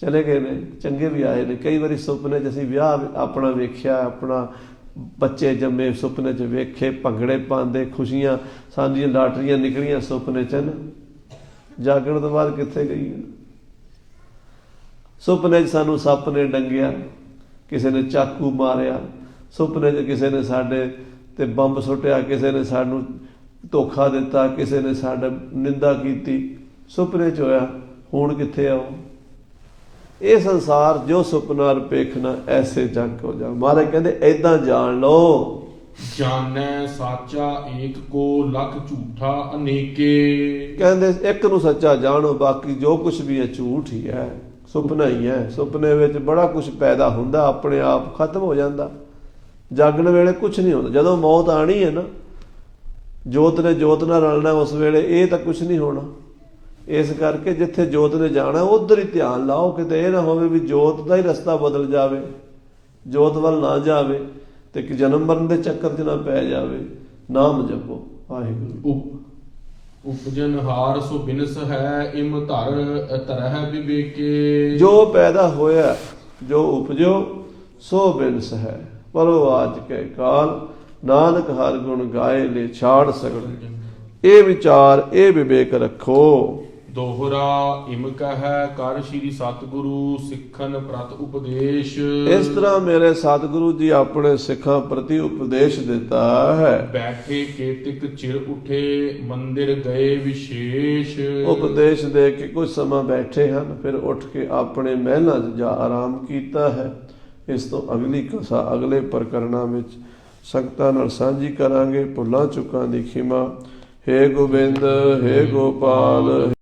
ਚਲੇ ਗਏ ਨੇ, ਚੰਗੇ ਵੀ ਆਏ ਨੇ। ਕਈ ਵਾਰੀ ਸੁਪਨੇ 'ਚ ਅਸੀਂ ਵਿਆਹ ਆਪਣਾ ਵੇਖਿਆ, ਆਪਣਾ ਬੱਚੇ ਜੰਮੇ ਸੁਪਨੇ 'ਚ ਵੇਖੇ, ਭੰਗੜੇ ਪਾਉਂਦੇ, ਖੁਸ਼ੀਆਂ, ਸਾਡੀਆਂ ਲਾਟਰੀਆਂ ਨਿਕਲੀਆਂ ਸੁਪਨੇ 'ਚ ਨਾ। ਜਾਗਣ ਤੋਂ ਬਾਅਦ ਕਿੱਥੇ ਗਈ? ਸੁਪਨੇ 'ਚ ਸਾਨੂੰ ਸੱਪ ਨੇ ਡੰਗਿਆ, ਕਿਸੇ ਨੇ ਚਾਕੂ ਮਾਰਿਆ, ਸੁਪਨੇ 'ਚ ਕਿਸੇ ਨੇ ਸਾਡੇ ਤੇ ਬੰਬ ਸੁੱਟਿਆ, ਕਿਸੇ ਨੇ ਸਾਨੂੰ ਧੋਖਾ ਦਿੱਤਾ, ਕਿਸੇ ਨੇ ਸਾਡਾ ਨਿੰਦਾ ਕੀਤੀ। ਸੁਪਨੇ 'ਚ ਹੋਇਆ। ਹੁਣ ਕਿੱਥੇ ਆਓ? ਇਹ ਸੰਸਾਰ ਜੋ ਸੁਪਨਾ ਰਪੇਖਣਾ ਐਸੇ ਜਗ ਹੋ ਜਾ। ਮਹਾਰਾਜ ਕਹਿੰਦੇ ਏਦਾਂ ਜਾਣ ਲਓ। ਜਾਣੈ ਸਾਚਾ ਏਕ ਕੋ ਲੱਖ ਝੂਠਾ ਅਨੇਕੇ। ਕਹਿੰਦੇ ਇੱਕ ਨੂੰ ਸੱਚਾ ਜਾਣੋ, ਬਾਕੀ ਜੋ ਕੁਛ ਵੀ ਹੈ ਝੂਠ ਹੀ ਹੈ, ਸੁਪਨਾ ਹੀ ਹੈ। ਸੁਪਨੇ ਵਿੱਚ ਬੜਾ ਕੁਛ ਪੈਦਾ ਹੁੰਦਾ, ਆਪਣੇ ਆਪ ਖਤਮ ਹੋ ਜਾਂਦਾ। ਜਾਗਣ ਵੇਲੇ ਕੁਛ ਨਹੀਂ ਹੁੰਦਾ। ਜਦੋਂ ਮੌਤ ਆਣੀ ਹੈ ਨਾ, ਜੋਤ ਨੇ ਜੋਤ ਨਾਲ ਰਲਣਾ, ਉਸ ਵੇਲੇ ਇਹ ਤਾਂ ਕੁਛ ਨਹੀਂ ਹੋਣਾ। ਇਸ ਕਰਕੇ ਜਿੱਥੇ ਜੋਤ ਨੇ ਜਾਣਾ ਉੱਧਰ ਹੀ ਧਿਆਨ ਲਾਓ। ਕਿਤੇ ਇਹ ਨਾ ਹੋਵੇ ਵੀ ਜੋਤ ਦਾ ਹੀ ਰਸਤਾ ਬਦਲ ਜਾਵੇ, ਜੋਤ ਵੱਲ ਨਾ ਜਾਵੇ ਤੇ ਕਿ ਜਨਮ ਮਰਨ ਦੇ ਚੱਕਰ 'ਚ ਨਾ ਪੈ ਜਾਵੇ। ਨਾਮ ਜਪੋ ਵਾਹਿਗੁਰੂ। ਉਪਜਨ ਹਾਰ ਸੋ ਬਿਨਸ ਹੈ, ਇਮ ਧਰਹਿ ਵਿਵੇਕੇ। ਜੋ ਪੈਦਾ ਹੋਇਆ, ਜੋ ਉਪਜੋ ਸੋ ਬਿਨਸ ਹੈ, ਪਰੋ ਆਜ ਕੇ ਕਾਲ। ਨਾਨਕ ਹਰ ਗੁਣ ਗਾਏ ਲੈ ਛਾੜ ਸਕਣ। ਇਹ ਵਿਚਾਰ, ਇਹ ਵਿਵੇਕ ਰੱਖੋ। ਦੋਹਰਾ ਇਮ ਕਹੈ ਕਰ ਸ਼੍ਰੀ ਸਤਿਗੁਰੂ ਸਿੱਖਨ ਪ੍ਰਤ ਉਪਦੇਸ਼। ਇਸ ਤਰ੍ਹਾਂ ਮੇਰੇ ਸਤਿਗੁਰੂ ਜੀ ਆਪਣੇ ਸਿੱਖਾਂ ਪ੍ਰਤੀ ਉਪਦੇਸ਼ ਦਿੱਤਾ ਹੈ। ਬੈਠੇ ਕੇਤਿਕ ਚਿਰ ਉਠੇ, ਮੰਦਿਰ ਗਏ ਵਿਸ਼ੇਸ਼। ਉਪਦੇਸ਼ ਦੇ ਕੇ ਕੁਝ ਸਮਾਂ ਬੈਠੇ ਹਨ, ਫਿਰ ਉੱਠ ਕੇ ਆਪਣੇ ਮਹਿਲਾਂ 'ਚ ਜਾ ਆਰਾਮ ਕੀਤਾ ਹੈ। ਇਸ ਤੋਂ ਅਗਲੀ ਕਥਾ ਅਗਲੇ ਪ੍ਰਕਰਣਾਂ ਵਿੱਚ ਸੰਗਤਾਂ ਨਾਲ ਸਾਂਝੀ ਕਰਾਂਗੇ। ਭੁੱਲਾਂ ਚੁੱਕਾਂ ਦੀ ਖਿਮਾ। ਹੇ ਗੋਬਿੰਦ, ਹੇ ਗੋਪਾਲ।